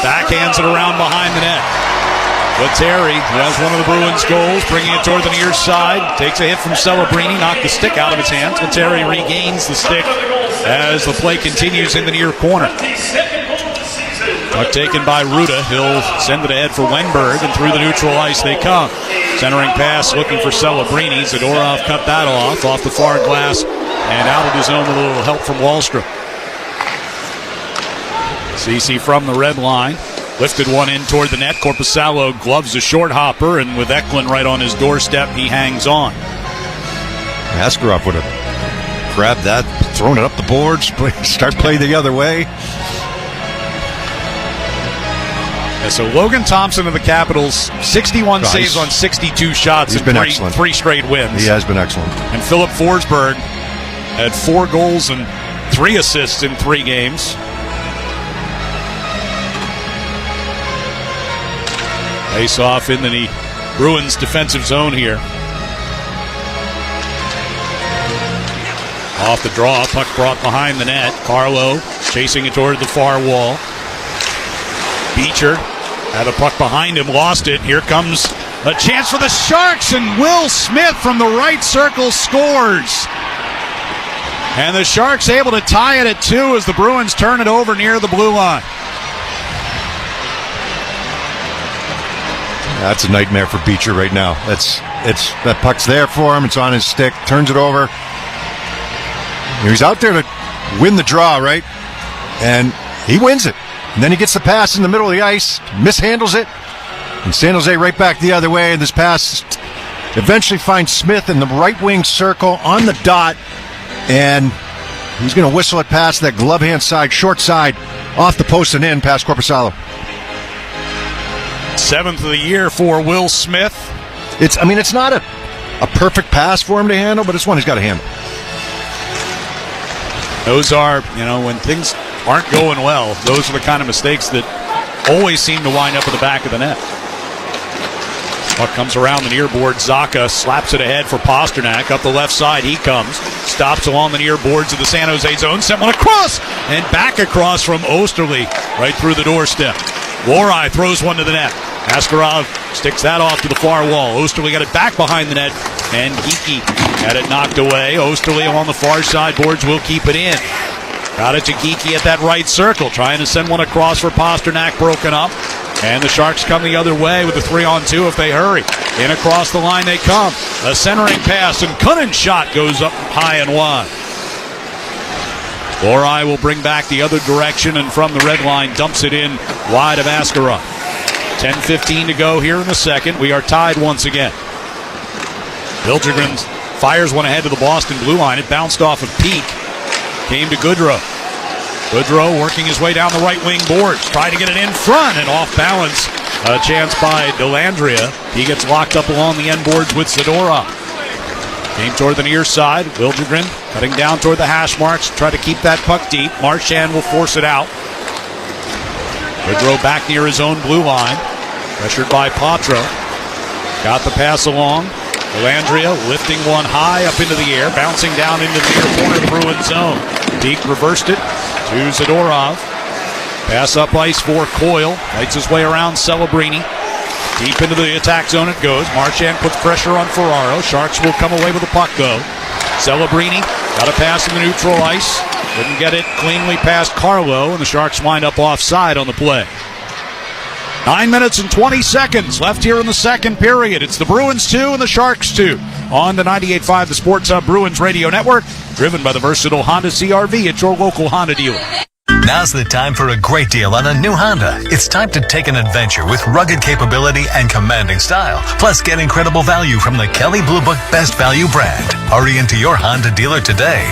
Backhands it around behind the net. Lettieri has one of the Bruins' goals, bringing it toward the near side. Takes a hit from Celebrini, knocked the stick out of his hands. Lettieri regains the stick as the play continues in the near corner. Puck taken by Ruda. He'll send it ahead for Wenberg, and through the neutral ice they come. Centering pass looking for Celebrini. Zadorov cut that off the far glass and out of the zone with a little help from Wahlstrom. Ceci from the red line. Lifted one in toward the net. Korpisalo gloves a short hopper, and with Eklund right on his doorstep, he hangs on. Askarov would have grabbed that, thrown it up the boards, start playing the other way. Yeah, so Logan Thompson of the Capitals, 61 saves on 62 shots. He's been excellent. 3 straight wins. He has been excellent. And Philip Forsberg had 4 goals and 3 assists in 3 games. Face off into the Bruins defensive zone here. Off the draw, puck brought behind the net. Carlo chasing it toward the far wall. Beecher had a puck behind him, lost it. Here comes a chance for the Sharks, and Will Smith from the right circle scores. And the Sharks able to tie it at 2 as the Bruins turn it over near the blue line. That's a nightmare for Beecher right now. That puck's there for him. It's on his stick. Turns it over. He's out there to win the draw, right? And he wins it. And then he gets the pass in the middle of the ice, mishandles it, and San Jose right back the other way. And this pass eventually finds Smith in the right wing circle on the dot, and he's going to whistle it past that glove hand side, short side, off the post and in past Korpisalo. 7th of the year for Will Smith. It's not a perfect pass for him to handle, but it's one he's got to handle. Those are, when things aren't going well, those are the kind of mistakes that always seem to wind up at the back of the net. Puck comes around the near board. Zacha slaps it ahead for Pasternak. Up the left side he comes. Stops along the near boards of the San Jose zone. Sent one across and back across from Osterley right through the doorstep. Lohrei throws one to the net. Askarov sticks that off to the far wall. Osterley got it back behind the net, and Geekie had it knocked away. Osterley on the far side boards will keep it in. Got it to Geekie at that right circle, trying to send one across for Pasternak, broken up. And the Sharks come the other way with a 3-on-2 if they hurry. In across the line they come. A centering pass, and Kunin's shot goes up high and wide. Lorei will bring back the other direction, and from the red line dumps it in wide of Askarov. 10:15 to go here in the second. We are tied once again. Liljegren fires one ahead to the Boston blue line. It bounced off of Peak. Came to Goodrow. Goodrow working his way down the right wing boards. Trying to get it in front and off balance. A chance by Dellandrea. He gets locked up along the end boards with Zadorov. Came toward the near side. Liljegren cutting down toward the hash marks. Try to keep that puck deep. Marchand will force it out. Goodrow back near his own blue line. Pressured by Patra. Got the pass along. Dellandrea lifting one high up into the air, bouncing down into the near corner of the Bruins zone. Peak reversed it to Zadorov. Pass up ice for Coyle. Fights his way around Celebrini. Deep into the attack zone it goes. Marchand puts pressure on Ferraro. Sharks will come away with the puck, though. Celebrini got a pass in the neutral ice. Couldn't get it cleanly past Carlo, and the Sharks wind up offside on the play. 9 minutes and 20 seconds left here in the second period. It's the Bruins 2 and the Sharks 2 on the 98.5 The Sports Hub Bruins Radio Network, driven by the versatile Honda CR-V at your local Honda dealer. Now's the time for a great deal on a new Honda. It's time to take an adventure with rugged capability and commanding style. Plus, get incredible value from the Kelley Blue Book Best Value brand. Hurry into your Honda dealer today.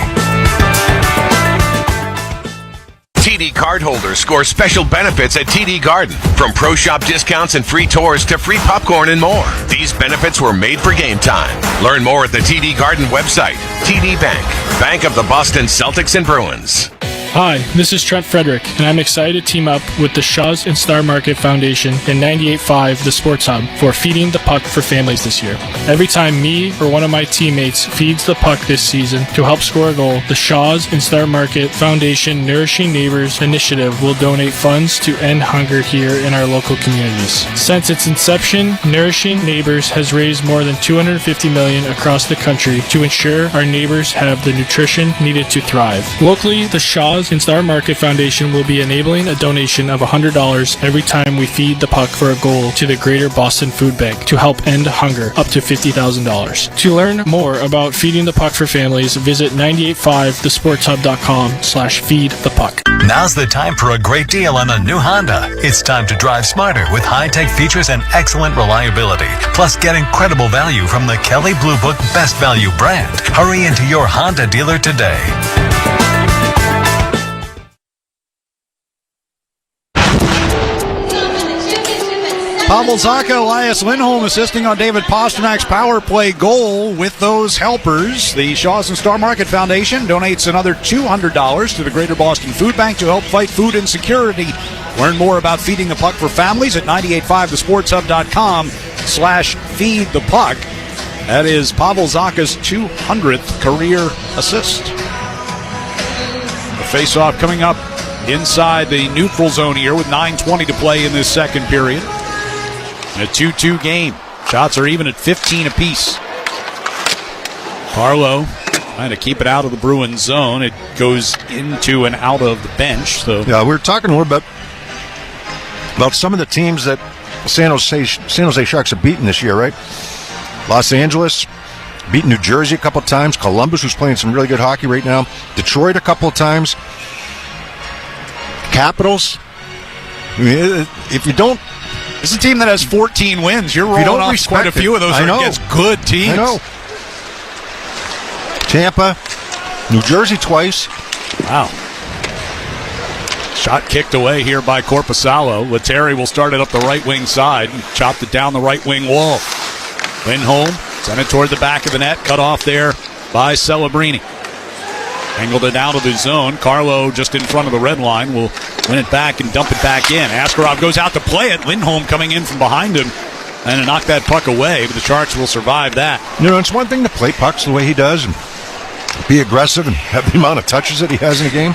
TD cardholders score special benefits at TD Garden. From pro shop discounts and free tours to free popcorn and more. These benefits were made for game time. Learn more at the TD Garden website. TD Bank, Bank of the Boston Celtics and Bruins. Hi, this is Trent Frederick, and I'm excited to team up with the Shaw's and Star Market Foundation and 98.5 The Sports Hub for Feeding the Puck for Families this year. Every time me or one of my teammates feeds the puck this season to help score a goal, the Shaw's and Star Market Foundation Nourishing Neighbors initiative will donate funds to end hunger here in our local communities. Since its inception, Nourishing Neighbors has raised more than $250 million across the country to ensure our neighbors have the nutrition needed to thrive. Locally, the Shaw's and Star Market Foundation will be enabling a donation of $100 every time we feed the puck for a goal to the Greater Boston Food Bank to help end hunger, up to $50,000. To learn more about feeding the puck for families, visit 985thesportshub.com/feedthepuck. Now's the time for a great deal on a new Honda. It's time to drive smarter with high-tech features and excellent reliability. Plus, get incredible value from the Kelley Blue Book Best Value brand. Hurry into your Honda dealer today. Pavel Zacha, Elias Lindholm assisting on David Pasternak's power play goal with those helpers. The Shaw's and Star Market Foundation donates another $200 to the Greater Boston Food Bank to help fight food insecurity. Learn more about feeding the puck for families at 985thesportshub.com/feedthepuck. That is Pavel Zacha's 200th career assist. The face-off coming up inside the neutral zone here with 9:20 to play in this second period. A 2-2 game. Shots are even at 15 apiece. Carlo trying to keep it out of the Bruins zone. It goes into and out of the bench. So yeah, we were talking a little bit about some of the teams that San Jose Sharks have beaten this year, right? Los Angeles, beaten New Jersey a couple of times. Columbus, who's playing some really good hockey right now. Detroit a couple of times. Capitals. I mean, if you don't... This is a team that has 14 wins. You're rolling off quite a few of those against good teams. I know. Tampa, New Jersey twice. Wow. Shot kicked away here by Korpisalo. Lettieri will start it up the right wing side and chopped it down the right wing wall. Lindholm sent it toward the back of the net. Cut off there by Celebrini. Angled it out of the zone. Carlo just in front of the red line will win it back and dump it back in. Askarov goes out to play it. Lindholm coming in from behind him and to knock that puck away, but the Sharks will survive that. You know, it's one thing to play pucks the way he does and be aggressive and have the amount of touches that he has in a game.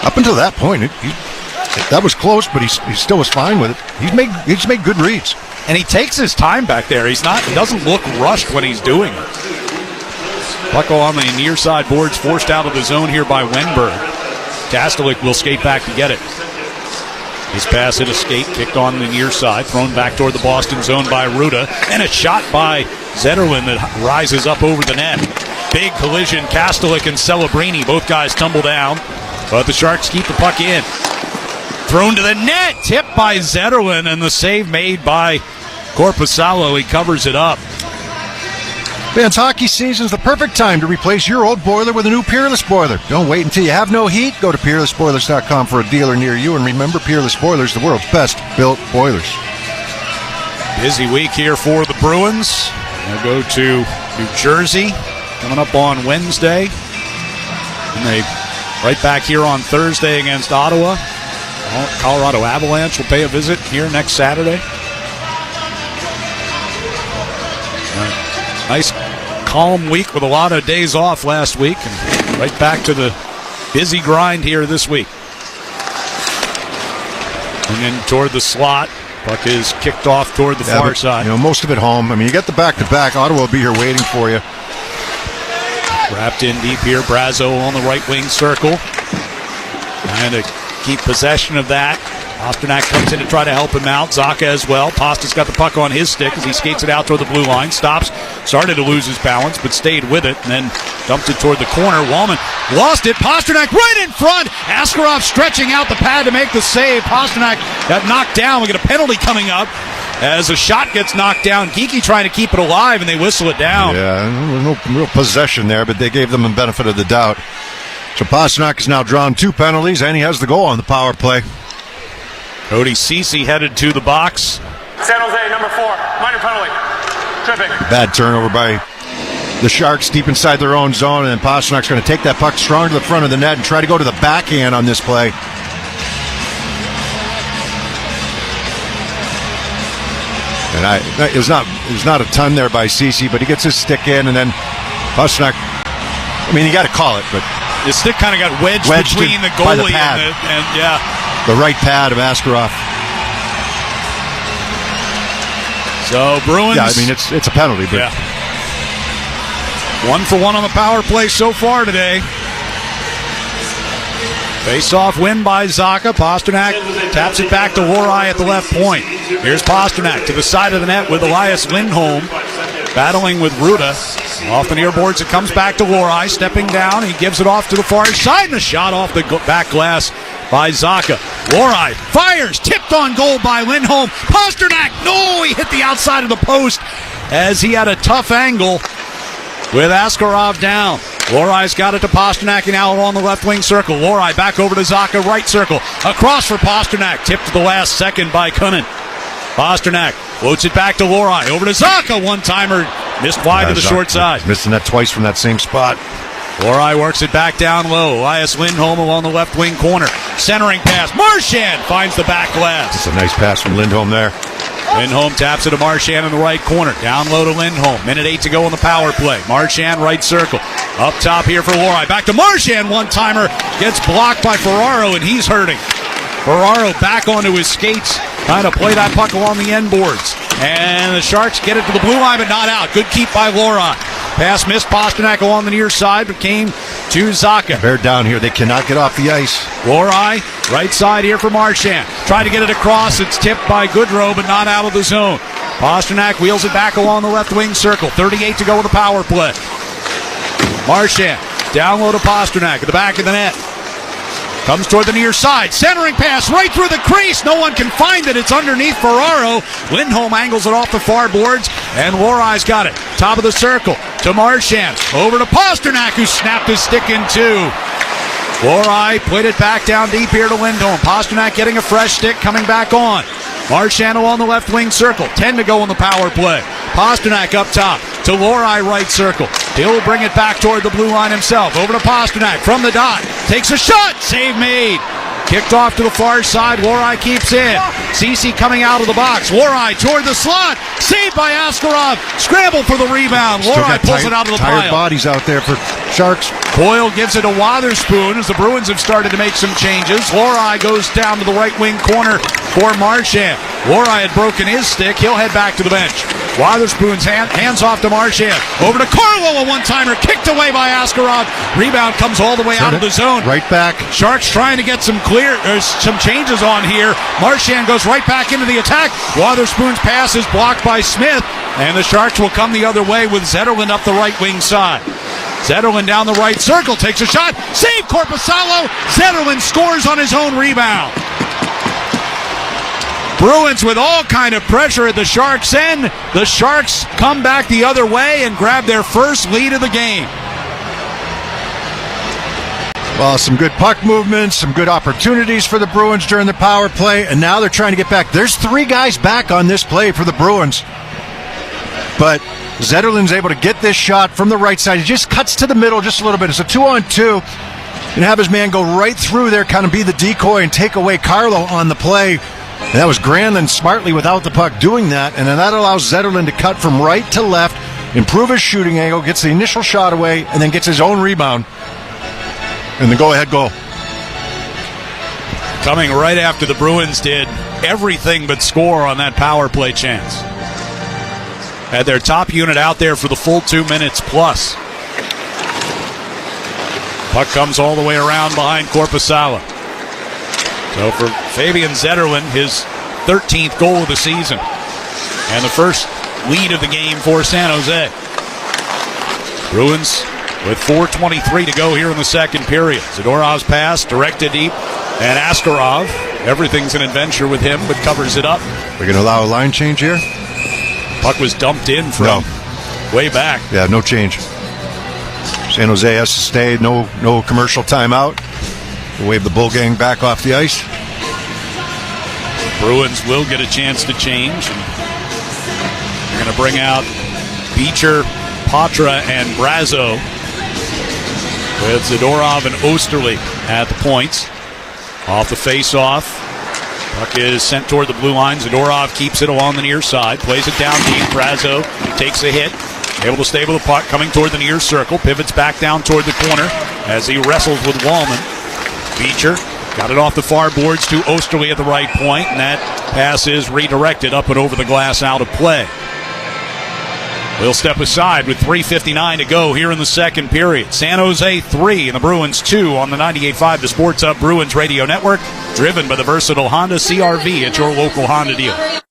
Up until that point, That was close, but he still was fine with it. He's made good reads. And he takes his time back there. He doesn't look rushed when he's doing it. Puck on the near side boards, forced out of the zone here by Wenberg. Kastelik will skate back to get it. His pass in a skate, kicked on the near side, thrown back toward the Boston zone by Ruda, and a shot by Zetterlund that rises up over the net. Big collision, Kastelik and Celebrini, both guys tumble down, but the Sharks keep the puck in. Thrown to the net, tipped by Zetterlund, and the save made by Korpisalo. He covers it up. Fans, hockey season's the perfect time to replace your old boiler with a new Peerless boiler. Don't wait until you have no heat. Go to peerlessboilers.com for a dealer near you. And remember, Peerless Boilers, the world's best built boilers. Busy week here for the Bruins. They'll go to New Jersey coming up on Wednesday. And they right back here on Thursday against Ottawa. Colorado Avalanche will pay a visit here next Saturday. Nice calm week with a lot of days off last week, and right back to the busy grind here this week. And then toward the slot, puck is kicked off toward the far side. You know, most of it home. I mean, you get the back-to-back. Ottawa will be here waiting for you. Wrapped in deep here, Brazo on the right wing circle. And to keep possession of that, Pasternak comes in to try to help him out. Zacha as well. Pasta's got the puck on his stick as he skates it out toward the blue line. Stops, started to lose his balance, but stayed with it, and then dumped it toward the corner. Wallman lost it. Pasternak right in front. Askarov stretching out the pad to make the save. Pasternak got knocked down. We get a penalty coming up as a shot gets knocked down. Geekie trying to keep it alive, and they whistle it down. Yeah, no real possession there, but they gave them the benefit of the doubt. So Pasternak has now drawn 2 penalties, and he has the goal on the power play. Cody Ceci headed to the box. San Jose, number 4, minor penalty. Tripping. Bad turnover by the Sharks deep inside their own zone, and then Pasternak's going to take that puck strong to the front of the net and try to go to the backhand on this play. And it was not a ton there by Ceci, but he gets his stick in, and then Pasternak, I mean, you got to call it, but his stick kind of got wedged between the goalie and yeah. The right pad of Askarov. So Bruins. Yeah, I mean it's a penalty, but yeah. 1 for 1 on the power play so far today. Face-off win by Zacha. Pasternak taps it back to Lohrei at the left point. Here's Pasternak to the side of the net with Elias Lindholm battling with Ruda. Off the near boards, it comes back to Lohrei. Stepping down, he gives it off to the far side, and a shot off the back glass by Zacha. Lohrei fires, tipped on goal by Lindholm. Pasternak, no, he hit the outside of the post as he had a tough angle with Askarov down. Lohrai's got it to Pasternak and now along the left wing circle. Lohrei back over to Zacha, right circle. Across for Pasternak, tipped to the last second by Kunnin. Pasternak floats it back to Lohrei. Over to Zacha, one-timer, missed wide to the short side. Missing that twice from that same spot. Lohrei works it back down low. Elias Lindholm along the left wing corner. Centering pass. Marchand finds the back glass. It's a nice pass from Lindholm there. Lindholm taps it to Marchand in the right corner. Down low to Lindholm. 1:08 to go on the power play. Marchand right circle. Up top here for Lohrei. Back to Marchand. One-timer gets blocked by Ferraro, and he's hurting. Ferraro back onto his skates. Trying to play that puck along the end boards. And the Sharks get it to the blue line, but not out. Good keep by Lohrei. Pass missed. Pasternak along the near side, but came to Zacha. They're down here. They cannot get off the ice. Lohrei, right side here for Marchand. Tried to get it across. It's tipped by Goodrow, but not out of the zone. Pasternak wheels it back along the left wing circle. 38 to go with the power play. Marchand, down low to Pasternak at the back of the net. Comes toward the near side. Centering pass right through the crease. No one can find it. It's underneath Ferraro. Lindholm angles it off the far boards, and Lohrai's got it. Top of the circle to Marchand. Over to Pasternak, who snapped his stick in two. Lohrei played it back down deep here to Lindholm. Pasternak getting a fresh stick, coming back on. Marchand along the left wing circle. 10 to go on the power play. Pasternak up top to Lohrei right circle. He'll bring it back toward the blue line himself. Over to Pasternak from the dot. Takes a shot. Save made Kicked off to the far side. Warai keeps in. Cece coming out of the box. Warai toward the slot. Saved by Askarov. Scramble for the rebound. Warai pulls it out of the tired pile. Bodies out there for Sharks. Boyle gives it to Wotherspoon as the Bruins have started to make some changes. Warai goes down to the right wing corner for Marchand. Warai had broken his stick. He'll head back to the bench. Wotherspoon's hands off to Marchand. Over to Carlo, a one-timer kicked away by Askarov. Rebound comes all the way out of the zone. Right back. Sharks trying to get some changes on here. Marchand goes right back into the attack. Wotherspoon's pass is blocked by Smith, and the Sharks will come the other way with Zetterlund up the right wing side. Zetterlund down the right circle, takes a shot. Save Korpisalo. Zetterlund scores on his own rebound. Bruins with all kind of pressure at the Sharks' end. The Sharks come back the other way and grab their first lead of the game. Well, some good puck movements, some good opportunities for the Bruins during the power play, and now they're trying to get back. There's 3 guys back on this play for the Bruins. But Zetterlund's able to get this shot from the right side. He just cuts to the middle just a little bit. It's a 2-on-2. And have his man go right through there, kind of be the decoy and take away Carlo on the play. And that was Granlund smartly without the puck doing that. And then that allows Zetterlund to cut from right to left, improve his shooting angle, gets the initial shot away, and then gets his own rebound. And the go-ahead goal. Coming right after the Bruins did everything but score on that power play chance. Had their top unit out there for the full 2 minutes plus. Puck comes all the way around behind Korpisalo. So for Fabian Zetterlund, his 13th goal of the season. And the first lead of the game for San Jose. Bruins with 4:23 to go here in the second period. Zadorov's pass directed deep. And Askarov, everything's an adventure with him, but covers it up. We're going to allow a line change here? Puck was dumped in from way back. Yeah, no change. San Jose has to stay. No commercial timeout. We'll wave the Bull Gang back off the ice. Bruins will get a chance to change. And they're going to bring out Beecher, Patra, and Brazo with Zadorov and Osterley at the points. Off the face-off. Puck is sent toward the blue line. Zadorov keeps it along the near side. Plays it down deep. Brazo takes a hit. Able to stay with the puck. Coming toward the near circle. Pivots back down toward the corner as he wrestles with Wallman. Beecher got it off the far boards to Osterley at the right point, and that pass is redirected up and over the glass out of play. We'll step aside with 3:59 to go here in the second period. San Jose 3 and the Bruins 2 on the 98.5 The Sports Hub Bruins Radio Network, driven by the versatile Honda CR-V at your local Honda dealer.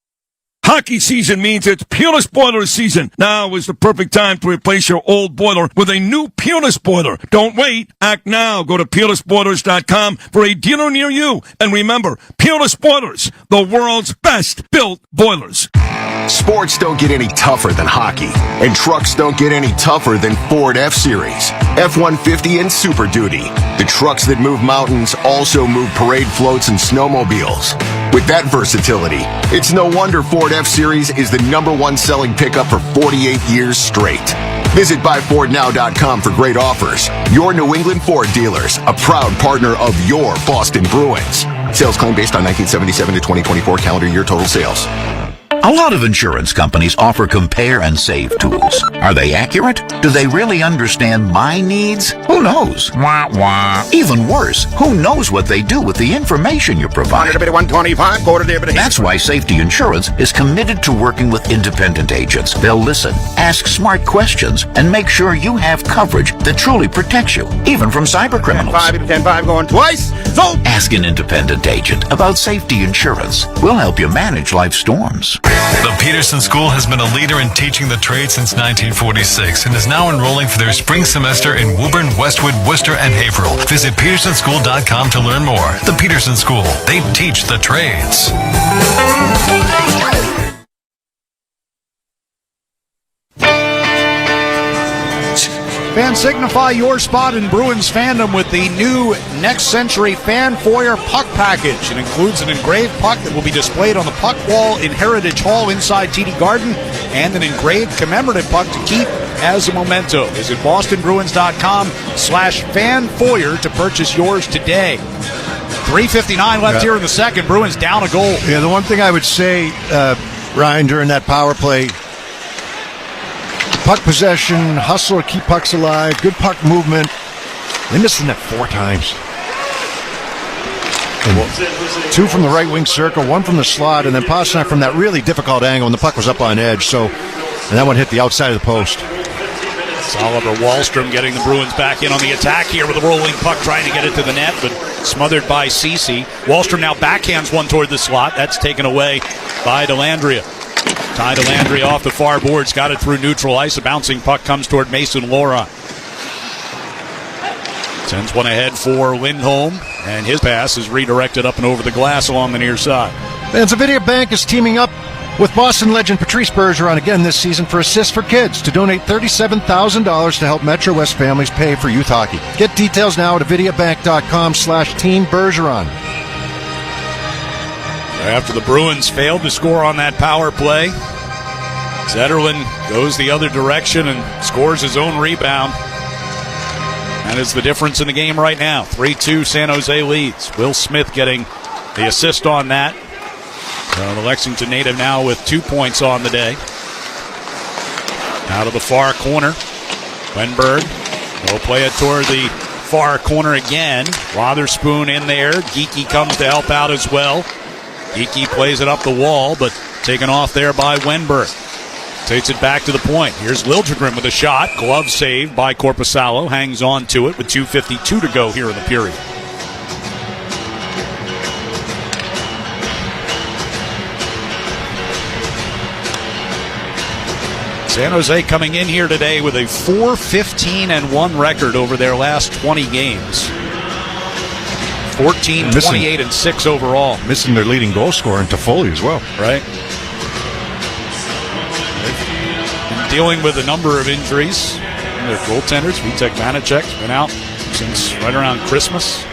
Hockey season means it's Pulis Boiler season. Now is the perfect time to replace your old boiler with a new Pulis boiler. Don't wait. Act now. Go to PulisBoilers.com for a dealer near you. And remember, Pulis Boilers, the world's best built boilers. Sports don't get any tougher than hockey, and trucks don't get any tougher than Ford F-Series, F-150, and Super Duty. The trucks that move mountains also move parade floats and snowmobiles. With that versatility, it's no wonder Ford F-Series is the #1 selling pickup for 48 years straight. Visit buyfordnow.com for great offers. Your New England Ford dealers, a proud partner of your Boston Bruins. Sales claim based on 1977 to 2024 calendar year total sales. A lot of insurance companies offer compare and save tools. Are they accurate? Do they really understand my needs? Who knows? Wah, wah. Even worse, who knows what they do with the information you provide? That's why Safety Insurance is committed to working with independent agents. They'll listen, ask smart questions, and make sure you have coverage that truly protects you, even from cybercriminals. 10-5 going twice. So ask an independent agent about Safety Insurance. We'll help you manage life's storms. The Peterson School has been a leader in teaching the trade since 1946 and is now enrolling for their spring semester in Woburn, Westwood, Worcester, and Haverhill. Visit petersonschool.com to learn more. The Peterson School, they teach the trades. Fans, signify your spot in Bruins fandom with the new Next Century Fan Foyer Puck Package. It includes an engraved puck that will be displayed on the puck wall in Heritage Hall inside TD Garden and an engraved commemorative puck to keep as a memento. Visit bostonbruins.com/fanfoyer to purchase yours today. 3:59 left here in the second. Bruins down a goal. Yeah, the one thing I would say, Ryan, during that power play, puck possession, hustle to keep pucks alive, good puck movement. They missed the net 4 times. And 2 from the right wing circle, 1 from the slot, and then Pastrnak from that really difficult angle when the puck was up on edge. And that one hit the outside of the post. It's Oliver Wahlstrom getting the Bruins back in on the attack here with a rolling puck, trying to get it to the net, but smothered by Ceci. Wahlstrom now backhands one toward the slot. That's taken away by Dellandrea. Ty Dellandrea off the far boards, got it through neutral ice. A bouncing puck comes toward Mason Laura. Sends one ahead for Lindholm, and his pass is redirected up and over the glass along the near side. And Zavidia Bank is teaming up with Boston legend Patrice Bergeron again this season for Assists for Kids to donate $37,000 to help Metro West families pay for youth hockey. Get details now at avidiabank.com/Team Bergeron. After the Bruins failed to score on that power play, Zetterlund goes the other direction and scores his own rebound. That is the difference in the game right now. 3-2 San Jose leads. Will Smith getting the assist on that. The Lexington native now with 2 points on the day. Out of the far corner. Wenberg will play it toward the far corner again. Wotherspoon in there. Geekie comes to help out as well. Geekie plays it up the wall, but taken off there by Wenberg. Takes it back to the point. Here's Liljegren with a shot. Glove saved by Korpisalo. Hangs on to it with 2:52 to go here in the period. San Jose coming in here today with a 4-15-1 record over their last 20 games. 14, 28, and 6 overall. Missing their leading goal scorer in Toffoli as well. Right. Dealing with a number of injuries. Their goaltenders, Vitek Vanacek's been out since right around Christmas.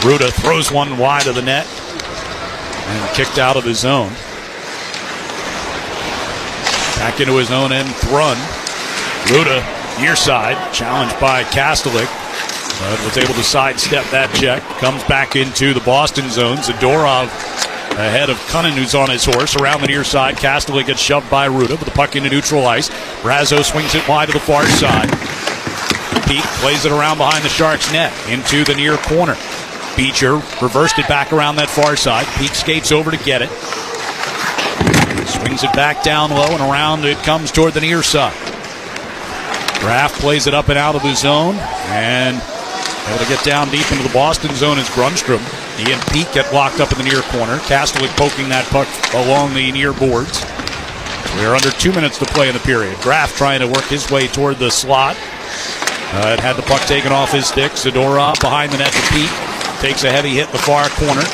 Ruda throws one wide of the net and kicked out of his zone. Back into his own end, Thrun. Ruda, near side, challenged by Kastelik, but was able to sidestep that check. Comes back into the Boston zone. Zadorov ahead of Cunnin, who's on his horse. Around the near side, Kastelik gets shoved by Ruda with the puck into neutral ice. Brazo swings it wide to the far side. Peak plays it around behind the Sharks' net into the near corner. Beecher reversed it back around that far side. Peak skates over to get it. Swings it back down low, and around it comes toward the near side. Graf plays it up and out of the zone, and able to get down deep into the Boston zone is Grunstrom. He and Peak get locked up in the near corner. Kastelik poking that puck along the near boards. We are under 2 minutes to play in the period. Graf trying to work his way toward the slot. It had the puck taken off his stick. Zadorov behind the net to Peak. Takes a heavy hit in the far corner.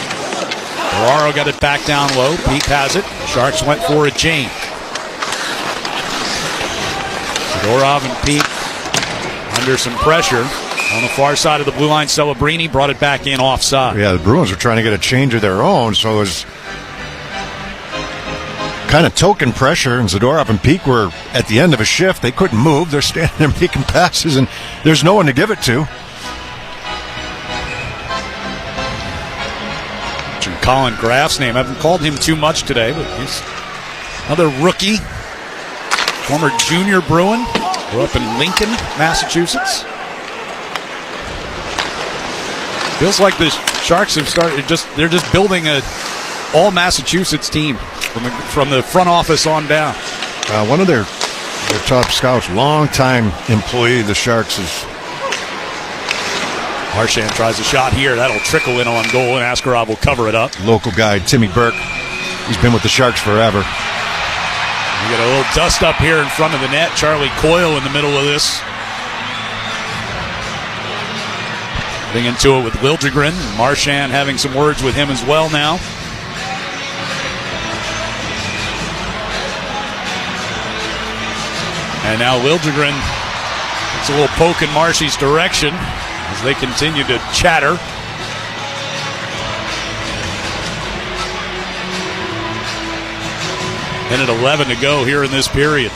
Ferraro got it back down low. Peak has it. Sharks went for it. James. Zadorov and Peak under some pressure. On the far side of the blue line, Celebrini brought it back in offside. Yeah, the Bruins were trying to get a change of their own, so it was kind of token pressure, and Zadorov and Peak were at the end of a shift. They couldn't move. They're standing there making passes, and there's no one to give it to. Colin Graf's name. I haven't called him too much today, but he's another rookie. Former junior Bruin. Grew up in Lincoln, Massachusetts. Feels like the Sharks have started they're just building a all Massachusetts team from the front office on down. One of their top scouts, longtime employee of the Sharks, is Marchand tries a shot here. That'll trickle in on goal, and Askarov will cover it up. Local guy, Timmy Burke. He's been with the Sharks forever. We get a little dust up here in front of the net. Charlie Coyle in the middle of this. Getting into it with Liljegren. Marchand having some words with him as well now. And now Liljegren gets a little poke in Marshy's direction as they continue to chatter. And at 11 to go here in this period.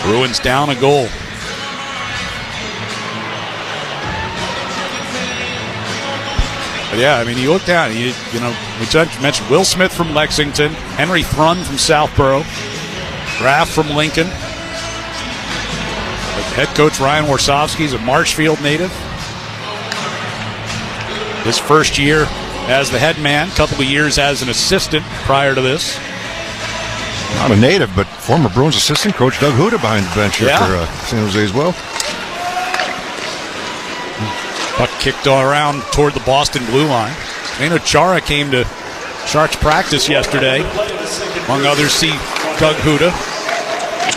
Bruins down a goal. But yeah, I mean, you look down, we mentioned Will Smith from Lexington, Henry Thrun from Southborough, Graff from Lincoln. Head coach Ryan Warsofsky is a Marshfield native. His first year as the head man, couple of years as an assistant prior to this. Not a native, but former Bruins assistant coach Doug Huda behind the bench here for San Jose as well. Puck kicked all around toward the Boston blue line. Dano Chara came to Sharks practice yesterday. Among others, see Doug Huda.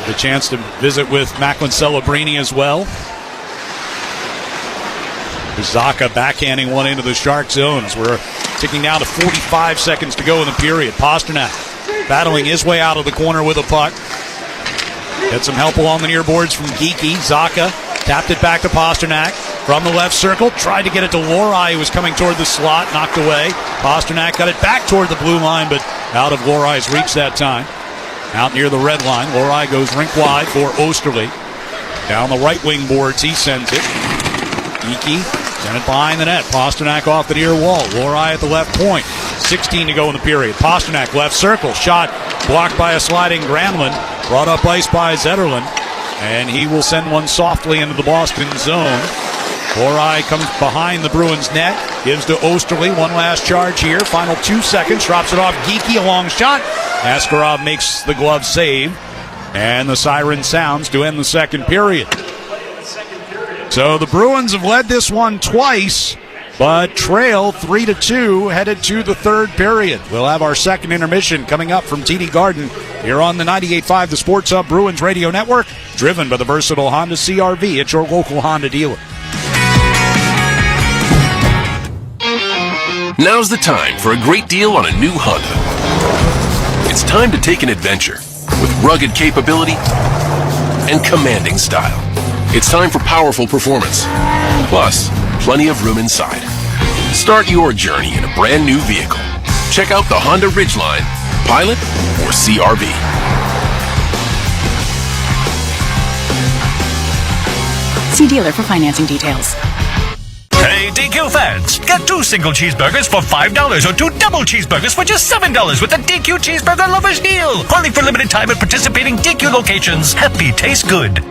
The chance to visit with Macklin Celebrini as well. Zaka backhanding one into the Shark zones. We're ticking down to 45 seconds to go in the period. Pasternak battling his way out of the corner with a puck. Had some help along the near boards from Geeky. Zaka tapped it back to Pasternak from the left circle. Tried to get it to Lorai, who was coming toward the slot. Knocked away. Pasternak got it back toward the blue line, but out of Lorai's reach that time. Out near the red line. Lorai goes rink wide for Osterley. Down the right wing boards, he sends it. Geeky sent it behind the net. Pasternak off the near wall. Lorai at the left point. 16 to go in the period. Pasternak left circle. Shot blocked by a sliding Granlund. Brought up ice by Zetterlund. And he will send one softly into the Boston zone. Lorai comes behind the Bruins net. Gives to Osterley. One last charge here. Final 2 seconds. Drops it off Geeky. A long shot. Askarov makes the glove save. And the siren sounds to end the second period. So the Bruins have led this one twice, but trail 3-2 headed to the third period. We'll have our second intermission coming up from TD Garden here on the 98.5 The Sports Hub Bruins Radio Network, driven by the versatile Honda CR-V at your local Honda dealer. Now's the time for a great deal on a new Honda. It's time to take an adventure with rugged capability and commanding style. It's time for powerful performance, plus plenty of room inside. Start your journey in a brand new vehicle. Check out the Honda Ridgeline, Pilot, or CR-V. See dealer for financing details. Hey, DQ fans, get 2 single cheeseburgers for $5 or 2 double cheeseburgers for just $7 with the DQ Cheeseburger Lovers Deal. Only for limited time at participating DQ locations. Happy tastes good.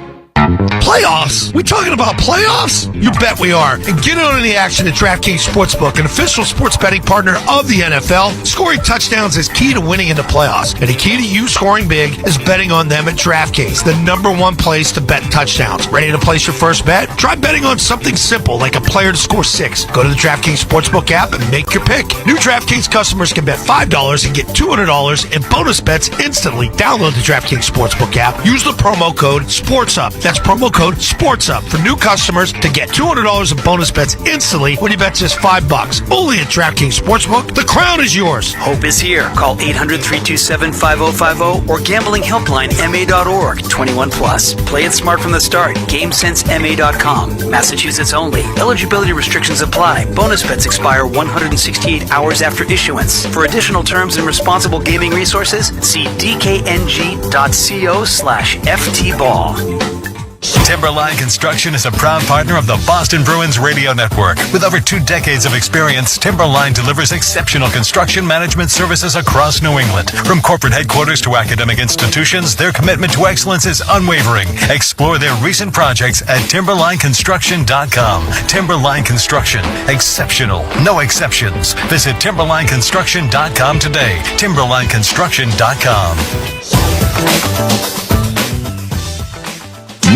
Playoffs? We talking about playoffs? You bet we are. And get in on the action at DraftKings Sportsbook, an official sports betting partner of the NFL. Scoring touchdowns is key to winning in the playoffs. And the key to you scoring big is betting on them at DraftKings, the #1 place to bet touchdowns. Ready to place your first bet? Try betting on something simple like a player to score 6. Go to the DraftKings Sportsbook app and make your pick. New DraftKings customers can bet $5 and get $200 in bonus bets instantly. Download the DraftKings Sportsbook app. Use the promo code SPORTSUP. That's promo code SPORTSUP for new customers to get $200 in bonus bets instantly when you bet just $5. Only at DraftKings Sportsbook. The crown is yours. Hope is here. Call 800-327-5050 or gamblinghelplinema.org. 21 plus. Play it smart from the start. GameSenseMA.com. Massachusetts only. Eligibility restrictions apply. Bonus bets expire 168 hours after issuance. For additional terms and responsible gaming resources, see dkng.co/ftball. Timberline Construction is a proud partner of the Boston Bruins Radio Network. With over 2 decades of experience, Timberline delivers exceptional construction management services across New England. From corporate headquarters to academic institutions, their commitment to excellence is unwavering. Explore their recent projects at timberlineconstruction.com. Timberline Construction. Exceptional. No exceptions. Visit timberlineconstruction.com today. timberlineconstruction.com.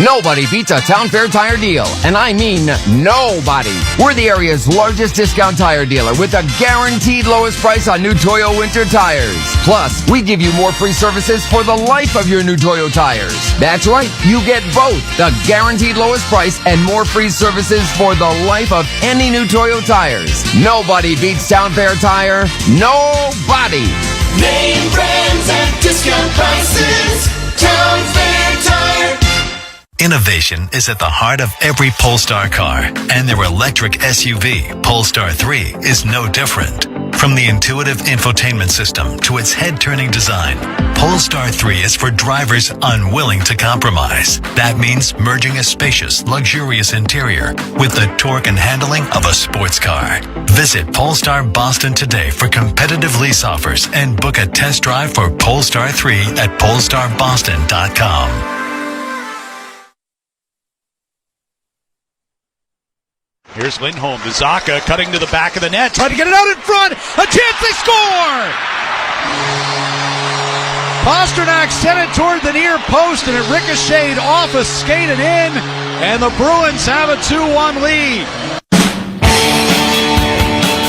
Nobody beats a Town Fair tire deal, and I mean nobody. We're the area's largest discount tire dealer with a guaranteed lowest price on new Toyo winter tires. Plus, we give you more free services for the life of your new Toyo tires. That's right, you get both the guaranteed lowest price and more free services for the life of any new Toyo tires. Nobody beats Town Fair tire. Nobody. Name brands at discount prices. Town Fair Tire. Innovation is at the heart of every Polestar car, and their electric SUV, Polestar 3, is no different. From the intuitive infotainment system to its head-turning design, Polestar 3 is for drivers unwilling to compromise. That means merging a spacious, luxurious interior with the torque and handling of a sports car. Visit Polestar Boston today for competitive lease offers and book a test drive for Polestar 3 at polestarboston.com. Here's Lindholm to Zacha, cutting to the back of the net, trying to get it out in front. A chance, they score! Pasternak sent it toward the near post, and it ricocheted off a skate and in, and the Bruins have a 2-1 lead.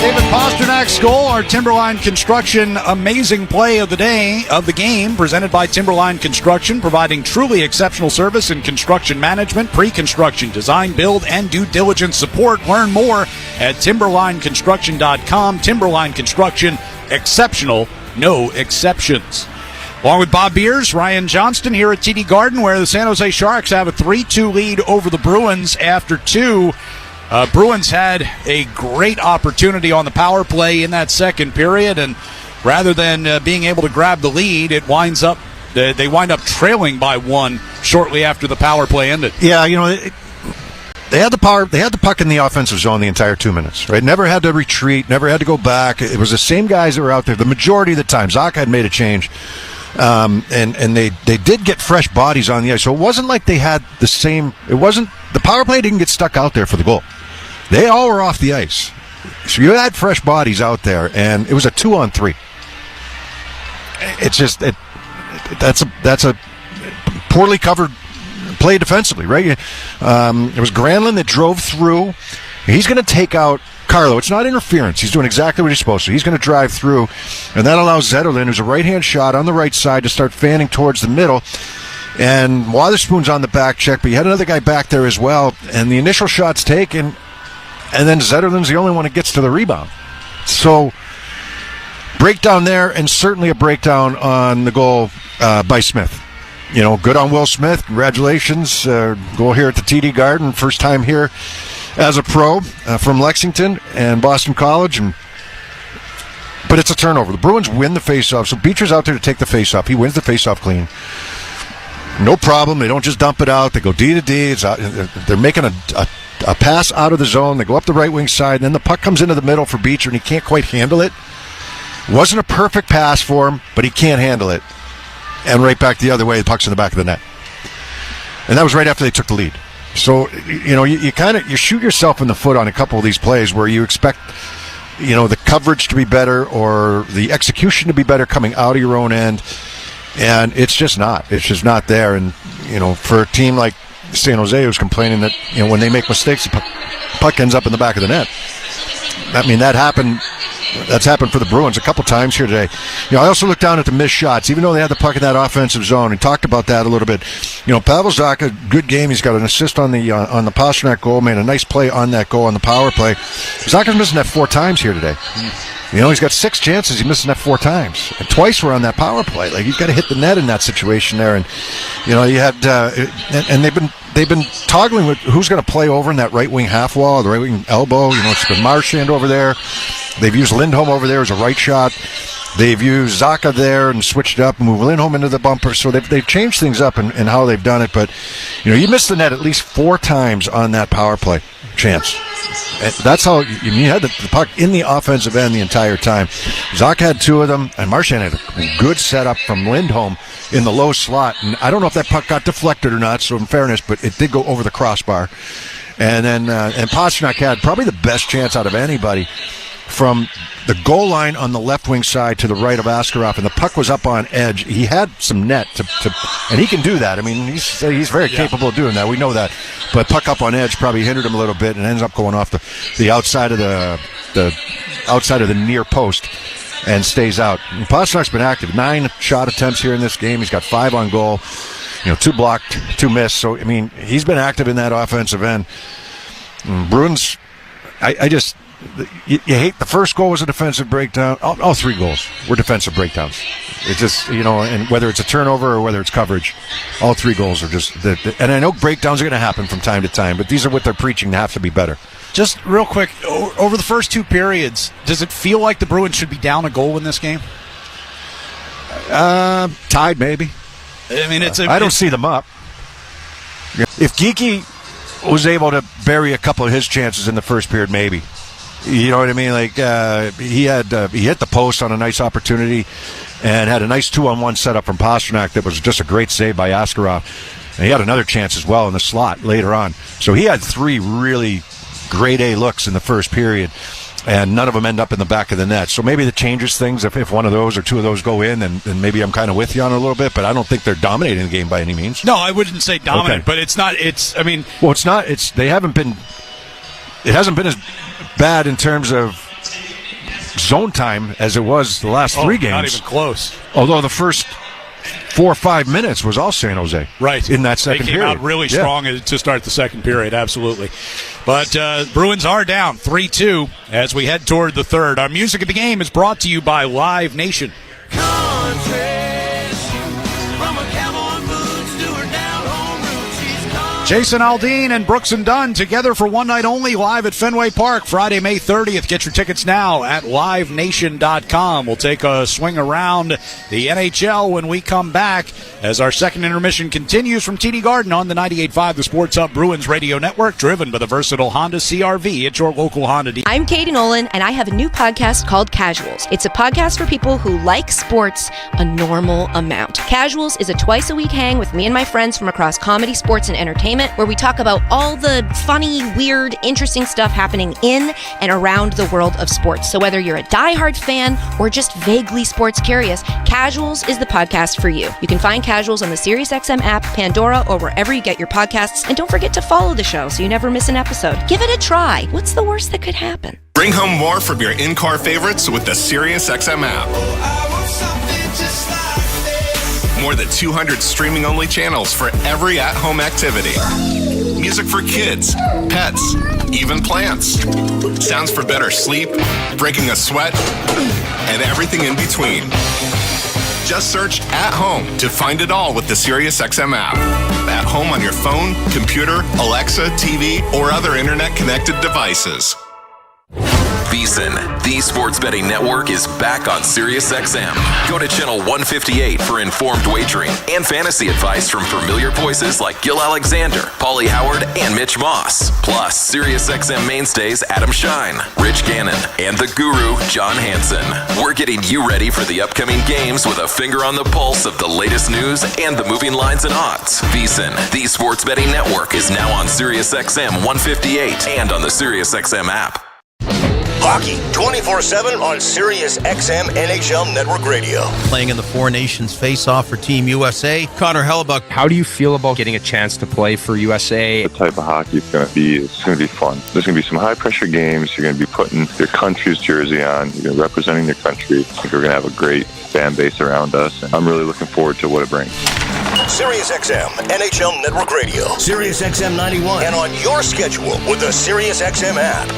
David Pasternak's goal, our Timberline Construction amazing play of the day, of the game, presented by Timberline Construction, providing truly exceptional service in construction management, pre-construction, design, build, and due diligence support. Learn more at timberlineconstruction.com. Timberline Construction, exceptional, no exceptions. Along with Bob Beers, Ryan Johnston here at TD Garden, where the San Jose Sharks have a 3-2 lead over the Bruins after two. Bruins had a great opportunity on the power play in that second period, and rather than being able to grab the lead, they wind up trailing by one shortly after the power play ended. Yeah, they had the power. They had the puck in the offensive zone the entire 2 minutes. Right, never had to retreat, never had to go back. It was the same guys that were out there the majority of the time. Zacha had made a change. And they did get fresh bodies on the ice, so it wasn't like they had the same. It wasn't the power play didn't get stuck out there for the goal. They all were off the ice, so you had fresh bodies out there, and it was a 2-on-3. It's just that's a poorly covered play defensively, right? It was Granlund that drove through. He's going to take out Carlo. It's not interference. He's doing exactly what he's supposed to. He's going to drive through, and that allows Zetterlund, who's a right-hand shot on the right side, to start fanning towards the middle. And Wotherspoon's on the back check, but you had another guy back there as well, and the initial shot's taken, and then Zetterlund's the only one that gets to the rebound. So, breakdown there, and certainly a breakdown on the goal by Smith. Good on Will Smith. Congratulations. Goal here at the TD Garden. First time here as a pro from Lexington and Boston College. But it's a turnover. The Bruins win the faceoff. So Beecher's out there to take the faceoff. He wins the faceoff clean. No problem. They don't just dump it out. They go D to D. They're making a pass out of the zone. They go up the right wing side. And then the puck comes into the middle for Beecher, and he can't quite handle it. Wasn't a perfect pass for him, but he can't handle it. And right back the other way, the puck's in the back of the net. And that was right after they took the lead. So, you shoot yourself in the foot on a couple of these plays where you expect, the coverage to be better or the execution to be better coming out of your own end. And it's just not. It's just not there. And, for a team like San Jose who's complaining that, when they make mistakes, the puck ends up in the back of the net. I mean, that happened. That's happened for the Bruins a couple times here today. I also looked down at the missed shots, even though they had the puck in that offensive zone, and talked about that a little bit. Pavel Zacha, good game. He's got an assist on the Pasternak goal, made a nice play on that goal on the power play. Zacha's missing that 4 times here today. He's got 6 chances. He's missing that 4 times. And twice were on that power play. Like, he's got to hit the net in that situation there. And, you had, and they've been toggling with who's going to play over in that right wing half wall, the right wing elbow. It's been Marchand over there. They've used Lindholm over there as a right shot. They've used Zacha there and switched it up and moved Lindholm into the bumper. So they've changed things up in how they've done it. But, you missed the net at least 4 times on that power play chance. That's how you had the puck in the offensive end the entire time. Zacha had 2 of them, and Marchand had a good setup from Lindholm in the low slot. And I don't know if that puck got deflected or not, so in fairness, but it did go over the crossbar. And then and Pasternak had probably the best chance out of anybody from the goal line on the left wing side to the right of Askarov, and the puck was up on edge. He had some net to and he can do that. I mean, he's very capable of doing that. We know that. But puck up on edge probably hindered him a little bit and ends up going off the outside of the outside of the near post and stays out. And Pasternak's been active. 9 shot attempts here in this game. He's got 5 on goal. 2 blocked, 2 missed. So I mean, he's been active in that offensive end. Bruins, You hate the first goal was a defensive breakdown. All 3 goals were defensive breakdowns. It's just, and whether it's a turnover or whether it's coverage, all 3 goals are just, and I know breakdowns are going to happen from time to time, but these are what they're preaching to have to be better. Just real quick, over the first two periods, does it feel like the Bruins should be down a goal in this game? Tied, maybe. I mean, I don't see them up. If Geeky was able to bury a couple of his chances in the first period, maybe. You know what I mean? Like he hit the post on a nice opportunity and had a nice 2-on-1 setup from Pasternak that was just a great save by Askarov. And he had another chance as well in the slot later on. So he had 3 really grade A looks in the first period, and none of them end up in the back of the net. So maybe that changes things if one of those or 2 of those go in, and maybe I'm kind of with you on it a little bit, but I don't think they're dominating the game by any means. No, I wouldn't say dominant, Okay. but it's not. Well, it's not. They haven't been. It hasn't been as bad in terms of zone time as it was the last 3 games. Not even close. Although the first 4 or 5 minutes was all San Jose. Right. In that second period. They came out really strong to start the second period, absolutely. But Bruins are down 3-2 as we head toward the third. Our music of the game is brought to you by Live Nation. Jason Aldean and Brooks and Dunn together for one night only, live at Fenway Park, Friday, May 30th. Get your tickets now at livenation.com. We'll take a swing around the NHL when we come back as our second intermission continues from TD Garden on the 98.5 The Sports Hub Bruins Radio Network, driven by the versatile Honda CR-V at your local Honda dealer. I'm Katie Nolan, and I have a new podcast called Casuals. It's a podcast for people who like sports a normal amount. Casuals is a twice-a-week hang with me and my friends from across comedy, sports, and entertainment, where we talk about all the funny, weird, interesting stuff happening in and around the world of sports. So whether you're a diehard fan or just vaguely sports curious, Casuals is the podcast for you. You can find Casuals on the SiriusXM app, Pandora, or wherever you get your podcasts. And don't forget to follow the show so you never miss an episode. Give it a try. What's the worst that could happen? Bring home more from your in-car favorites with the SiriusXM app. More than 200 streaming-only channels for every at-home activity. Music for kids, pets, even plants. Sounds for better sleep, breaking a sweat, and everything in between. Just search At Home to find it all with the SiriusXM app. At home on your phone, computer, Alexa, TV, or other internet-connected devices. VSiN, the sports betting network, is back on SiriusXM. Go to channel 158 for informed wagering and fantasy advice from familiar voices like Gil Alexander, Paulie Howard, and Mitch Moss. Plus, SiriusXM mainstays Adam Shine, Rich Gannon, and the guru, John Hansen. We're getting you ready for the upcoming games with a finger on the pulse of the latest news and the moving lines and odds. VSiN, the sports betting network, is now on SiriusXM 158 and on the SiriusXM app. Hockey 24/7 on SiriusXM NHL Network Radio. Playing in the Four Nations face-off for Team USA, Connor Hellebuck. How do you feel about getting a chance to play for USA? The type of hockey it's going to be fun. There's going to be some high-pressure games. You're going to be putting your country's jersey on. You're representing your country. I think we're going to have a great fan base around us, and I'm really looking forward to what it brings. SiriusXM NHL Network Radio. SiriusXM 91. And on your schedule with the SiriusXM app.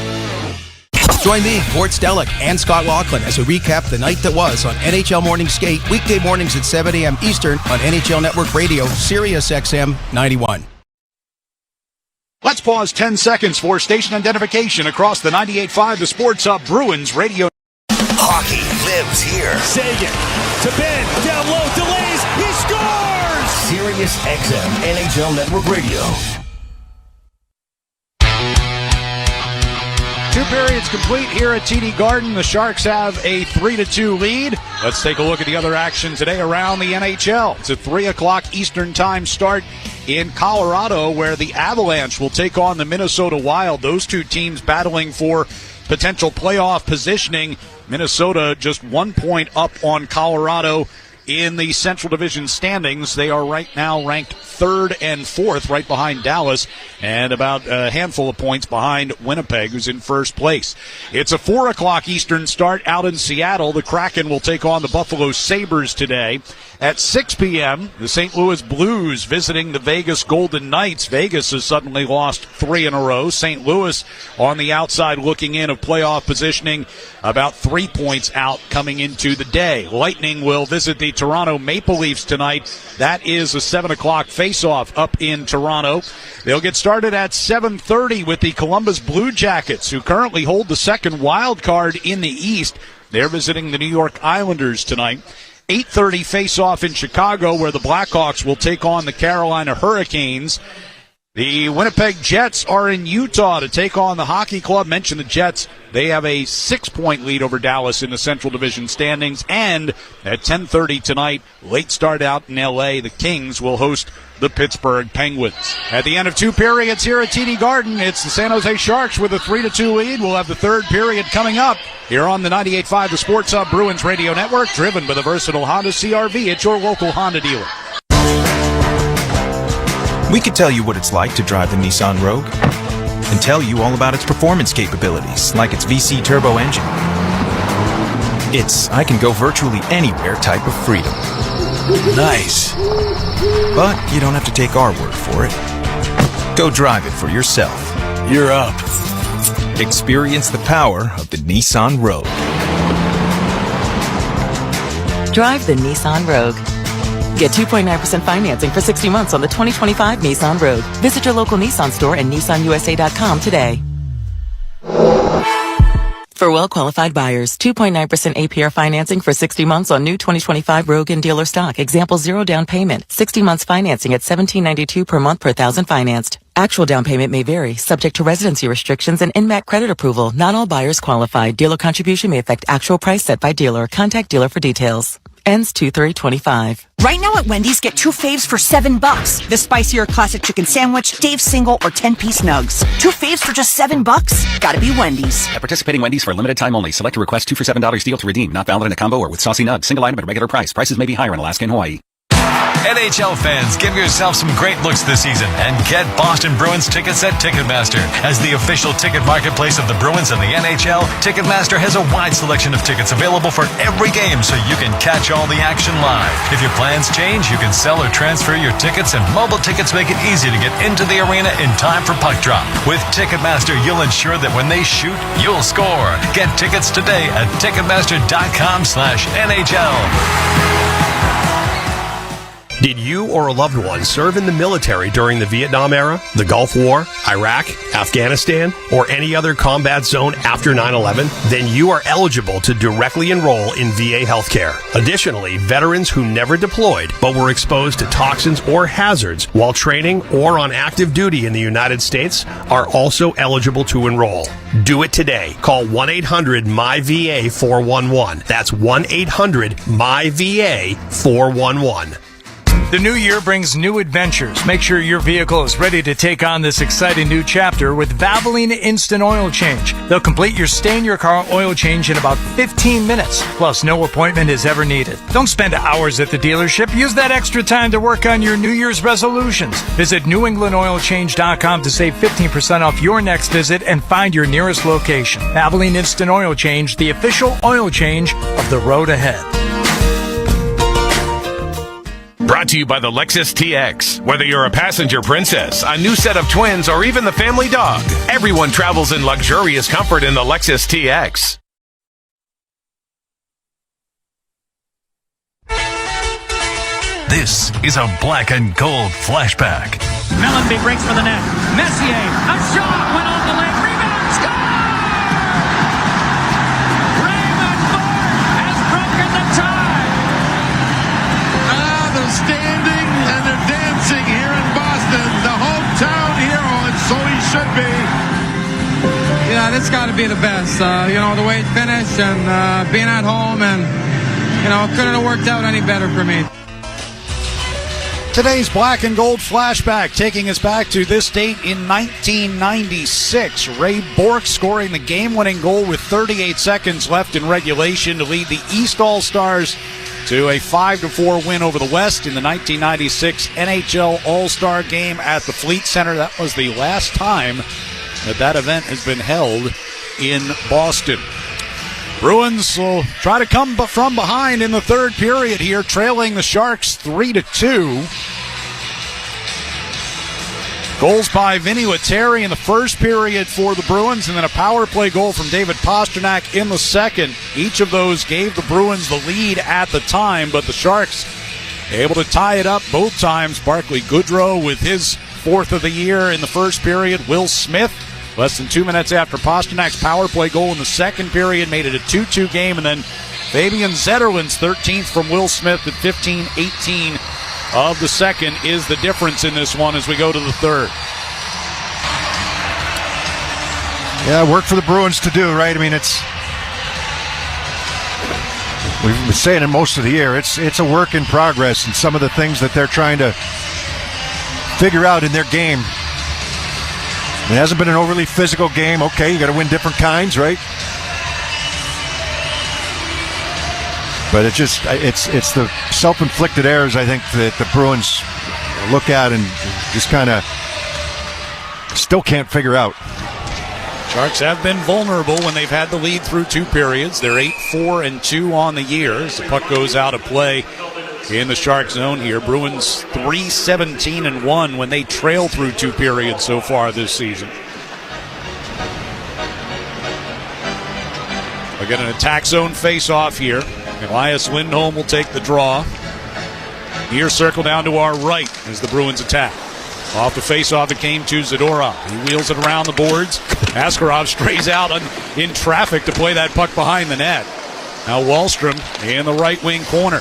Join me, Gord Stellick, and Scott Laughlin as we recap the night that was on NHL Morning Skate, weekday mornings at 7 a.m. Eastern on NHL Network Radio, SiriusXM 91. Let's pause 10 seconds for station identification across the 98.5 The Sports Hub Bruins Radio. Hockey lives here. Sagan to Ben, down low, delays, he scores! SiriusXM NHL Network Radio. 2 periods complete here at TD Garden. The Sharks have a 3-2 lead. Let's take a look at the other action today around the NHL. It's a 3 o'clock Eastern Time start in Colorado, where the Avalanche will take on the Minnesota Wild. Those two teams battling for potential playoff positioning. Minnesota just 1 point up on Colorado in the Central Division standings. They are right now ranked 3rd and 4th, right behind Dallas, and about a handful of points behind Winnipeg, who's in first place. It's a 4 o'clock Eastern start out in Seattle. The Kraken will take on the Buffalo Sabres today. At 6 p.m., the St. Louis Blues visiting the Vegas Golden Knights. Vegas has suddenly lost 3 in a row. St. Louis on the outside looking in of playoff positioning, about 3 points out coming into the day. Lightning will visit the Toronto Maple Leafs tonight. That is a 7 o'clock face-off up in Toronto. They'll get started at 7:30 with the Columbus Blue Jackets, who currently hold the second wild card in the East. They're visiting the New York Islanders tonight. 8:30 face-off in Chicago, where the Blackhawks will take on the Carolina Hurricanes. The Winnipeg Jets are in Utah to take on the hockey club. Mention the Jets. They have a 6-point lead over Dallas in the Central Division standings. And at 10:30 tonight, late start out in L.A., the Kings will host the Pittsburgh Penguins. At the end of 2 periods here at TD Garden, it's the San Jose Sharks with a 3-2 lead. We'll have the third period coming up here on the 98.5 The Sports Hub Bruins Radio Network, driven by the versatile Honda CR-V at your local Honda dealer. We could tell you what it's like to drive the Nissan Rogue and tell you all about its performance capabilities, like its VC turbo engine. It's I can go virtually anywhere type of freedom. Nice. But you don't have to take our word for it. Go drive it for yourself. You're up. Experience the power of the Nissan Rogue. Drive the Nissan Rogue. Get 2.9% financing for 60 months on the 2025 Nissan Rogue. Visit your local Nissan store and nissanusa.com today. For well-qualified buyers, 2.9% APR financing for 60 months on new 2025 Rogue and dealer stock. Example, 0 down payment. 60 months financing at $17.92 per month per thousand financed. Actual down payment may vary, subject to residency restrictions and INMAC credit approval. Not all buyers qualify. Dealer contribution may affect actual price set by dealer. Contact dealer for details. Ends 2/3/25. Right now at Wendy's, get 2 faves for $7. The spicier classic chicken sandwich, Dave's single, or 10-piece nugs. 2 faves for just $7. Gotta be Wendy's. At participating Wendy's for a limited time only. Select a request 2 for $7 deal to redeem. Not valid in a combo or with saucy nugs. Single item at regular price. Prices may be higher in Alaska and Hawaii. NHL fans, give yourself some great looks this season and get Boston Bruins tickets at Ticketmaster. As the official ticket marketplace of the Bruins and the NHL, Ticketmaster has a wide selection of tickets available for every game so you can catch all the action live. If your plans change, you can sell or transfer your tickets, and mobile tickets make it easy to get into the arena in time for puck drop. With Ticketmaster, you'll ensure that when they shoot, you'll score. Get tickets today at Ticketmaster.com/NHL. Did you or a loved one serve in the military during the Vietnam era, the Gulf War, Iraq, Afghanistan, or any other combat zone after 9/11? Then you are eligible to directly enroll in VA healthcare. Additionally, veterans who never deployed but were exposed to toxins or hazards while training or on active duty in the United States are also eligible to enroll. Do it today. Call 1-800-MY-VA-411. That's 1-800-MY-VA-411. The new year brings new adventures. Make sure your vehicle is ready to take on this exciting new chapter with Valvoline Instant Oil Change. They'll complete your stay-in-your-car oil change in about 15 minutes. Plus, no appointment is ever needed. Don't spend hours at the dealership. Use that extra time to work on your New Year's resolutions. Visit NewEnglandOilChange.com to save 15% off your next visit and find your nearest location. Valvoline Instant Oil Change, the official oil change of the road ahead. Brought to you by the Lexus TX. Whether you're a passenger princess, a new set of twins, or even the family dog, everyone travels in luxurious comfort in the Lexus TX. This is a black and gold flashback. Mellenby breaks for the net. Messier, a shot, went on the leg, rebound, score! Raymond Bourque has broken the tie! The standing and the dancing here in Boston, the hometown hero, and so he should be. Yeah, this got to be the best. The way it finished and being at home, and couldn't have worked out any better for me. Today's Black and Gold flashback taking us back to this date in 1996. Ray Bourque scoring the game-winning goal with 38 seconds left in regulation to lead the East All-Stars to a 5-4 win over the West in the 1996 NHL All-Star Game at the Fleet Center. That was the last time that event has been held in Boston. Bruins will try to come from behind in the third period here, trailing the Sharks 3-2. Goals by Vinny Lettieri in the first period for the Bruins, and then a power play goal from David Pastrnak in the second. Each of those gave the Bruins the lead at the time, but the Sharks able to tie it up both times. Barclay Goodrow with his fourth of the year in the first period. Will Smith, less than 2 minutes after Pasternak's power play goal in the second period, made it a 2-2 game, and then Fabian Zetterlund's 13th from Will Smith at 15-18 of the second is the difference in this one as we go to the third. Yeah, work for the Bruins to do, right? I mean, we've been saying it most of the year. It's a work in progress, and some of the things that they're trying to figure out in their game. It hasn't been an overly physical game. Okay, you got to win different kinds, right? But it's the self-inflicted errors, I think, that the Bruins look at and just kind of still can't figure out. Sharks have been vulnerable when they've had the lead through two periods. They're 8-4-2 on the year as the puck goes out of play in the Shark zone here. Bruins 3-17-1 when they trail through two periods so far this season. We get an attack zone face-off here. Elias Lindholm will take the draw. Near circle down to our right as the Bruins attack. Off the face-off, it came to Zadorov. He wheels it around the boards. Askarov strays out in traffic to play that puck behind the net. Now Wahlstrom in the right wing corner.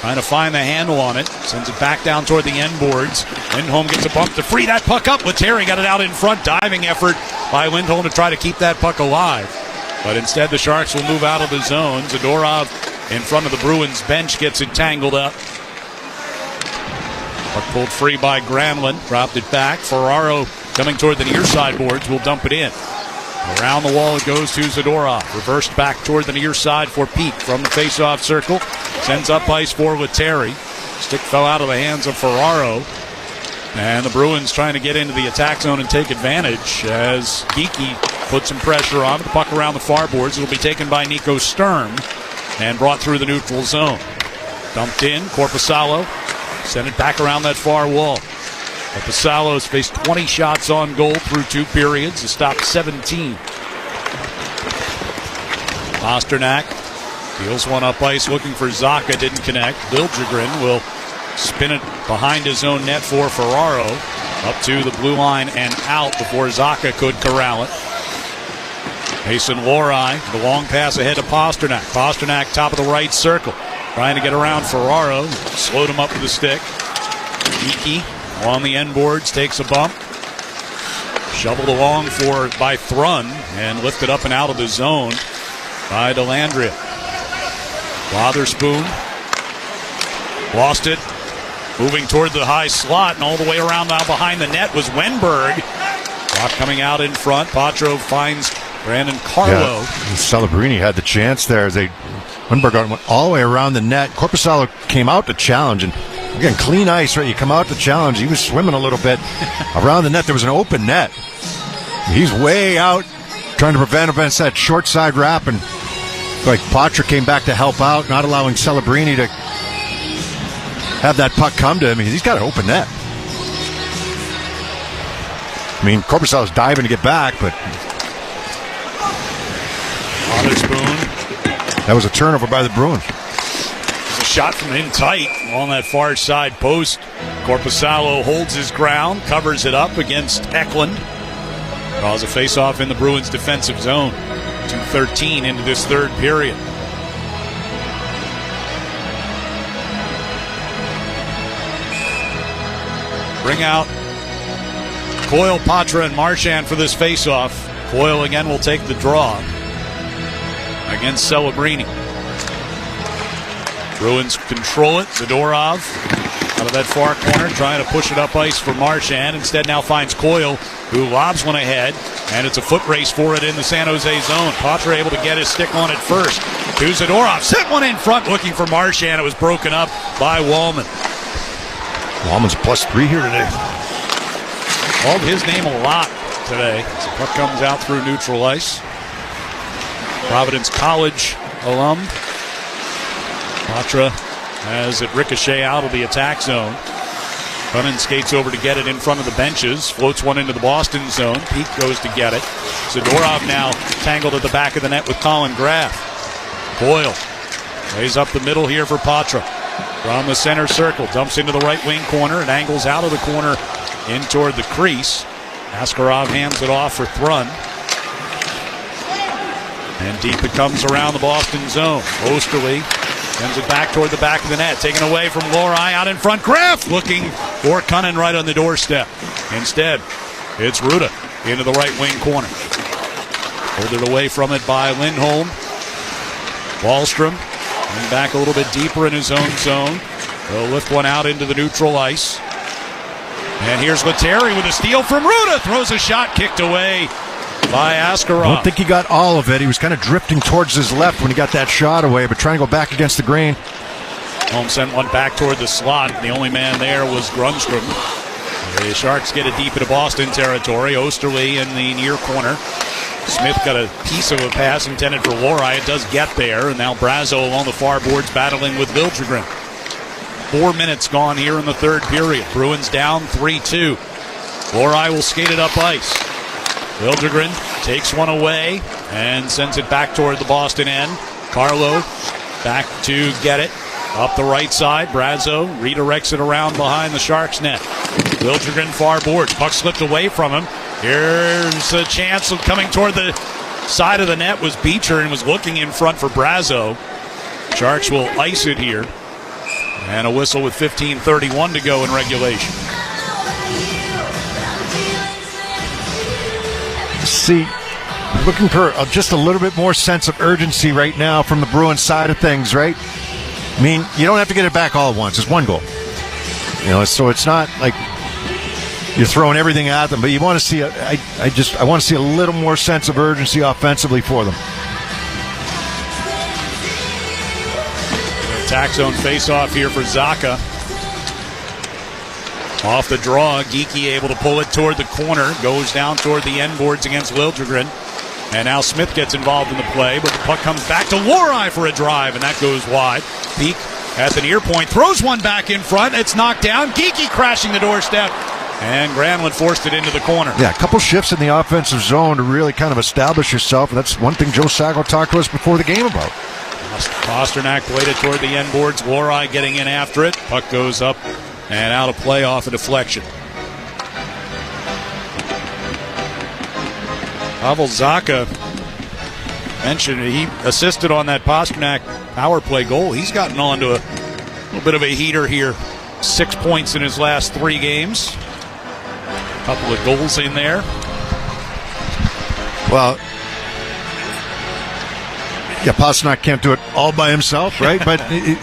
Trying to find the handle on it. Sends it back down toward the end boards. Lindholm gets a bump to free that puck up. Lettieri got it out in front. Diving effort by Lindholm to try to keep that puck alive. But instead the Sharks will move out of the zone. Zadorov in front of the Bruins bench gets it tangled up. Puck pulled free by Granlund. Dropped it back. Ferraro coming toward the near side boards will dump it in. Around the wall it goes to Zadorov. Reversed back toward the near side for Pete from the face-off circle. Sends up ice for Lettieri. Stick fell out of the hands of Ferraro. And the Bruins trying to get into the attack zone and take advantage as Geekie puts some pressure on. The puck around the far boards. It'll be taken by Nico Sturm and brought through the neutral zone. Dumped in. Korpisalo sent it back around that far wall. Korpisalo's faced 20 shots on goal through two periods. Has stopped 17. Pastrnak deals one up ice looking for Zacha. Didn't connect. Liljegren will spin it behind his own net for Ferraro. Up to the blue line and out before Zacha could corral it. Mason Lohrei, the long pass ahead to Pastrnak. Pastrnak top of the right circle. Trying to get around Ferraro. Slowed him up with the stick. Geekie on the end boards takes a bump. Shoveled along by Thrun and lifted up and out of the zone by Dellandrea. Wotherspoon lost it. Moving toward the high slot and all the way around now behind the net was Wenberg. Rock coming out in front. Patro finds Brandon Carlo. Yeah, Celebrini had the chance there. Wenberg went all the way around the net. Korpisalo came out to challenge, and again, clean ice, right? You come out to challenge. He was swimming a little bit around the net. There was an open net. He's way out trying to prevent against that short side wrap, and like Patra came back to help out, not allowing Celebrini to have that puck come to him. He's got an open net. I mean, Korpisalo's diving to get back, but that was a turnover by the Bruins. It's a shot from in tight on that far side post. Korpisalo holds his ground, covers it up against Eklund. Draws a face-off in the Bruins' defensive zone. 2:13 into this third period. Bring out Coyle, Patra, and Marchand for this face-off. Coyle again will take the draw against Celebrini. Bruins control it. Zadorov out of that far corner trying to push it up ice for Marchand. Instead now finds Coyle, who lobs one ahead, and it's a foot race for it in the San Jose zone. Patra able to get his stick on it first. To Zadorov. Set one in front looking for Marchand. It was broken up by Wallman. Wallman's +3 here today. Called his name a lot today. The puck comes out through neutral ice. Providence College alum. Patra has it ricochet out of the attack zone. Cunnin skates over to get it in front of the benches. Floats one into the Boston zone. Peak goes to get it. Zadorov now tangled at the back of the net with Colin Graff. Boyle lays up the middle here for Patra. From the center circle. Dumps into the right wing corner. It angles out of the corner in toward the crease. Askarov hands it off for Thrun. And deep it comes around the Boston zone. Osterley sends it back toward the back of the net. Taken away from Lohrei out in front. Graff looking for Cunnin right on the doorstep. Instead, it's Ruda into the right wing corner. Pulled it away from it by Lindholm. Wahlstrom coming back a little bit deeper in his own zone. They'll lift one out into the neutral ice. And here's Lettieri with a steal from Ruda. Throws a shot kicked away by Askarov. I don't think he got all of it. He was kind of drifting towards his left when he got that shot away, but trying to go back against the grain. Holm sent one back toward the slot. The only man there was Grundstrom. The Sharks get it deep into Boston territory. Osterley in the near corner. Smith got a piece of a pass intended for Lohrei. It does get there, and now Brazo along the far boards battling with Liljegren. 4 minutes gone here in the third period. Bruins down 3-2. Lohrei will skate it up ice. Liljegren takes one away and sends it back toward the Boston end. Carlo back to get it. Up the right side, Brazo redirects it around behind the Sharks net. Liljegren far boards. Puck slipped away from him. Here's a chance of coming toward the side of the net was Beecher and was looking in front for Brazo. Sharks will ice it here. And a whistle with 15:31 to go in regulation. See, looking for just a little bit more sense of urgency right now from the Bruins side of things, right? I mean, you don't have to get it back all at once. It's one goal. You know, so it's not like you're throwing everything at them, but you want to see I want to see a little more sense of urgency offensively for them. Attack zone face-off here for Zacha. Off the draw, Geekie able to pull it toward the corner. Goes down toward the end boards against Liljegren. And now Smith gets involved in the play, but the puck comes back to Lohrei for a drive, and that goes wide. Peak at the near point, throws one back in front. It's knocked down. Geekie crashing the doorstep. And Granlund forced it into the corner. Yeah, a couple shifts in the offensive zone to really kind of establish yourself. And that's one thing Joe Sago talked to us before the game about. Pasternak played it toward the end boards. Lohrei getting in after it. Puck goes up and out of play off a deflection. Pavel Zacha mentioned he assisted on that Pasternak power play goal. He's gotten on to a little bit of a heater here. 6 points in his last 3 games. A couple of goals in there. Well, yeah, Pasternak can't do it all by himself, right? But he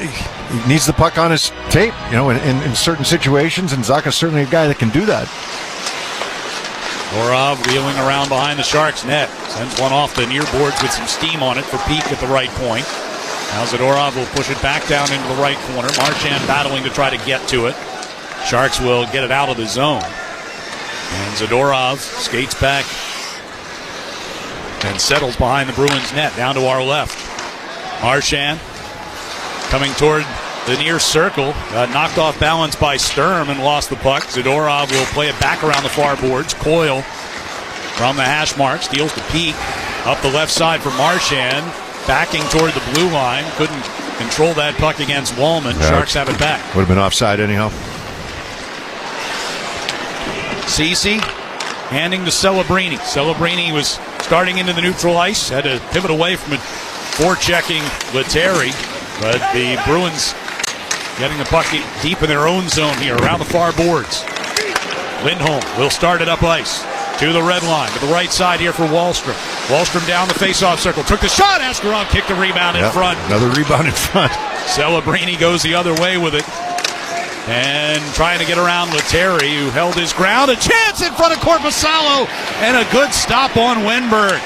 needs the puck on his tape, you know, in certain situations, and Zacha's certainly a guy that can do that. Orov wheeling around behind the Sharks net. Sends one off the near boards with some steam on it for Peak at the right point. Now Zadorov will push it back down into the right corner. Marchand battling to try to get to it. Sharks will get it out of the zone. And Zadorov skates back and settles behind the Bruins net down to our left. Marchand coming toward the near circle. Knocked off balance by Sturm and lost the puck. Zadorov will play it back around the far boards. Coyle from the hash mark steals the Peak. Up the left side for Marchand. Backing toward the blue line. Couldn't control that puck against Wallman. Yeah, Sharks have it back. Would have been offside anyhow. Ceci handing to Celebrini. Celebrini was starting into the neutral ice. Had to pivot away from it. Forechecking Lettieri. But the Bruins getting the puck deep in their own zone here around the far boards. Lindholm will start it up ice to the red line, to the right side here for Wahlstrom. Wahlstrom down the face-off circle. Took the shot. Askarov kicked the rebound in front. Another rebound in front. Celebrini goes the other way with it. And trying to get around Lettieri, who held his ground. A chance in front of Korpisalo. And a good stop on Wenberg.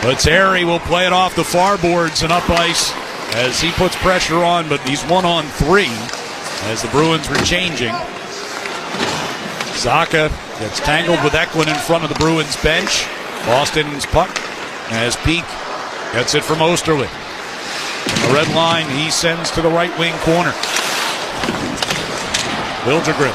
Lettieri will play it off the far boards and up ice as he puts pressure on, but he's 1-on-3 as the Bruins were changing. Zacha gets tangled with Eklund in front of the Bruins bench. Boston's puck as Peak gets it from Osterley. From the red line, he sends to the right wing corner. Liljegren.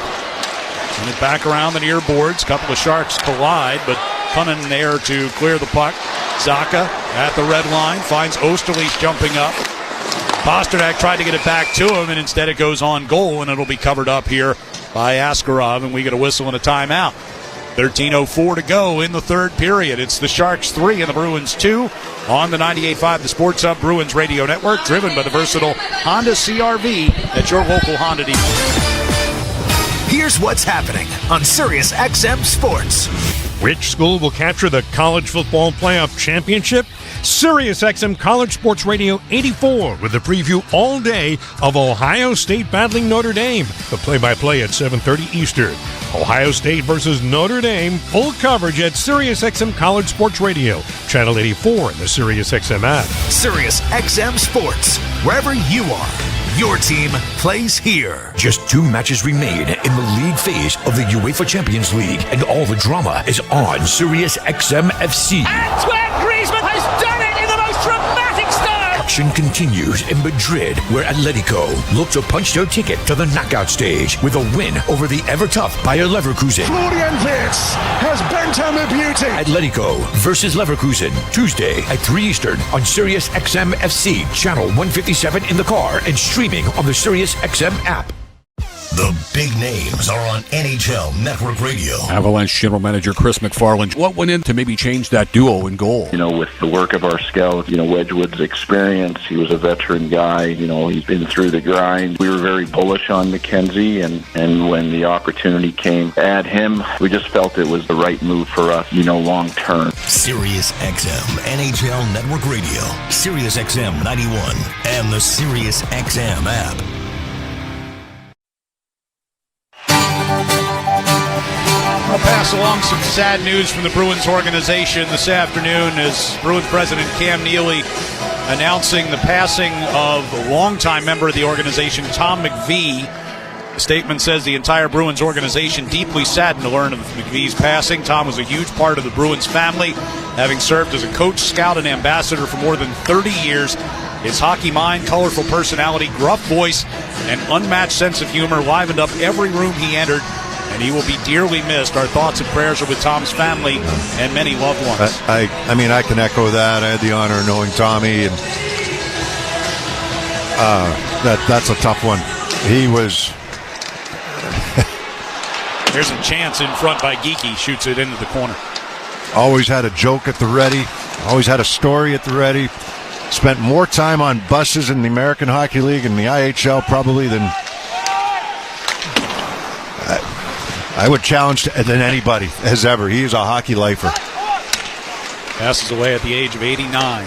And it back around the near boards. Couple of Sharks collide, but Cunnin there to clear the puck. Zacha at the red line. Finds Osterleis jumping up. Pasternak tried to get it back to him, and instead it goes on goal, and it'll be covered up here by Askarov, and we get a whistle and a timeout. 13:04 to go in the third period. It's the Sharks 3 and the Bruins 2 on the 98.5 The Sports Hub Bruins Radio Network, driven by the versatile Honda CR-V at your local Honda dealer. Here's what's happening on Sirius XM Sports. Which school will capture the college football playoff championship? Sirius XM College Sports Radio 84 with a preview all day of Ohio State battling Notre Dame. The play-by-play at 7:30 Eastern. Ohio State versus Notre Dame. Full coverage at Sirius XM College Sports Radio, Channel 84 in the Sirius XM app. Sirius XM Sports. Wherever you are, your team plays here. Just 2 matches remain in the league phase of the UEFA Champions League, and all the drama is on Sirius XM FC. Antoine Griezmann has done it in the most dramatic style. Action continues in Madrid, where Atletico look to punch their ticket to the knockout stage with a win over the ever-tough Bayer Leverkusen. Florian Wirtz has bent home a beauty. Atletico versus Leverkusen, Tuesday at 3 Eastern on Sirius XM FC, Channel 157 in the car and streaming on the Sirius XM app. The big names are on NHL Network Radio. Avalanche General Manager Chris McFarland. What went in to maybe change that duo in goal? With the work of our scout, Wedgwood's experience, he was a veteran guy, he's been through the grind. We were very bullish on McKenzie, and when the opportunity came to add him, we just felt it was the right move for us, long term. Sirius XM NHL Network Radio, Sirius XM 91, and the Sirius XM app. I'll pass along some sad news from the Bruins organization this afternoon as Bruins President Cam Neely announcing the passing of a longtime member of the organization, Tom McVie. The statement says the entire Bruins organization deeply saddened to learn of McVie's passing. Tom was a huge part of the Bruins family, having served as a coach, scout, and ambassador for more than 30 years. His hockey mind, colorful personality, gruff voice, and unmatched sense of humor livened up every room he entered, and he will be dearly missed. Our thoughts and prayers are with Tom's family and many loved ones. I mean, I can echo that. I had the honor of knowing Tommy, and that's a tough one. He was... There's a chance in front by Geekie, shoots it into the corner. Always had a joke at the ready, always had a story at the ready. Spent more time on buses in the American Hockey League and the IHL probably than I would challenge than anybody has ever. He is a hockey lifer. Passes away at the age of 89.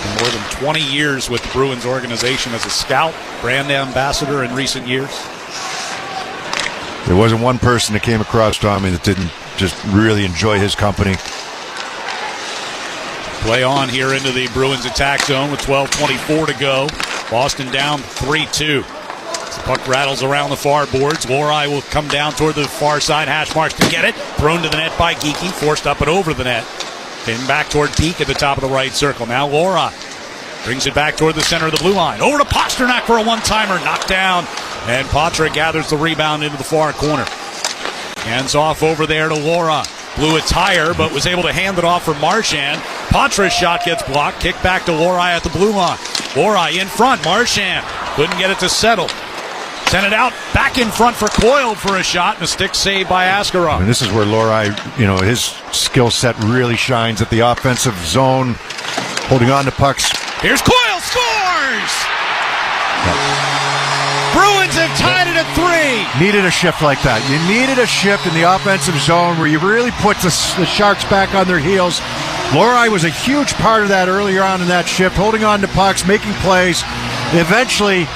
And more than 20 years with the Bruins organization as a scout, brand ambassador in recent years. There wasn't one person that came across Tommy that didn't just really enjoy his company. Play on here into the Bruins attack zone with 12:24 to go. Boston down 3-2. The puck rattles around the far boards. Lohrei will come down toward the far side. Hash marks to get it. Thrown to the net by Geekie. Forced up and over the net. Came back toward Peak at the top of the right circle. Now Lohrei brings it back toward the center of the blue line. Over to Pasternak for a one-timer. Knocked down. And Patra gathers the rebound into the far corner. Hands off over there to Lohrei. Blew its higher, but was able to hand it off for Marchand. Patra's shot gets blocked. Kick back to Lohrei at the blue line. Lohrei in front. Marchand couldn't get it to settle. Sent it out. Back in front for Coyle for a shot, and a stick saved by Askarov. And this is where Lohrei, his skill set really shines at the offensive zone, holding on to pucks. Here's Coyle. Scores! Bruins have tied it at 3. Needed a shift like that. You needed a shift in the offensive zone where you really put the Sharks back on their heels. Lohrei was a huge part of that earlier on in that shift, holding on to pucks, making plays. Eventually,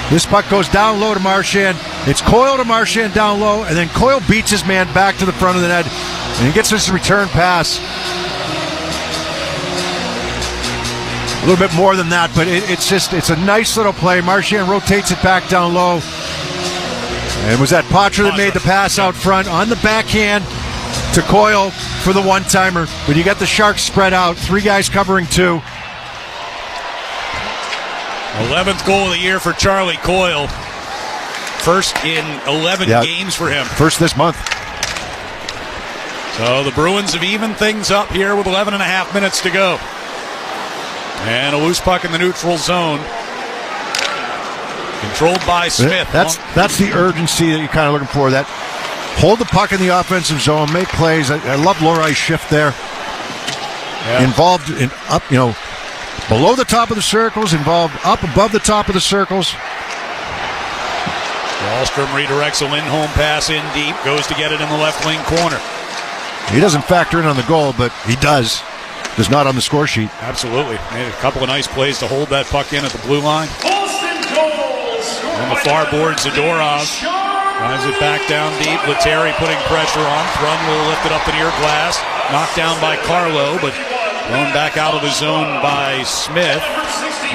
this puck goes down low to Marchand. It's Coyle to Marchand down low, and then Coyle beats his man back to the front of the net, and he gets this return pass. A little bit more than that, but it's a nice little play. Marchand rotates it back down low. And it was that Patra that made the pass out front on the backhand to Coyle for the one-timer. But you got the Sharks spread out. 3 guys covering 2. 11th goal of the year for Charlie Coyle. First in 11 games for him. First this month. So the Bruins have evened things up here with 11 and a half minutes to go. And a loose puck in the neutral zone. Controlled by Smith. That's the urgency that you're kind of looking for. That hold the puck in the offensive zone, make plays. I love Lorai's shift there. Yeah. Involved in up, below the top of the circles, involved up above the top of the circles. Wahlstrom redirects a Lindholm pass in deep, goes to get it in the left wing corner. He doesn't factor in on the goal, but he does. Just not on the score sheet. Absolutely. Made a couple of nice plays to hold that puck in at the blue line. On the far board, Zadorov drives it back down deep. Lettieri putting pressure on. Thrun will lift it up the near glass. Knocked down by Carlo, but thrown back out of the zone by Smith.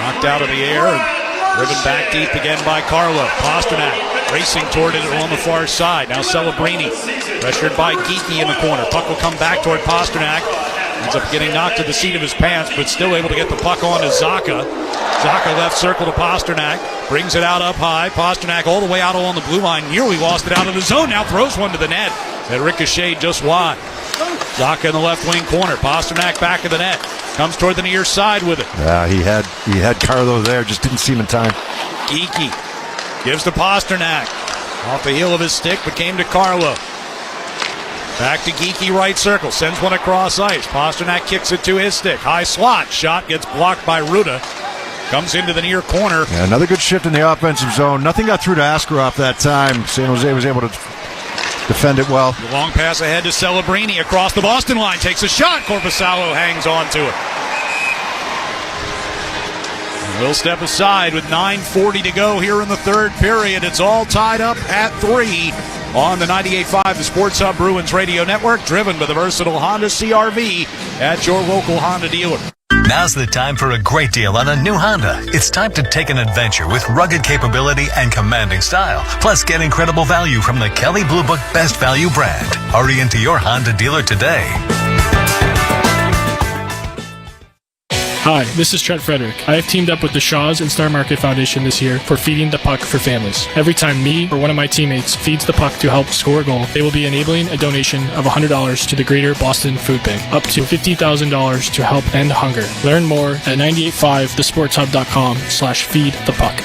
Knocked out of the air and driven back deep again by Carlo. Pasternak racing toward it on the far side. Now Celebrini pressured by Geekie in the corner. Puck will come back toward Pasternak. Ends up getting knocked to the seat of his pants, but still able to get the puck on to Zacha. Zacha left circle to Pasternak. Brings it out up high. Pasternak all the way out along the blue line. Nearly lost it out of the zone. Now throws one to the net. That ricocheted just wide. Zacha in the left wing corner. Pasternak back of the net. Comes toward the near side with it. Yeah, he had Carlo there. Just didn't see him in time. Geekie gives to Pasternak. Off the heel of his stick, but came to Carlo. Back to Geekie, right circle. Sends one across ice. Pasternak kicks it to his stick. High slot. Shot gets blocked by Ruda. Comes into the near corner. Yeah, another good shift in the offensive zone. Nothing got through to Askarov that time. San Jose was able to defend it well. The long pass ahead to Celebrini across the Boston line. Takes a shot. Korpisalo hangs on to it. We'll step aside with 9:40 to go here in the third period. It's all tied up at 3 on the 98.5, the Sports Hub Bruins Radio Network, driven by the versatile Honda CR-V at your local Honda dealer. Now's the time for a great deal on a new Honda. It's time to take an adventure with rugged capability and commanding style. Plus, get incredible value from the Kelley Blue Book Best Value brand. Hurry into your Honda dealer today. Hi, this is Trent Frederick. I have teamed up with the Shaws and Star Market Foundation this year for Feeding the Puck for families. Every time me or one of my teammates feeds the puck to help score a goal, they will be enabling a donation of $100 to the Greater Boston Food Bank, up to $50,000 to help end hunger. Learn more at 985thesportshub.com/feedthepuck.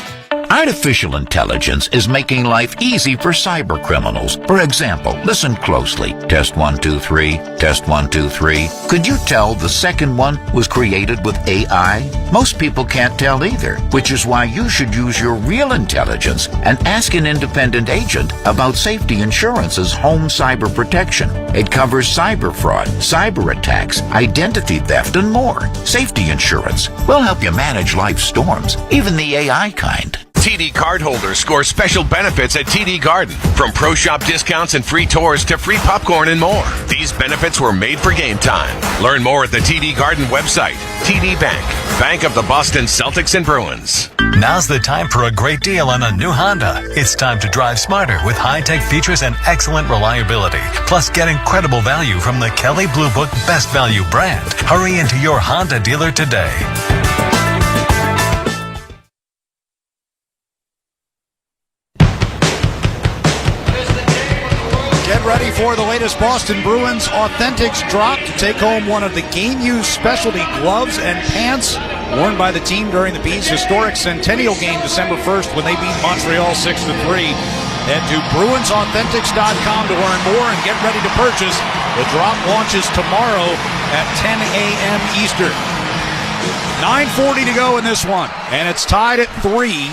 Artificial intelligence is making life easy for cyber criminals. For example, listen closely. Test 1, 2, 3. Test 1, 2, 3. Could you tell the second one was created with AI? Most people can't tell either, which is why you should use your real intelligence and ask an independent agent about Safety Insurance's home cyber protection. It covers cyber fraud, cyber attacks, identity theft, and more. Safety Insurance will help you manage life's storms, even the AI kind. TD cardholders score special benefits at TD Garden. From pro shop discounts and free tours to free popcorn and more. These benefits were made for game time. Learn more at the TD Garden website. TD Bank, Bank of the Boston Celtics and Bruins. Now's the time for a great deal on a new Honda. It's time to drive smarter with high-tech features and excellent reliability. Plus, get incredible value from the Kelley Blue Book Best Value brand. Hurry into your Honda dealer today. Get ready for the latest Boston Bruins Authentics drop to take home one of the game-used specialty gloves and pants worn by the team during the Bees' historic Centennial game December 1st when they beat Montreal 6-3. Head to BruinsAuthentics.com to learn more and get ready to purchase. The drop launches tomorrow at 10 a.m. Eastern. 9:40 to go in this one, and it's tied at 3.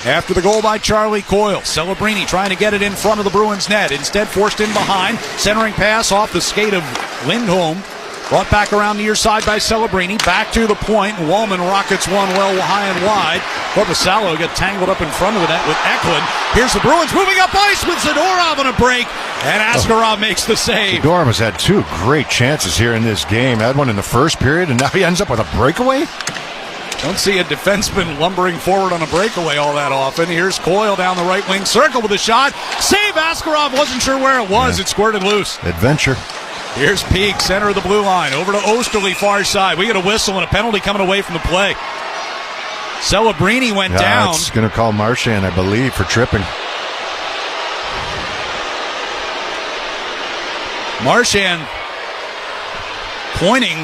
After the goal by Charlie Coyle. Celebrini trying to get it in front of the Bruins net. Instead forced in behind. Centering pass off the skate of Lindholm. Brought back around near side by Celebrini. Back to the point. Wallman rockets one well high and wide. Korpisalo got tangled up in front of the net with Eklund. Here's the Bruins moving up ice with Zadorov on a break. And Askarov makes the save. Zadorov has had two great chances here in this game. Had one in the first period, and now he ends up with a breakaway? Don't see a defenseman lumbering forward on a breakaway all that often. Here's Coyle down the right wing circle with a shot. Save Askarov. Wasn't sure where it was. Yeah. It squirted loose. Adventure. Here's Peak, center of the blue line. Over to Osterley, far side. We get a whistle and a penalty coming away from the play. Celebrini went down. It's going to call Marchand, I believe, for tripping. Marchand pointing.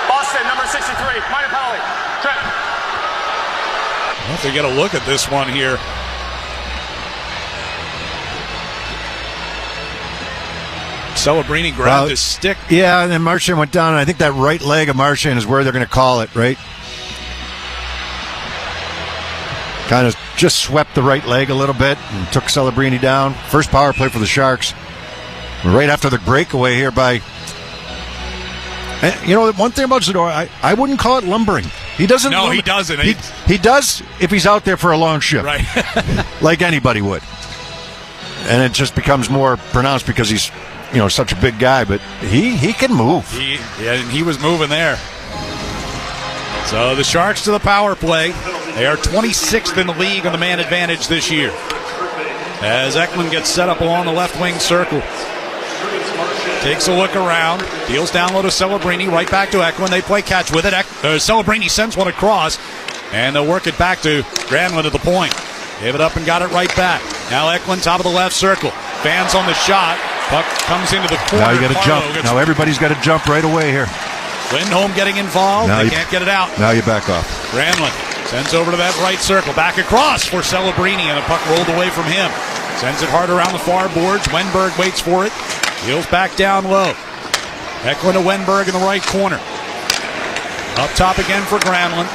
Boston, number 63, minor penalty. Trent. Well, if they get a look at this one here. Celebrini grabbed his stick. Yeah, and then Marchand went down, and I think that right leg of Marchand is where they're going to call it, right? Kind of just swept the right leg a little bit and took Celebrini down. First power play for the Sharks. Right after the breakaway here by... And, you know, one thing about Zadorov, I wouldn't call it lumbering. He doesn't. No, he doesn't. He does if he's out there for a long shift. Right. Like anybody would. And it just becomes more pronounced because he's, you know, such a big guy, but he can move. And he was moving there. So the Sharks to the power play. They are 26th in the league on the man advantage this year. As Ekman gets set up along the left wing circle. Takes a look around. Deals down low to Celebrini. Right back to Ekman. They play catch with it. Celebrini sends one across. And they'll work it back to Granlund at the point. Gave it up and got it right back. Now Ekman, top of the left circle. Fans on the shot. Puck comes into the corner. Now you got to jump. Now everybody's got to jump right away here. Lindholm getting involved. They can't get it out. Now you back off. Granlund sends over to that right circle. Back across for Celebrini, and the puck rolled away from him. Sends it hard around the far boards. Wenberg waits for it. Deals back down low. Ekman to Wenberg in the right corner. Up top again for Granlund.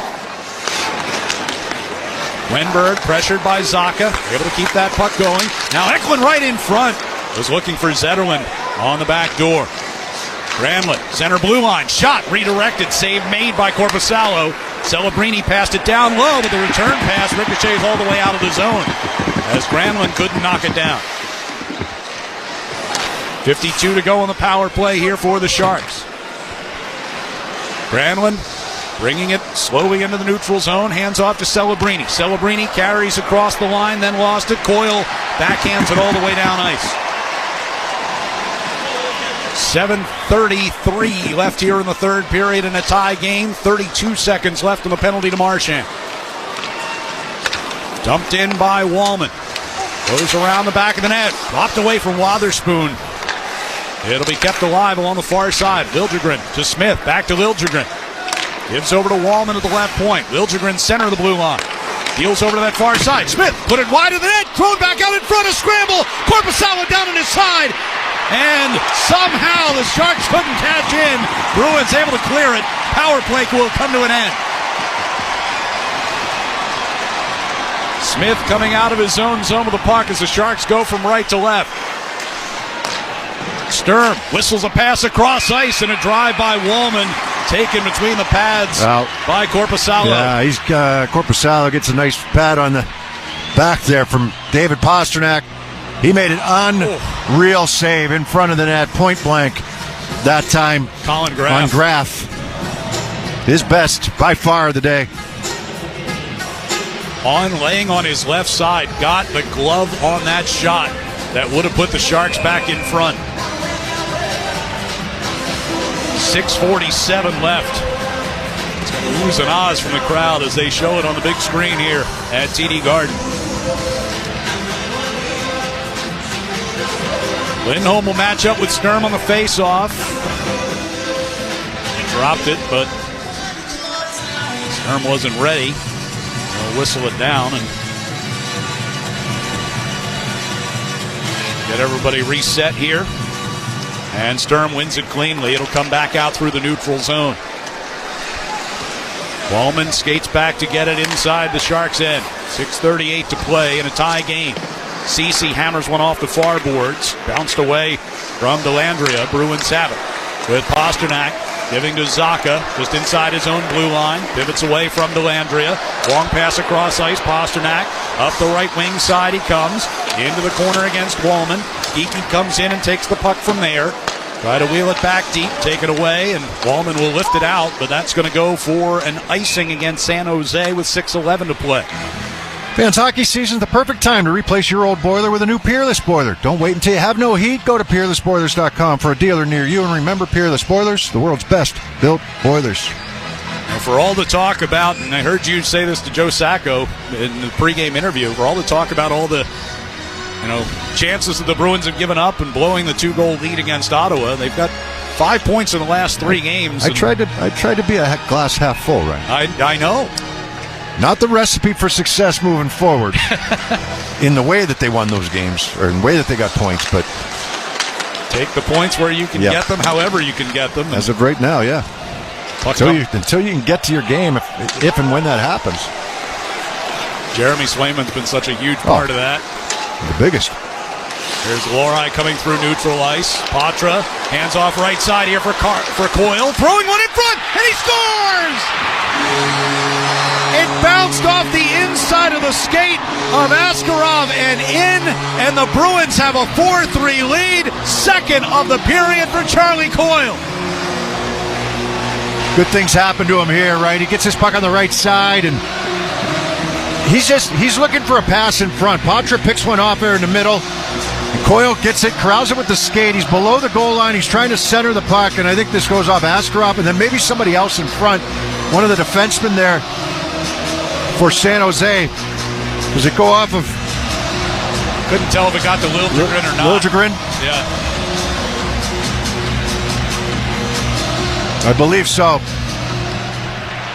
Wenberg pressured by Zacha. Able to keep that puck going. Now Ekman right in front. Was looking for Zetterlund on the back door. Granlund, center blue line. Shot redirected. Save made by Korpisalo. Celebrini passed it down low, but the return pass ricochets all the way out of the zone as Granlund couldn't knock it down. 52 to go on the power play here for the Sharks. Granlund bringing it slowly into the neutral zone. Hands off to Celebrini. Celebrini carries across the line, then lost it. Coyle backhands it all the way down ice. 7:33 left here in the third period in a tie game. 32 seconds left on the penalty to Marchand. Dumped in by Wallman. Goes around the back of the net. Dropped away from Wotherspoon. It'll be kept alive along the far side. Liljegren to Smith. Back to Liljegren. Gives over to Wallman at the left point. Liljegren center of the blue line. Deals over to that far side. Smith put it wide of the net. Thrown back out in front. A scramble. Korpisalo down on his side. And somehow the Sharks couldn't catch in. Bruins able to clear it. Power play will come to an end. Smith coming out of his own zone with the puck as the Sharks go from right to left. Sturm whistles a pass across ice and a drive by Wallman. Taken between the pads by Korpisalo. Yeah, Korpisalo gets a nice pad on the back there from David Pastrnak. He made an unreal save in front of the net, point blank. That time, Colin Graf. On Graf. His best, by far, of the day. Laying on his left side, got the glove on that shot that would have put the Sharks back in front. 6:47 left. It's going to lose an ahs from the crowd as they show it on the big screen here at TD Garden. Lindholm will match up with Sturm on the face-off. He dropped it, but Sturm wasn't ready. They'll whistle it down and get everybody reset here. And Sturm wins it cleanly. It'll come back out through the neutral zone. Wallman skates back to get it inside the Sharks' end. 6:38 to play in a tie game. Ceci hammers one off the far boards. Bounced away from Dellandrea. Bruins have it. With Pastrnak giving to Zacha just inside his own blue line. Pivots away from Dellandrea. Long pass across ice. Pastrnak up the right wing side he comes. Into the corner against Wallman. Geekie comes in and takes the puck from there. Try to wheel it back deep, take it away, and Wallman will lift it out, but that's going to go for an icing against San Jose with 6:11 to play. Fans, hockey season's the perfect time to replace your old boiler with a new Peerless boiler. Don't wait until you have no heat. Go to peerlessboilers.com for a dealer near you. And remember, Peerless Boilers, the world's best built boilers. Now for all the talk about, and I heard you say this to Joe Sacco in the pregame interview, for all the talk about all the chances that the Bruins have given up and blowing the 2-goal lead against Ottawa. They've got 5 points in the last 3 games. I tried to be a glass half full, right? I know. Not the recipe for success moving forward in the way that they won those games or in the way that they got points, but take the points where you can get them, however you can get them. As of right now, yeah. Until you can get to your game, if and when that happens. Jeremy Swayman's been such a huge part of that. The biggest. Here's Lori coming through neutral ice. Patra, hands off right side here for Coyle. Throwing one in front, and he scores! It bounced off the inside of the skate of Askarov and in, and the Bruins have a 4-3 lead. Second of the period for Charlie Coyle. Good things happen to him here, right? He gets his puck on the right side, and he's looking for a pass in front. Patra picks one off there in the middle. And Coyle gets it, corrals it with the skate. He's below the goal line. He's trying to center the puck, and I think this goes off Askarov, and then maybe somebody else in front. One of the defensemen there for San Jose. Does it go off of... Couldn't tell if it got to Liljegren or not. Liljegren? Yeah. I believe so.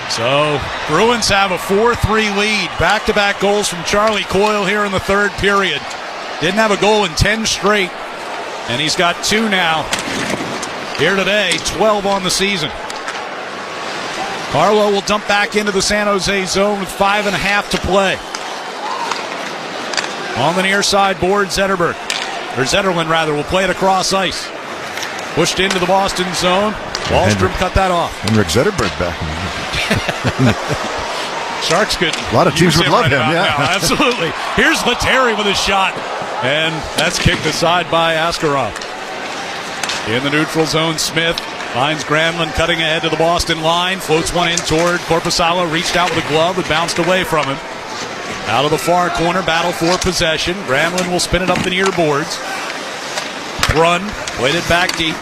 So, Bruins have a 4-3 lead. Back-to-back goals from Charlie Coyle here in the third period. Didn't have a goal in 10 straight, and he's got 2 now. Here today, 12 on the season. Carlo will dump back into the San Jose zone with 5.5 to play. On the near side board, Zetterlund will play it across ice. Pushed into the Boston zone. Wahlstrom cut that off. Henrik Zetterberg back. Sharks could. A lot of teams would love him, yeah. Now. Absolutely. Here's Lettieri with a shot. And that's kicked aside by Askarov. In the neutral zone, Smith finds Granlund cutting ahead to the Boston line. Floats one in toward Korpisalo. Reached out with a glove, but bounced away from him. Out of the far corner, battle for possession. Granlund will spin it up the near boards. Brunn played it back deep.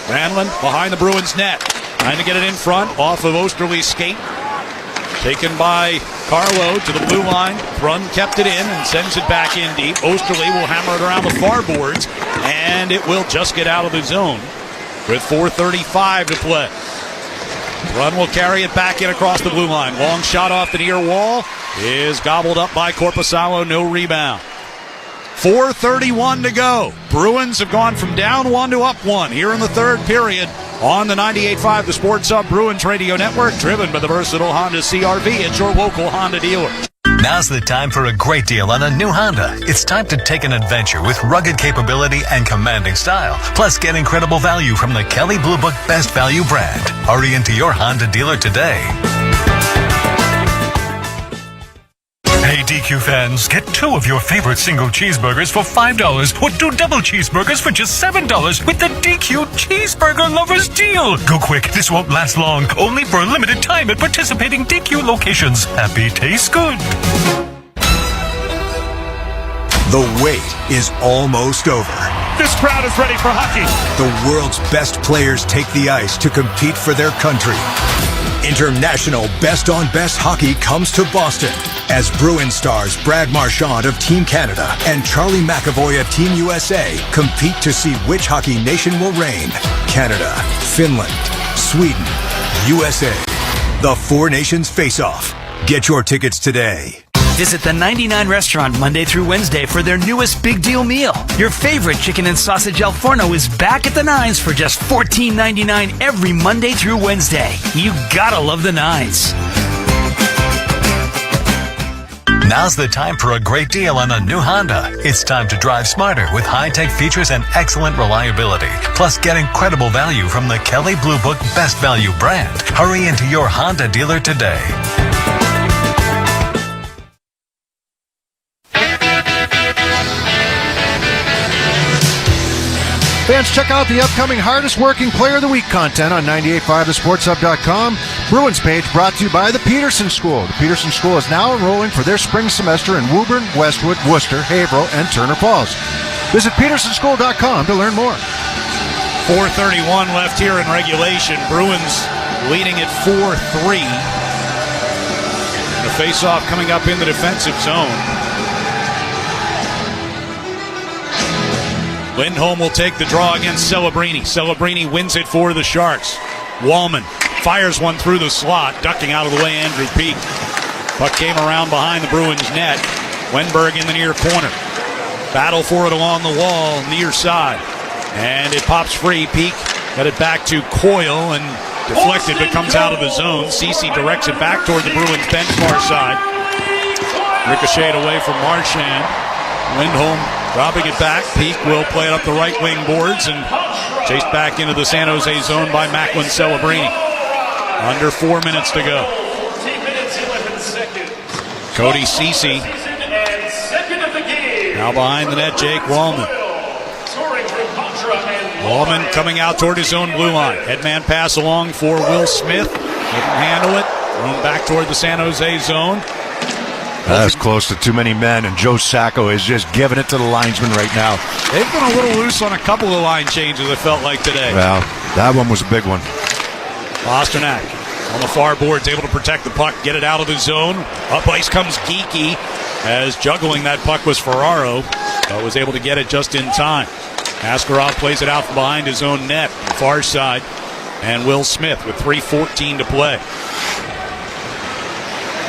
Granlund behind the Bruins net. Trying to get it in front off of Osterley's skate. Taken by Carlo to the blue line. Brunn kept it in and sends it back in deep. Osterley will hammer it around the far boards, and it will just get out of the zone with 4:35 to play. Brunn will carry it back in across the blue line. Long shot off the near wall is gobbled up by Korpisalo. No rebound. 4:31 to go. Bruins have gone from down 1 to up 1 here in the third period on the 98.5 The Sports Hub Bruins Radio Network, driven by the versatile Honda CR-V at your local Honda dealer. Now's the time for a great deal on a new Honda. It's time to take an adventure with rugged capability and commanding style. Plus, get incredible value from the Kelley Blue Book Best Value brand. Hurry into your Honda dealer today. Hey DQ fans, get 2 of your favorite single cheeseburgers for $5 or 2 double cheeseburgers for just $7 with the DQ Cheeseburger Lovers Deal. Go quick, this won't last long. Only for a limited time at participating DQ locations. Happy tastes good. The wait is almost over. This crowd is ready for hockey. The world's best players take the ice to compete for their country. International Best on Best Hockey comes to Boston as Bruins stars Brad Marchand of Team Canada and Charlie McAvoy of Team USA compete to see which hockey nation will reign. Canada, Finland, Sweden, USA. The 4 nations face off. Get your tickets today. Visit the 99 restaurant Monday through Wednesday for their newest big deal meal. Your favorite chicken and sausage al forno is back at the Nines for just $14.99 every Monday through Wednesday. You gotta love the Nines. Now's the time for a great deal on a new Honda. It's time to drive smarter with high-tech features and excellent reliability. Plus, get incredible value from the Kelley Blue Book Best Value brand. Hurry into your Honda dealer today. Fans, check out the upcoming Hardest Working Player of the Week content on 98.5thesportshub.com. Bruins page brought to you by the Peterson School. The Peterson School is now enrolling for their spring semester in Woburn, Westwood, Worcester, Haverhill, and Turner Falls. Visit petersonschool.com to learn more. 4:31 left here in regulation. Bruins leading at 4-3. The face-off coming up in the defensive zone. Lindholm will take the draw against Celebrini. Celebrini wins it for the Sharks. Wallman fires one through the slot, ducking out of the way Andrew Peak. Puck came around behind the Bruins net. Wenberg in the near corner. Battle for it along the wall, near side. And it pops free. Peak got it back to Coyle and deflected, but comes out of the zone. Ceci directs it back toward the Bruins bench far side. Ricocheted away from Marchand. Lindholm dropping it back. Peak will play it up the right wing boards and chased back into the San Jose zone by Macklin Celebrini. Under 4 minutes to go. Cody Ceci. Now behind the net, Jake Wallman. Wallman coming out toward his own blue line. Headman pass along for Will Smith. Couldn't handle it. Thrown back toward the San Jose zone. That's close to too many men, and Joe Sacco is just giving it to the linesman right now. They've been a little loose on a couple of line changes, it felt like today. Well, that one was a big one. Pasternak on the far boards, able to protect the puck, get it out of the zone. Up ice comes Geeky, as juggling that puck was Ferraro, but was able to get it just in time. Askarov plays it out from behind his own net, the far side, and Will Smith with 3:14 to play.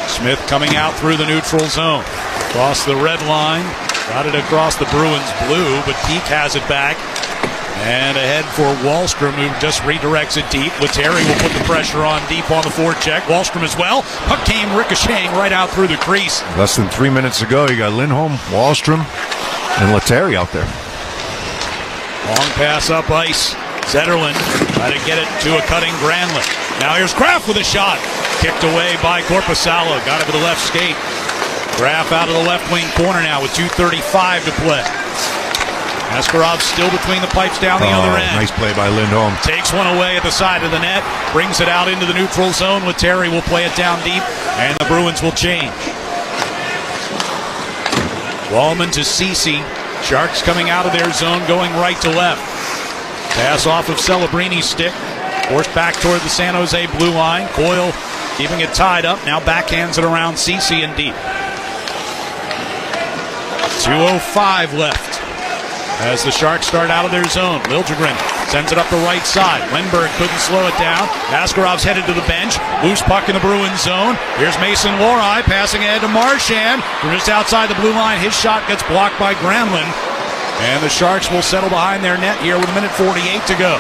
Smith coming out through the neutral zone. Across the red line. Got it across the Bruins blue, but Peak has it back. And ahead for Wahlstrom, who just redirects it deep. Lettieri will put the pressure on deep on the forecheck. Wahlstrom as well. Puck came ricocheting right out through the crease. Less than 3 minutes ago, you got Lindholm, Wahlstrom, and Lettieri out there. Long pass up ice. Zetterlund try to get it to a cutting Granlund. Now here's Kraft with a shot. Kicked away by Korpisalo. Got it with the left skate. Kraft out of the left wing corner now with 2:35 to play. Askarov still between the pipes down the other end. Nice play by Lindholm. Takes one away at the side of the net. Brings it out into the neutral zone. Lettieri will play it down deep. And the Bruins will change. Wallman to Ceci. Sharks coming out of their zone, going right to left. Pass off of Celebrini's stick. Forced back toward the San Jose blue line. Coyle keeping it tied up. Now backhands it around Ceci and deep. 2:05 left as the Sharks start out of their zone. Liljegren sends it up the right side. Wenberg couldn't slow it down. Askarov's headed to the bench. Loose puck in the Bruins zone. Here's Mason Lohrei passing ahead to Marchand. From just outside the blue line, his shot gets blocked by Granlund. And the Sharks will settle behind their net here with 1:48 to go.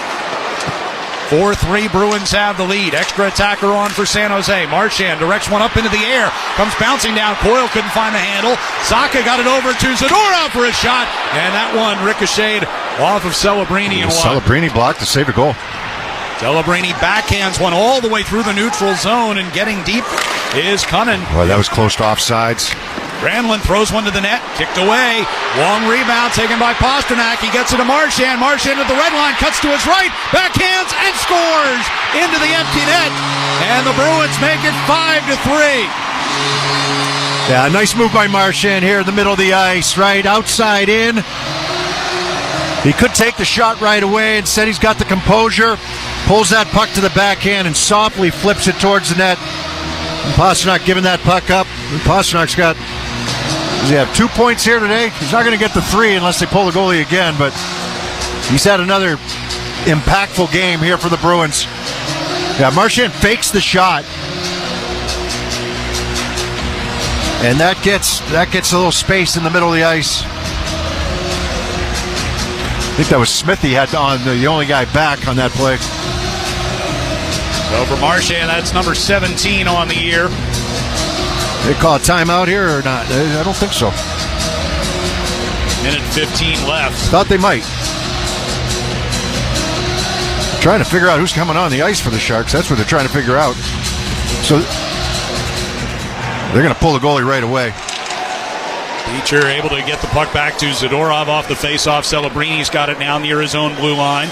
4-3, Bruins have the lead. Extra attacker on for San Jose. Marchand directs one up into the air. Comes bouncing down. Coyle couldn't find the handle. Zacha got it over to Zadorov for a shot. And that one ricocheted off of Celebrini. And Celebrini blocked to save a goal. Celebrini backhands one all the way through the neutral zone, and getting deep is Cunnin. Boy, that was close to offsides. Granlund throws one to the net, kicked away. Long rebound taken by Pasternak. He gets it to Marchand. Marchand at the red line, cuts to his right, backhands and scores into the empty net. And the Bruins make it 5-3. Yeah, nice move by Marchand here in the middle of the ice, right outside in. He could take the shot right away. Instead, he's got the composure, pulls that puck to the backhand and softly flips it towards the net. And Pasternak giving that puck up. Pasternak's got, does he have 2 points here today? He's not going to get the 3 unless they pull the goalie again, but he's had another impactful game here for the Bruins. Yeah, Marchand fakes the shot. And that gets a little space in the middle of the ice. I think that was Smith he had on, the only guy back on that play. So for Marchand, that's number 17 on the year. They call a timeout here or not? I don't think so. 1:15 left. Thought they might. Trying to figure out who's coming on the ice for the Sharks. That's what they're trying to figure out. So they're going to pull the goalie right away. Beecher able to get the puck back to Zadorov off the faceoff. Celebrini's got it now near his own blue line.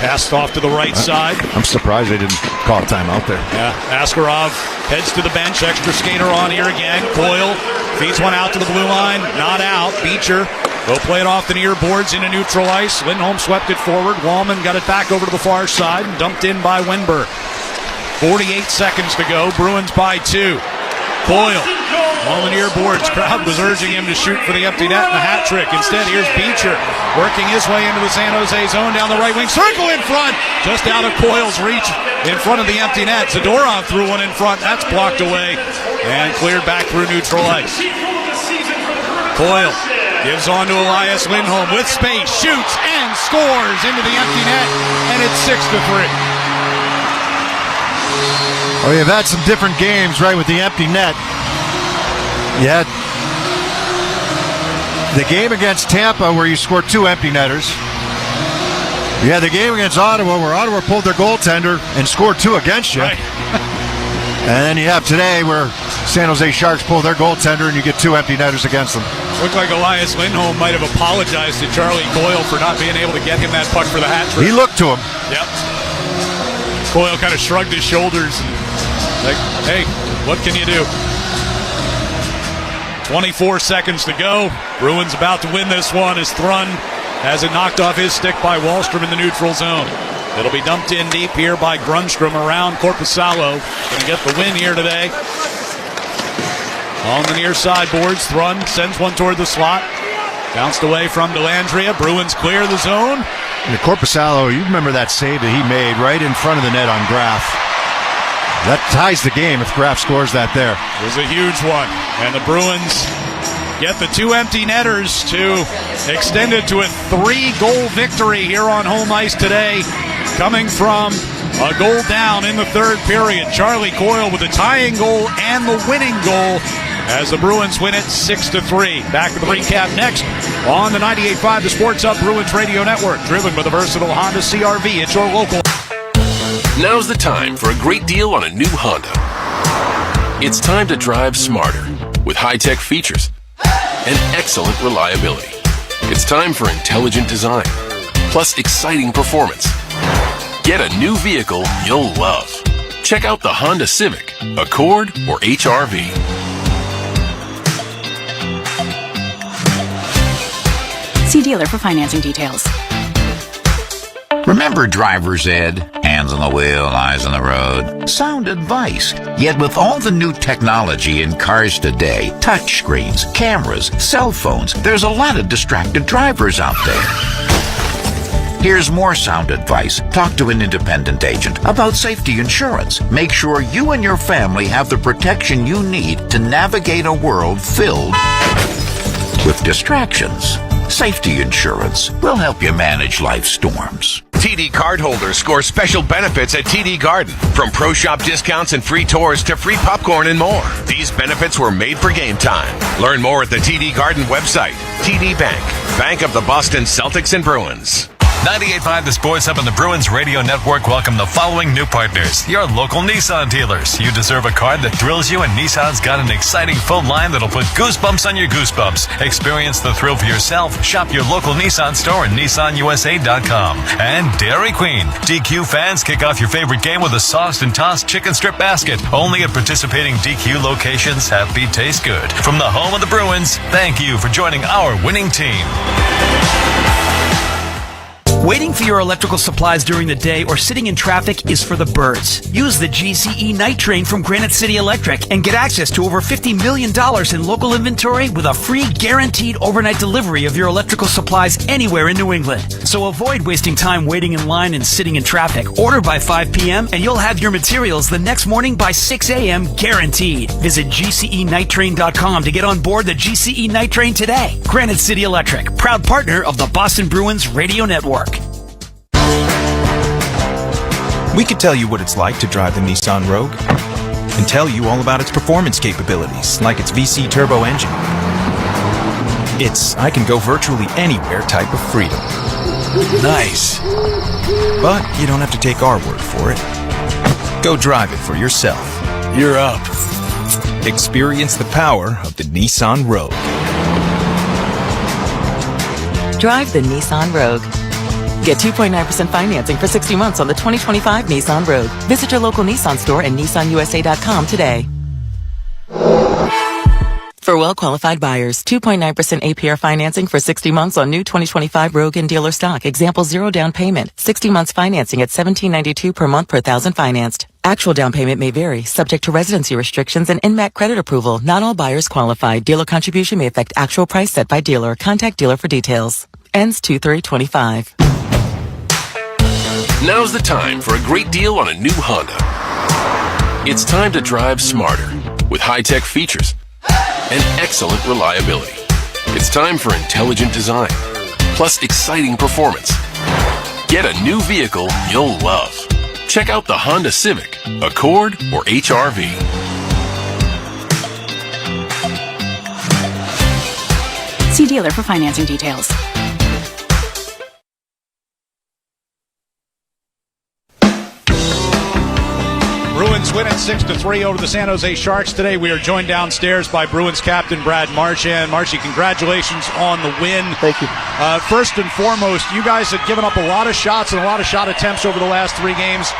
Passed off to the right side. I'm surprised they didn't call a timeout there. Yeah, Askarov heads to the bench. Extra skater on here again. Coyle feeds one out to the blue line. Not out. Beecher will play it off the near boards into neutral ice. Lindholm swept it forward. Wallman got it back over to the far side and dumped in by Wenberg. 48 seconds to go. Bruins by 2. Coyle On the near boards, crowd was urging him to shoot for the empty net and a hat trick. Instead, here's Beecher working his way into the San Jose zone down the right wing. Circle in front, just out of Coyle's reach in front of the empty net. Zadorov threw one in front. That's blocked away and cleared back through neutral ice. Coyle gives on to Elias Lindholm with space, shoots and scores into the empty net, and it's 6-3. Oh, you've had some different games, right, with the empty net. Yeah, the game against Tampa where you scored 2 empty netters. You had the game against Ottawa where Ottawa pulled their goaltender and scored 2 against you. Right. And then you have today where San Jose Sharks pull their goaltender and you get 2 empty netters against them. Looked like Elias Lindholm might have apologized to Charlie Coyle for not being able to get him that puck for the hat trick. He looked to him. Yep. Coyle kind of shrugged his shoulders and like, hey, what can you do? 24 seconds to go. Bruins about to win this one as Thrun has it knocked off his stick by Wahlstrom in the neutral zone. It'll be dumped in deep here by Grundstrom around Korpisalo. Going to get the win here today. On the near side boards, Thrun sends one toward the slot. Bounced away from Dellandrea. Bruins clear the zone. And Korpisalo, you remember that save that he made right in front of the net on Graf. That ties the game if Graf scores that there. It was a huge one. And the Bruins get the 2 empty netters to extend it to a 3-goal victory here on home ice today, coming from a goal down in the third period. Charlie Coyle with the tying goal and the winning goal as the Bruins win it 6-3. Back with the recap next on the 98.5 The Sports Hub Bruins Radio Network, driven by the versatile Honda CR-V. It's your local. Now's the time for a great deal on a new Honda. It's time to drive smarter with high-tech features and excellent reliability. It's time for intelligent design, plus exciting performance. Get a new vehicle you'll love. Check out the Honda Civic, Accord, or HR-V. See dealer for financing details. Remember driver's ed? Hands on the wheel, eyes on the road. Sound advice. Yet with all the new technology in cars today, touch screens, cameras, cell phones, there's a lot of distracted drivers out there. Here's more sound advice. Talk to an independent agent about safety insurance. Make sure you and your family have the protection you need to navigate a world filled with distractions. Safety insurance will help you manage life's storms. TD cardholders score special benefits at TD Garden. From pro shop discounts and free tours to free popcorn and more. These benefits were made for game time. Learn more at the TD Garden website. TD Bank, Bank of the Boston Celtics and Bruins. 98.5 The Sports Hub and the Bruins Radio Network welcome the following new partners. Your local Nissan dealers. You deserve a car that thrills you, and Nissan's got an exciting full line that'll put goosebumps on your goosebumps. Experience the thrill for yourself. Shop your local Nissan store at nissanusa.com. And Dairy Queen. DQ fans, kick off your favorite game with a sauced and tossed chicken strip basket. Only at participating DQ locations. Happy taste good. From the home of the Bruins, thank you for joining our winning team. Waiting for your electrical supplies during the day or sitting in traffic is for the birds. Use the GCE Night Train from Granite City Electric and get access to over $50 million in local inventory with a free guaranteed overnight delivery of your electrical supplies anywhere in New England. So avoid wasting time waiting in line and sitting in traffic. Order by 5 p.m. and you'll have your materials the next morning by 6 a.m. guaranteed. Visit GCENightTrain.com to get on board the GCE Night Train today. Granite City Electric, proud partner of the Boston Bruins Radio Network. We could tell you what it's like to drive the Nissan Rogue and tell you all about its performance capabilities, like its VC turbo engine. It's I can go virtually anywhere type of freedom. Nice. But you don't have to take our word for it. Go drive it for yourself. You're up. Experience the power of the Nissan Rogue. Drive the Nissan Rogue. Get 2.9% financing for 60 months on the 2025 Nissan Rogue. Visit your local Nissan store and nissanusa.com today. For well-qualified buyers, 2.9% APR financing for 60 months on new 2025 Rogue and dealer stock. Example, 0 down payment. 60 months financing at $17.92 per month per thousand financed. Actual down payment may vary, subject to residency restrictions and INMAC credit approval. Not all buyers qualify. Dealer contribution may affect actual price set by dealer. Contact dealer for details. Ends 2/3/25. Now's the time for a great deal on a new Honda. It's time to drive smarter with high-tech features and excellent reliability. It's time for intelligent design, plus exciting performance. Get a new vehicle you'll love. Check out the Honda Civic, Accord, or HR-V. See dealer for financing details. Bruins win it 6-3 over the San Jose Sharks today. We are joined downstairs by Bruins captain Brad Marchand. Marshy, congratulations on the win. Thank you. First and foremost, you guys have given up a lot of shots and a lot of shot attempts over the last 3 games.